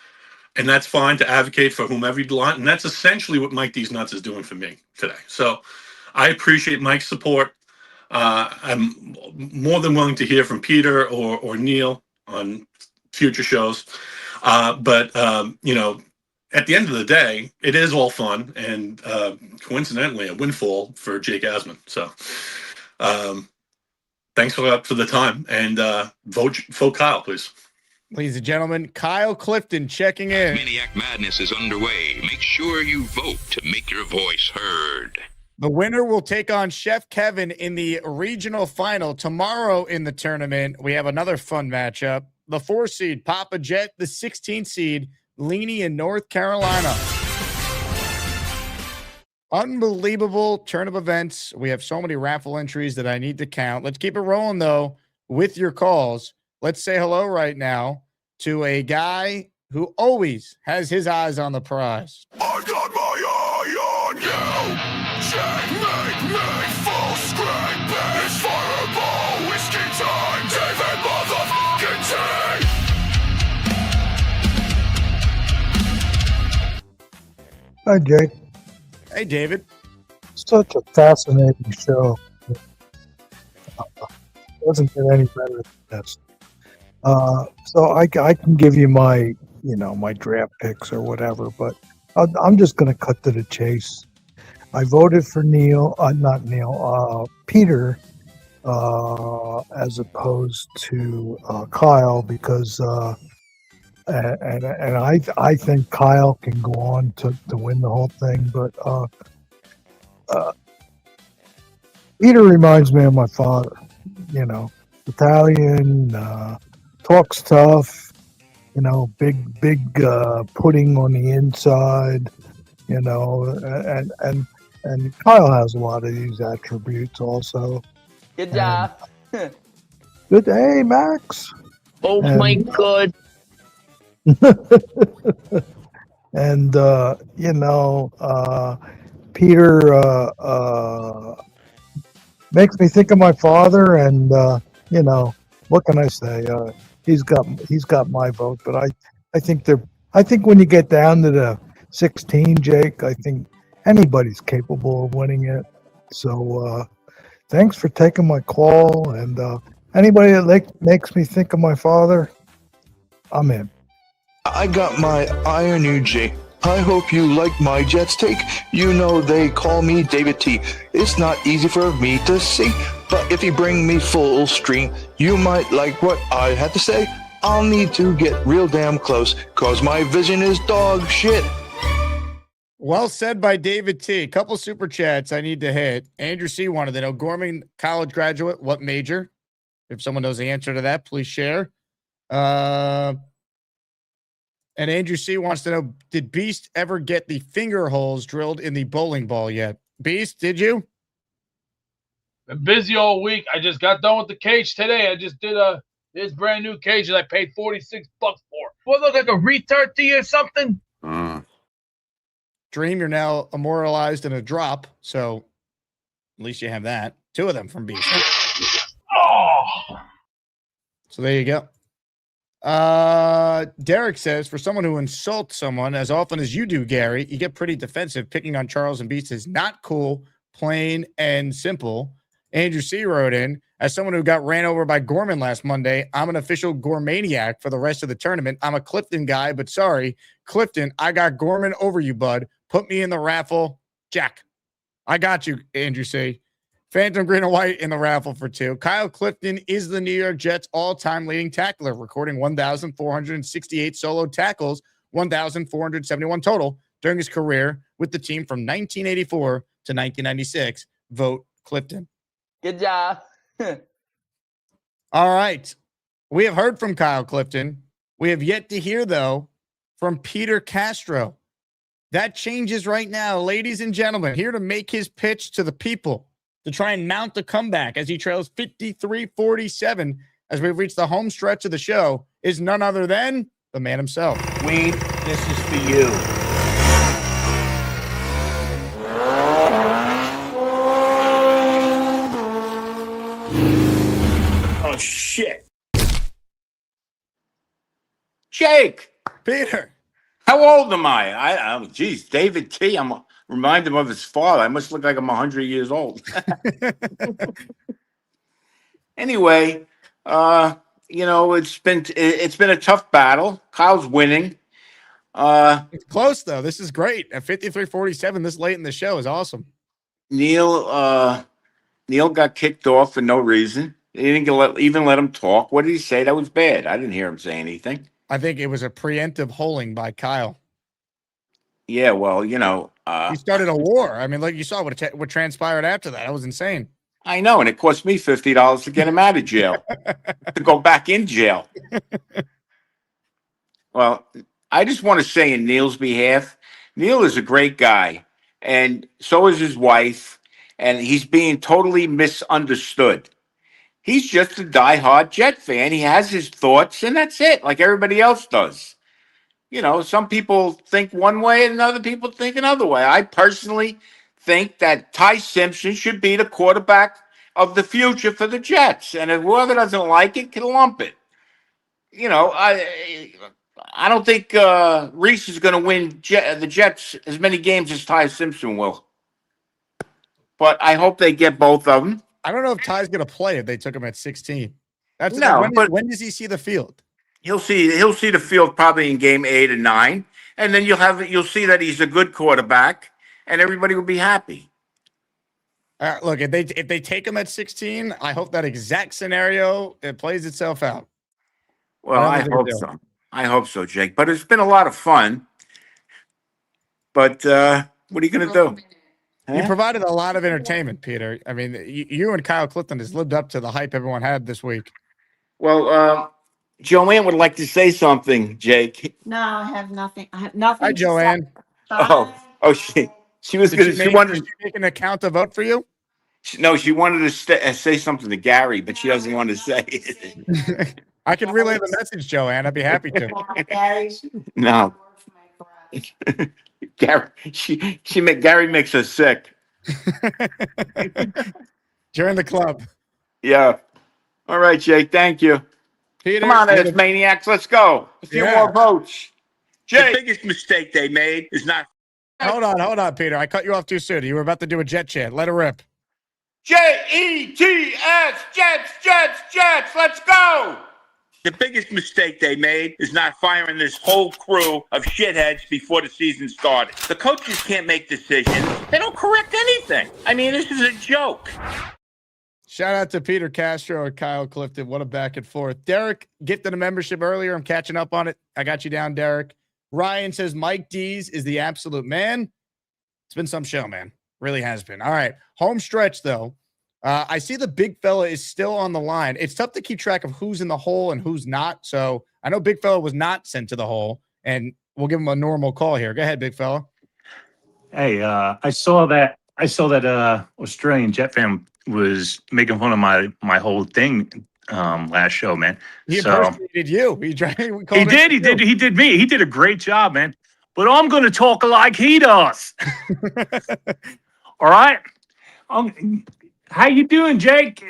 And that's fine to advocate for whomever you want. And that's essentially what Mike These Nuts is doing for me today. So I appreciate Mike's support. I'm more than willing to hear from Peter or Neil on future shows. But at the end of the day, it is all fun and coincidentally a windfall for Jake Asman. So thanks for the time and vote Kyle, please. Ladies and gentlemen, Kyle Clifton checking in. Maniac Madness is underway. Make sure you vote to make your voice heard. The winner will take on Chef Kevin in the regional final. Tomorrow in the tournament, we have another fun matchup. The 4 seed, Papa Jet, the 16 seed, Leany in North Carolina. Unbelievable turn of events. We have so many raffle entries that I need to count. Let's keep it rolling, though, with your calls. Let's say hello right now to a guy who always has his eyes on the prize. I got my eye on you. Checkmate me, full screen. It's fireball, whiskey time. David motherfucking T. Hi, Jake. Hey, David. Such a fascinating show. Doesn't get any better than this. So I can give you my, my draft picks or whatever, but I'm just going to cut to the chase. I voted for Peter, as opposed to Kyle, because and I think Kyle can go on to win the whole thing, but Peter reminds me of my father. Italian, talks tough, big pudding on the inside, and Kyle has a lot of these attributes also. Good job. Good day, Max. Oh my God. And Peter makes me think of my father, and what can I say? He's got my vote, but I think when you get down to the 16, Jake, I think anybody's capable of winning it. So thanks for taking my call, and anybody that makes me think of my father, I'm in. I got my eye on you, Jay. I hope you like my Jets take. They call me David T. It's not easy for me to see, but if you bring me full stream, you might like what I had to say. I'll need to get real damn close, cause my vision is dog shit. Well said by David T. Couple super chats I need to hit. Andrew C. wanted to know, Gorman college graduate, what major? If someone knows the answer to that, please share. And Andrew C. wants to know, did Beast ever get the finger holes drilled in the bowling ball yet? Beast, did you? Been busy all week. I just got done with the cage today. I just did this brand new cage that I paid $46 for. What, look like a retard to you or something? Dream, you're now immortalized in a drop, so at least you have that. Two of them from Beast. Oh! So there you go. Derek says, for someone who insults someone as often as you do, Gary, you get pretty defensive. Picking on Charles and Beast is not cool, plain and simple. Andrew C. wrote in, as someone who got ran over by Gorman last Monday, I'm an official Gormaniac for the rest of the tournament. I'm a Clifton guy, but sorry, Clifton, I got Gorman over you, bud. Put me in the raffle. Jack, I got you, Andrew C. Phantom Green and White in the raffle for 2. Kyle Clifton is the New York Jets' all-time leading tackler, recording 1,468 solo tackles, 1,471 total during his career with the team from 1984 to 1996. Vote Clifton. Good job. All right. We have heard from Kyle Clifton. We have yet to hear, though, from Peter Castro. That changes right now, ladies and gentlemen. Here to make his pitch to the people, to try and mount the comeback as he trails 53-47 as we've reached the home stretch of the show, is none other than the man himself. Weed, this is for you. Oh, shit. Jake. Peter. How old am I? Geez, David T. Remind him of his father. I must look like I'm 100 years old. Anyway, it's been a tough battle. Kyle's winning. It's close though. This is great. At 53-47 this late in the show is awesome. Neil got kicked off for no reason. They didn't even let him talk. What did he say? That was bad. I didn't hear him say anything. I think it was a preemptive holding by Kyle. Yeah, well, he started a war. I mean, like you saw what transpired after that. That was insane. I know, and it cost me $50 to get him out of jail, to go back in jail. Well, I just want to say in Neil's behalf, Neil is a great guy, and so is his wife, and he's being totally misunderstood. He's just a diehard Jet fan. He has his thoughts, and that's it, like everybody else does. You know, some people think one way and other people think another way. I personally think that Ty Simpson should be the quarterback of the future for the Jets. And if whoever doesn't like it can lump it. You know, I don't think Reese is going to win the Jets as many games as Ty Simpson will. But I hope they get both of them. I don't know if Ty's going to play if they took him at 16. That's No, when does he see the field? He'll see the field probably in game 8 and 9, and then you'll see that he's a good quarterback, and everybody will be happy. Look, if they take him at 16, I hope that exact scenario it plays itself out. Well, I hope so. I hope so, Jake. But it's been a lot of fun. But what are you going to do? You provided a lot of entertainment, Peter. I mean, you and Kyle Clifton has lived up to the hype everyone had this week. Well, Joanne would like to say something, Jake. No, I have nothing. I have nothing. Hi, Joanne. Oh, she was going to. She wanted to make an account to vote for you. No, she wanted to say something to Gary, but she doesn't want to say it. I can relay the message, Joanne. I'd be happy to. No. Gary, Gary makes us sick. Join the club. Yeah. All right, Jake. Thank you. Peter, come on, Maniacs. Let's go. A few more votes. Jake. The biggest mistake they made is not. Hold on, Peter. I cut you off too soon. You were about to do a jet chant. Let it rip. Jets, Jets. Let's go. The biggest mistake they made is not firing this whole crew of shitheads before the season started. The coaches can't make decisions. They don't correct anything. I mean, this is a joke. Shout out to Peter Castro and Kyle Clifton. What a back and forth. Derek gifted a membership earlier. I'm catching up on it. I got you down, Derek. Ryan says Mike Dees is the absolute man. It's been some show, man. Really has been. All right. Home stretch, though. I see the big fella is still on the line. It's tough to keep track of who's in the hole and who's not. So I know big fella was not sent to the hole, and we'll give him a normal call here. Go ahead, big fella. Hey, I saw that Australian Jet fan was making fun of my whole thing last show, man. He impersonated you. He did me. He did a great job, man. But I'm going to talk like he does. All right. How you doing, Jake?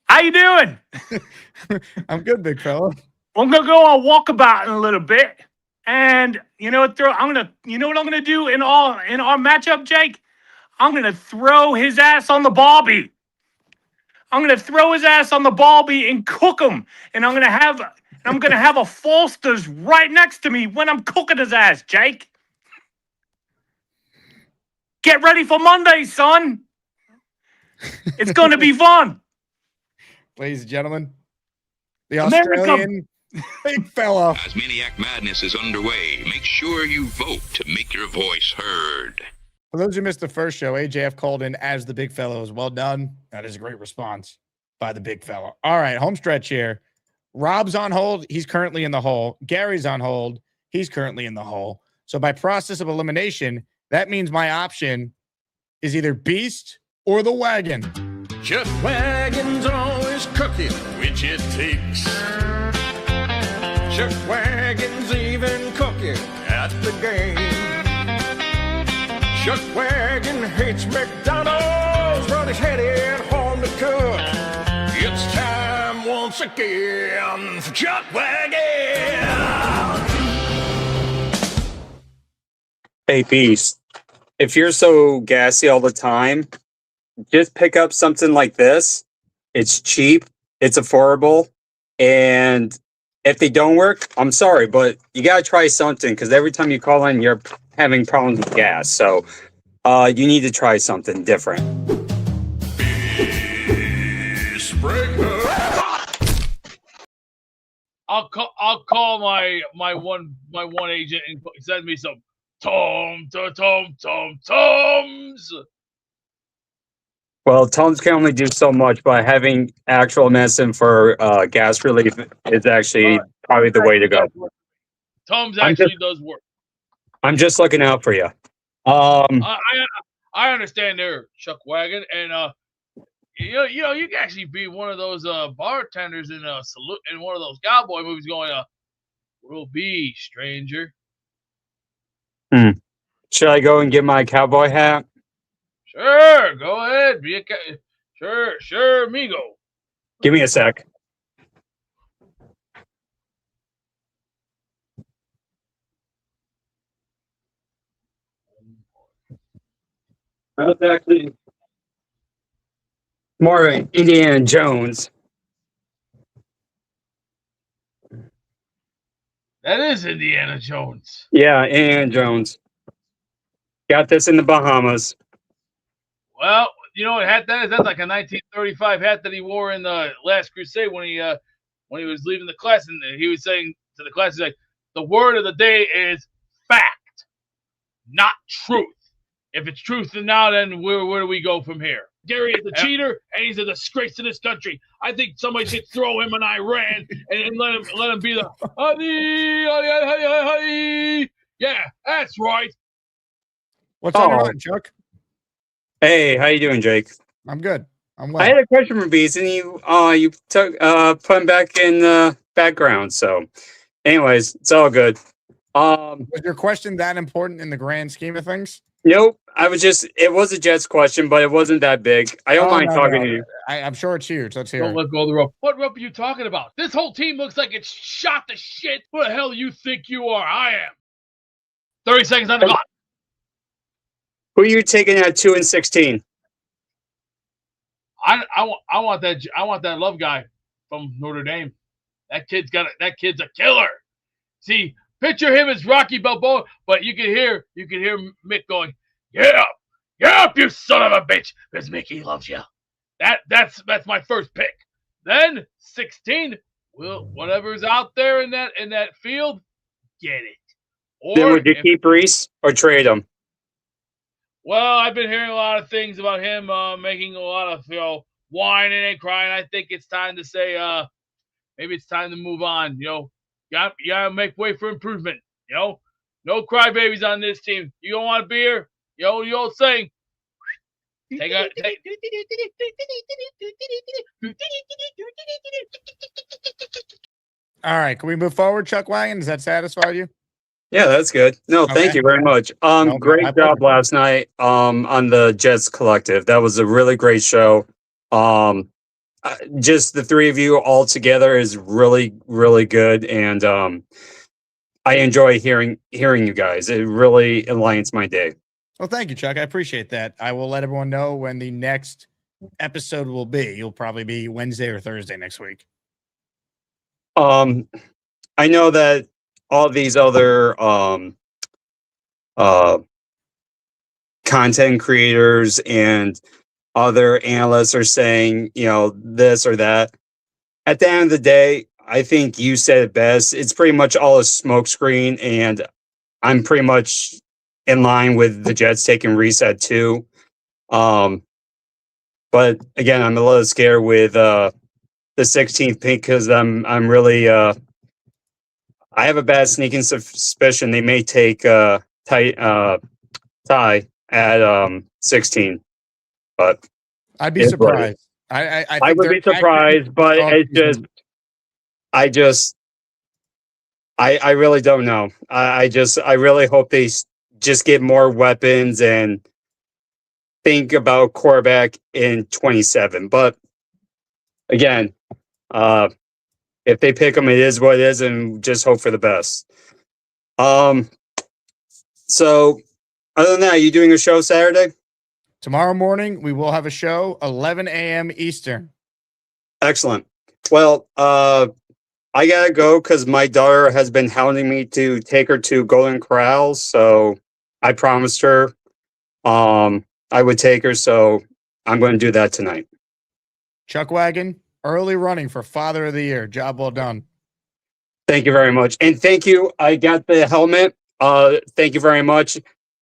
How you doing? I'm good, big fella. I'm gonna go on walkabout in a little bit, and you know what I'm gonna do in our matchup, Jake? I'm gonna throw his ass on the barbie. I'm gonna throw his ass on the barbie and cook him, and I'm gonna have a Foster's right next to me when I'm cooking his ass, Jake. Get ready for Monday, son. It's going to be fun. Ladies and gentlemen, the Australian big fella. ASMANIAC Madness is underway. Make sure you vote to make your voice heard. For those who missed the first show, AJF called in as the big fella. Was well done. That is a great response by the big fella. All right, home stretch here. Rob's on hold. He's currently in the hole. Gary's on hold. He's currently in the hole. So by process of elimination, that means my option is either Beast or the Wagon. Jet Wagon's always cooking, which it takes. Jet Wagon's even cooking at the game. Jet Wagon hates McDonald's, but he's headed home to cook. It's time once again for Jet Wagon. Hey, Beast, if you're so gassy all the time, just pick up something like this. It's cheap, it's affordable, and if they don't work, I'm sorry, but you got to try something because every time you call in, you're having problems with gas. So you need to try something different. I'll call my one agent and send me some Tums. Well, Tums can only do so much, but having actual medicine for gas relief is actually probably the way to go. Tums I'm actually just- does work. I'm just looking out for you. I understand there, Chuck Wagon, and you know, you can actually be one of those bartenders in a salute in one of those cowboy movies, going, "Will be stranger." Should I go and get my cowboy hat? Sure, go ahead. Sure, amigo. Give me a sec. That's actually more of an Indiana Jones. That is Indiana Jones. Yeah, Indiana Jones. Got this in the Bahamas. Well, you know what hat that is? That's like a 1935 hat that he wore in the Last Crusade when he was leaving the class, and he was saying to the class, he's like, "The word of the day is fact, not truth. If it's truth, now then where do we go from here?" Gary is a cheater, and he's a disgrace to this country. I think somebody should throw him in Iran and let him be the yeah, that's right. What's on your mind, Chuck? Hey, how you doing, Jake? I'm good. I'm well. I had a question for Beast, and you took put him back in the background. So, anyways, it's all good. Was your question that important in the grand scheme of things? Nope. It was a Jets question, but it wasn't that big. I don't mind talking to you. I'm sure it's huge. Let's hear Don't it. let go of the rope. What rope are you talking about? This whole team looks like it's shot to shit. Who the hell do you think you are? I am. 30 seconds on the clock. Who are you taking at 2-16? I want that Love guy from Notre Dame. That kid's a killer. See, picture him as Rocky Balboa, but you can hear Mick going, "Yeah, yeah, you son of a bitch," because Mickey loves you. That's my first pick. Then 16, whatever's out there in that field, get it. Or Then would you keep Reese or trade him? Well, I've been hearing a lot of things about him making a lot of whining and crying. I think it's time to say maybe it's time to move on. You gotta make way for improvement. No crybabies on this team. You don't want a beer? The old saying. Take. All right, can we move forward, Chuck Wagon? Does that satisfy you? Yeah, that's good. No, thank Okay. you very much. No, Great my job pleasure. last night on the Jets Collective. That was a really great show. Just the three of you all together is really, really good, and I enjoy hearing you guys. It really enlightens my day. Well, thank you, Chuck. I appreciate that. I will let everyone know when the next episode will be. You'll probably be Wednesday or Thursday next week. I know that all these other content creators and other analysts are saying, this or that. At the end of the day, I think you said it best. It's pretty much all a smokescreen, and I'm pretty much in line with the Jets taking reset too. But again, I'm a little scared with the 16th pick because I'm really I have a bad sneaking suspicion they may take Ty at 16. But I'd be surprised. I would be surprised, but it's just I really don't know. I really hope they just get more weapons and think about quarterback in 27. But again, if they pick them, it is what it is, and just hope for the best. So other than that, are you doing a show Saturday? Tomorrow morning, we will have a show, 11 a.m. Eastern. Excellent. Well, I gotta go because my daughter has been hounding me to take her to Golden Corrals. So I promised her I would take her. So I'm going to do that tonight. Chuck Wagon, early running for Father of the Year. Job well done. Thank you very much. And thank you. I got the helmet. Thank you very much.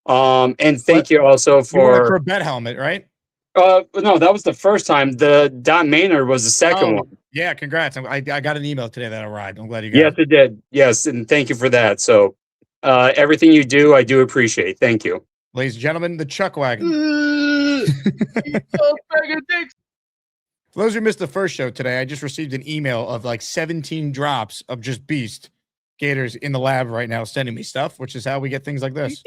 And thank you also You won a for Corbett helmet, right? no, that was the first time. The Don Maynard was the second one. Yeah, congrats. I got an email today that arrived. I'm glad you got Yes, it. it did. Yes, and thank you for that. So, everything you do, I do appreciate. Thank you. Ladies and gentlemen, the Chuck Wagon. For those who missed the first show today, I just received an email of like 17 drops of just beast gators in the lab right now sending me stuff, which is how we get things like this.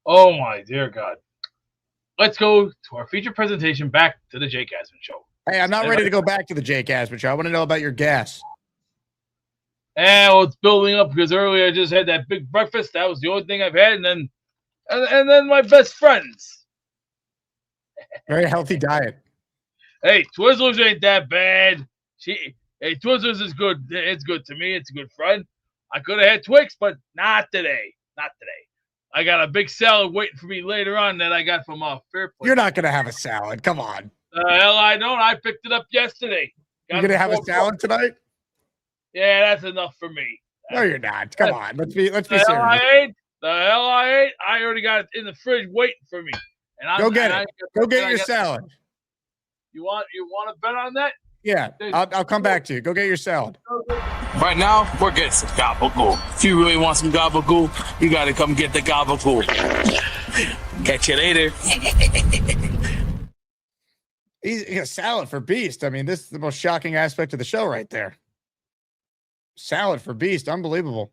Oh my dear God. Let's go to our feature presentation, back to the Jake Asman Show. Hey, I'm not ready to go back to the Jake Asman Show. I want to know about your gas. Well, it's building up because earlier I just had that big breakfast. That was the only thing I've had, and then my best friends. Very healthy diet. Hey, Twizzlers ain't that bad. Twizzlers is good. It's good to me. It's a good friend. I could have had Twix, but not today. Not today. I got a big salad waiting for me later on that I got from Fairplay. You're not going to have a salad. Come on. Hell, I don't. I picked it up yesterday. You're going to have a salad tonight? Yeah, that's enough for me. No, you're not. Come on. Let's be serious. The hell I ate. I already got it in the fridge waiting for me. And Go get it. Go get your salad. You want to bet on that? Yeah, I'll come back to you. Go get your salad. Right now, we're getting some gabagool. If you really want some gabagool, you got to come get the gabagool. Catch you later. He's a salad for Beast. I mean, this is the most shocking aspect of the show right there. Salad for Beast. Unbelievable.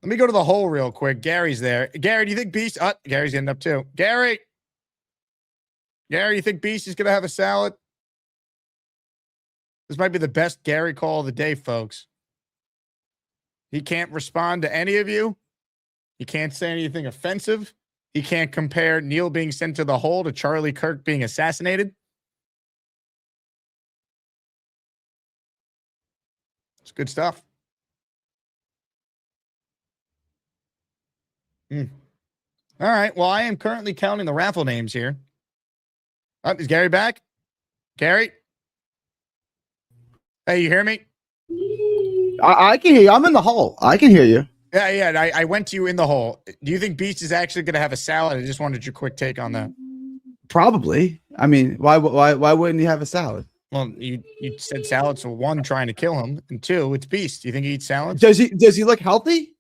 Let me go to the hole real quick. Gary's there. Gary, do you think Beast... Gary's getting up too. Gary, you think Beast is going to have a salad? This might be the best Gary call of the day, folks. He can't respond to any of you. He can't say anything offensive. He can't compare Neil being sent to the hole to Charlie Kirk being assassinated. It's good stuff. All right. Well, I am currently counting the raffle names here. Is Gary back? Gary? Hey, you hear me? I can hear you. I'm in the hole. I can hear you. Yeah. I went to you in the hole. Do you think Beast is actually going to have a salad? I just wanted your quick take on that. Probably. I mean, why wouldn't he have a salad? Well, you said salad, so one, trying to kill him, and two, it's Beast. Do you think he eats salads? Does he look healthy?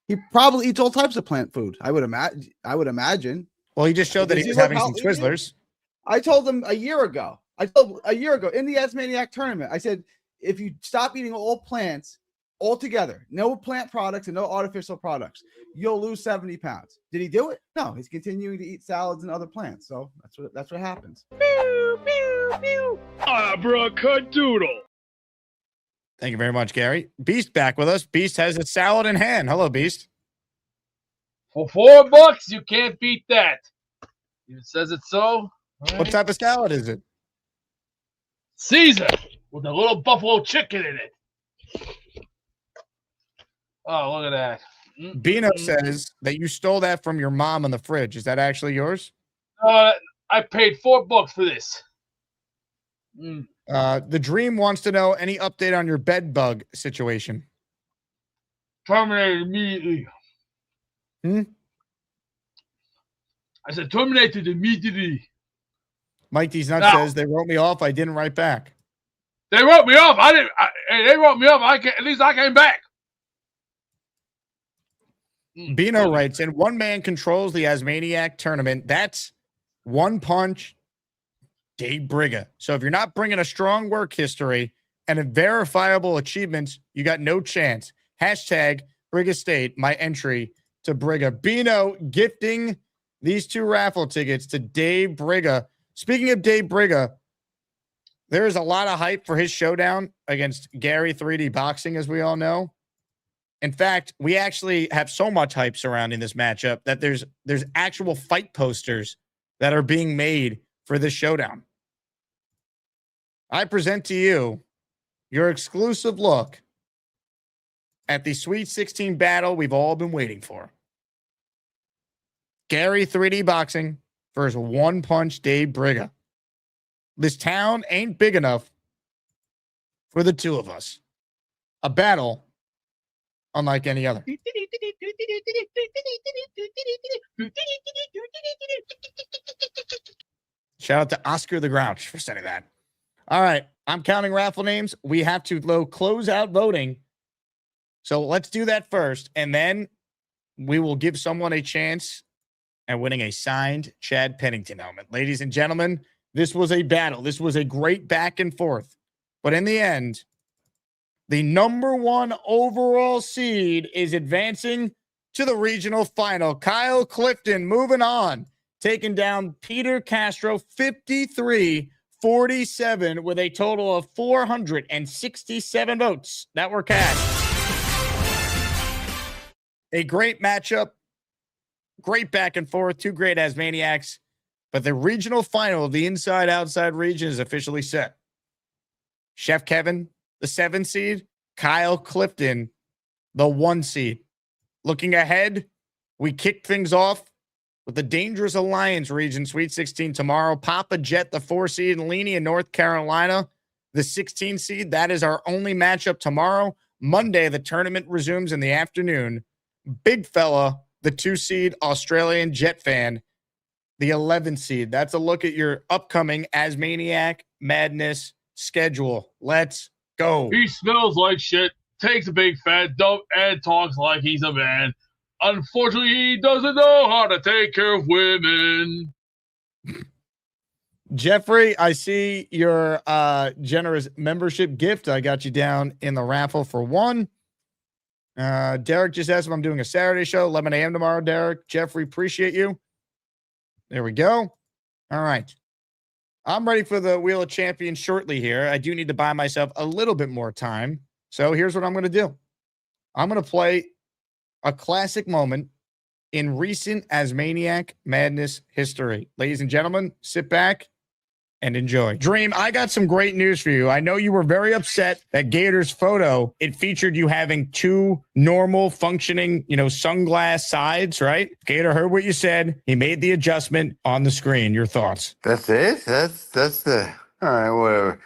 He probably eats all types of plant food. I would imagine. Well, he just showed that he was having some Twizzlers. I told him a year ago in the ASMANIAC tournament, I said, if you stop eating all plants altogether, no plant products and no artificial products, you'll lose 70 pounds. Did he do it? No, he's continuing to eat salads and other plants. So that's what happens. Pew, pew, pew. Abracadoodle. Thank you very much, Gary. Beast back with us. Beast has a salad in hand. Hello, Beast. For $4, you can't beat that. It says it so. What type of salad is it? Caesar with a little buffalo chicken in it. Oh, look at that. Bino says that you stole that from your mom in the fridge. Is that actually yours? I paid $4 for this. The Dream wants to know any update on your bed bug situation. Terminated immediately. I said terminated immediately. Mike D's Nut says they wrote me off. I didn't write back. They wrote me off. They wrote me off. At least I came back. Bino writes, and one man controls the ASMANIAC tournament. That's One Punch Dave Brigga. So if you're not bringing a strong work history and a verifiable achievements, you got no chance. Hashtag Brigga State, my entry to Brigga. Bino gifting these 2 raffle tickets to Dave Brigga. Speaking of Dave Brigga, there is a lot of hype for his showdown against Gary 3D Boxing, as we all know. In fact, we actually have so much hype surrounding this matchup that there's actual fight posters that are being made for this showdown. I present to you your exclusive look at the Sweet 16 battle we've all been waiting for. Gary 3D Boxing versus One Punch Dave Brigga. This town ain't big enough for the two of us. A battle unlike any other. Shout out to Oscar the Grouch for sending that. All right, I'm counting raffle names. We have to close out voting. So let's do that first, and then we will give someone a chance at winning a signed Chad Pennington helmet. Ladies and gentlemen, this was a battle. This was a great back and forth. But in the end, the number 1 overall seed is advancing to the regional final. Kyle Clifton moving on, taking down Peter Castro 53-47 with a total of 467 votes that were cast. A great matchup, great back and forth, 2 great Asmaniacs, but the regional final of the inside-outside region is officially set. Chef Kevin, the 7 seed, Kyle Clifton, the 1 seed. Looking ahead, we kick things off with the Dangerous Alliance region, Sweet 16 tomorrow. Papa Jet, the 4 seed, and Leany in North Carolina, the 16 seed. That is our only matchup tomorrow. Monday, the tournament resumes in the afternoon. Big fella, the 2 seed, Australian Jet Fan, the 11 seed. That's a look at your upcoming Asmaniac Madness schedule. Let's go. He smells like shit, takes a big fat dump, and talks like he's a man. Unfortunately, he doesn't know how to take care of women. Jeffrey, I see your generous membership gift. I got you down in the raffle for 1. Derek just asked if I'm doing a Saturday show, 11 a.m. tomorrow, Derek. Jeffrey, appreciate you. There we go. All right. I'm ready for the Wheel of Champions shortly here. I do need to buy myself a little bit more time. So here's what I'm going to do. I'm going to play a classic moment in recent Asmaniac Madness history. Ladies and gentlemen, sit back and enjoy. Dream, I got some great news for you. I know you were very upset that Gator's photo, it featured you having 2 normal functioning, sunglass sides, right? Gator heard what you said. He made the adjustment on the screen. Your thoughts? That's it? That's the... All right, whatever.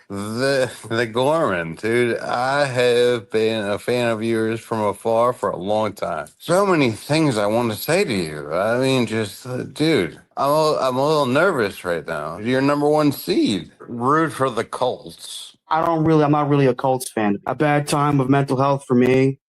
The Gorman, dude. I have been a fan of yours from afar for a long time. So many things I want to say to you. I mean, just, dude, I'm a little nervous right now. You're number 1 seed. Root for the Colts. I'm not really a Colts fan. A bad time of mental health for me.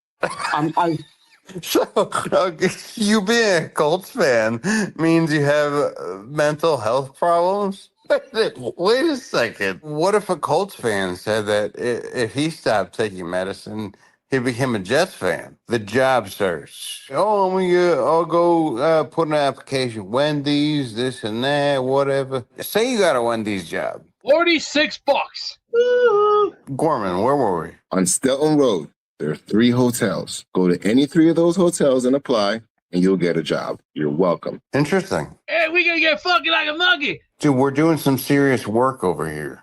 So, okay, you being a Colts fan means you have mental health problems? Wait a second. What if a Colts fan said that if he stopped taking medicine, he became a Jets fan? The job search. Oh, I'll go put an application. Wendy's, this and that, whatever. Say you got a Wendy's job. $46. Gorman, where were we? On Stelton Road, there are 3 hotels. Go to any 3 of those hotels and apply, and you'll get a job. You're welcome. Interesting. Hey, we gonna get fucking like a monkey. Dude, we're doing some serious work over here.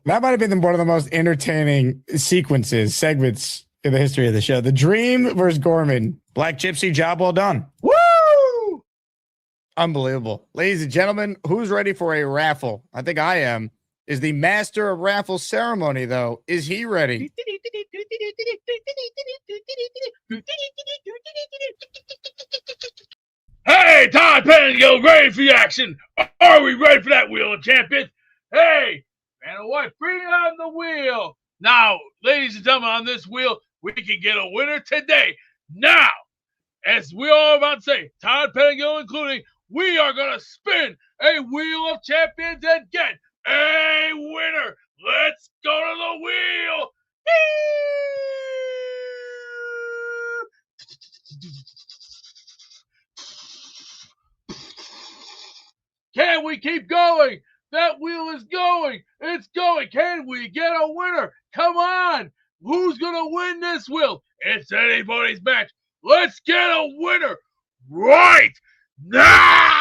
That might have been one of the most entertaining segments in the history of the show. The Dream versus Gorman. Black Gypsy, job well done. Woo! Unbelievable. Ladies and gentlemen, who's ready for a raffle? I think I am. Is the master of raffle ceremony, though. Is he ready? Hey, Todd Pettingill, ready for the action? Are we ready for that Wheel of Champions? Hey, man and wife, bring on the wheel. Now, ladies and gentlemen, on this wheel, we can get a winner today. Now, as we all about to say, Todd Pettingill including, we are going to spin a Wheel of Champions and get a winner. Let's go to the wheel. Can we keep going? That wheel is going. It's going. Can we get a winner? Come on. Who's going to win this wheel? It's anybody's match. Let's get a winner right now.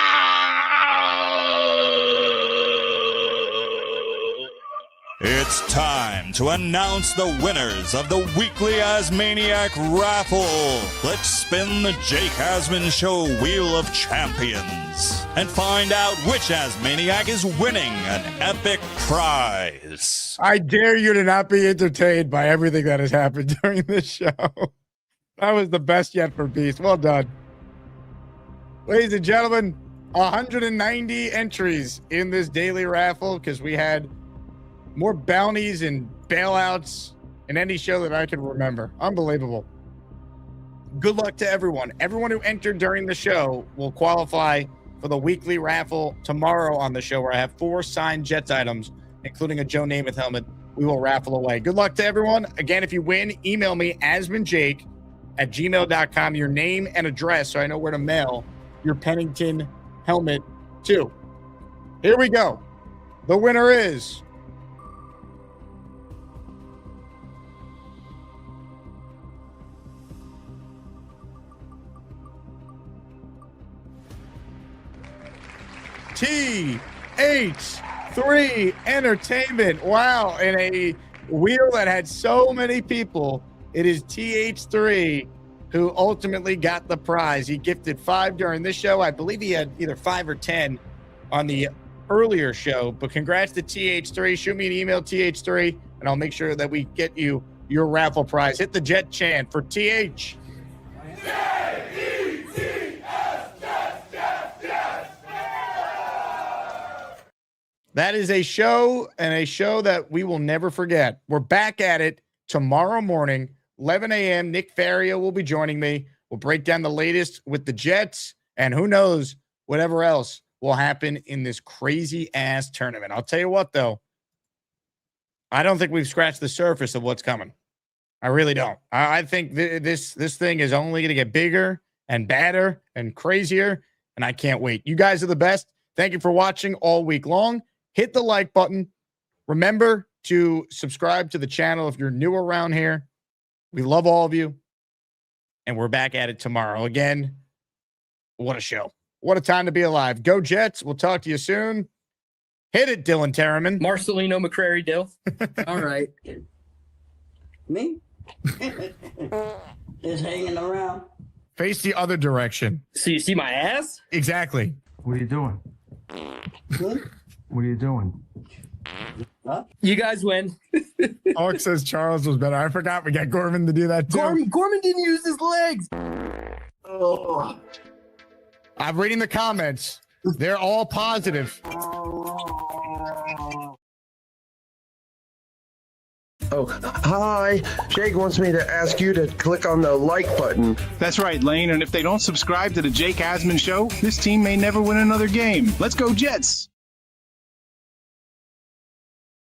It's time to announce the winners of the weekly Asmaniac raffle. Let's spin the Jake Asman Show Wheel of Champions and find out which Asmaniac is winning an epic prize. I dare you to not be entertained by everything that has happened during this show. That was the best yet for Beast. Well done. Ladies and gentlemen, 190 entries in this daily raffle because we had more bounties and bailouts in any show that I can remember. Unbelievable. Good luck to everyone. Everyone who entered during the show will qualify for the weekly raffle tomorrow on the show, where I have 4 signed Jets items, including a Joe Namath helmet. We will raffle away. Good luck to everyone. Again, if you win, email me, asmanjake@gmail.com, your name and address so I know where to mail your Pennington helmet to. Here we go. The winner is TH3 Entertainment. Wow. In a wheel that had so many people, it is TH3 who ultimately got the prize. He gifted 5 during this show. I believe he had either 5 or 10 on the earlier show. But congrats to TH3. Shoot me an email, TH3, and I'll make sure that we get you your raffle prize. Hit the Jet chant for TH. That is a show, and a show that we will never forget. We're back at it tomorrow morning, 11 a.m. Nick Faria will be joining me. We'll break down the latest with the Jets, and who knows whatever else will happen in this crazy-ass tournament. I'll tell you what, though. I don't think we've scratched the surface of what's coming. I really don't. I think this thing is only going to get bigger and badder and crazier, and I can't wait. You guys are the best. Thank you for watching all week long. Hit the like button. Remember to subscribe to the channel if you're new around here. We love all of you. And we're back at it tomorrow. Again, what a show. What a time to be alive. Go Jets. We'll talk to you soon. Hit it, Dylan Terraman. Marcelino McCrary Dill. All right. Me? Just hanging around. Face the other direction. So you see my ass? Exactly. What are you doing? What are you doing? Huh? You guys win. Alex says Charles was better. I forgot we got Gorman to do that too. Gorman didn't use his legs. Oh. I'm reading the comments. They're all positive. Oh, hi. Jake wants me to ask you to click on the like button. That's right, Lane. And if they don't subscribe to the Jake Asman Show, this team may never win another game. Let's go, Jets.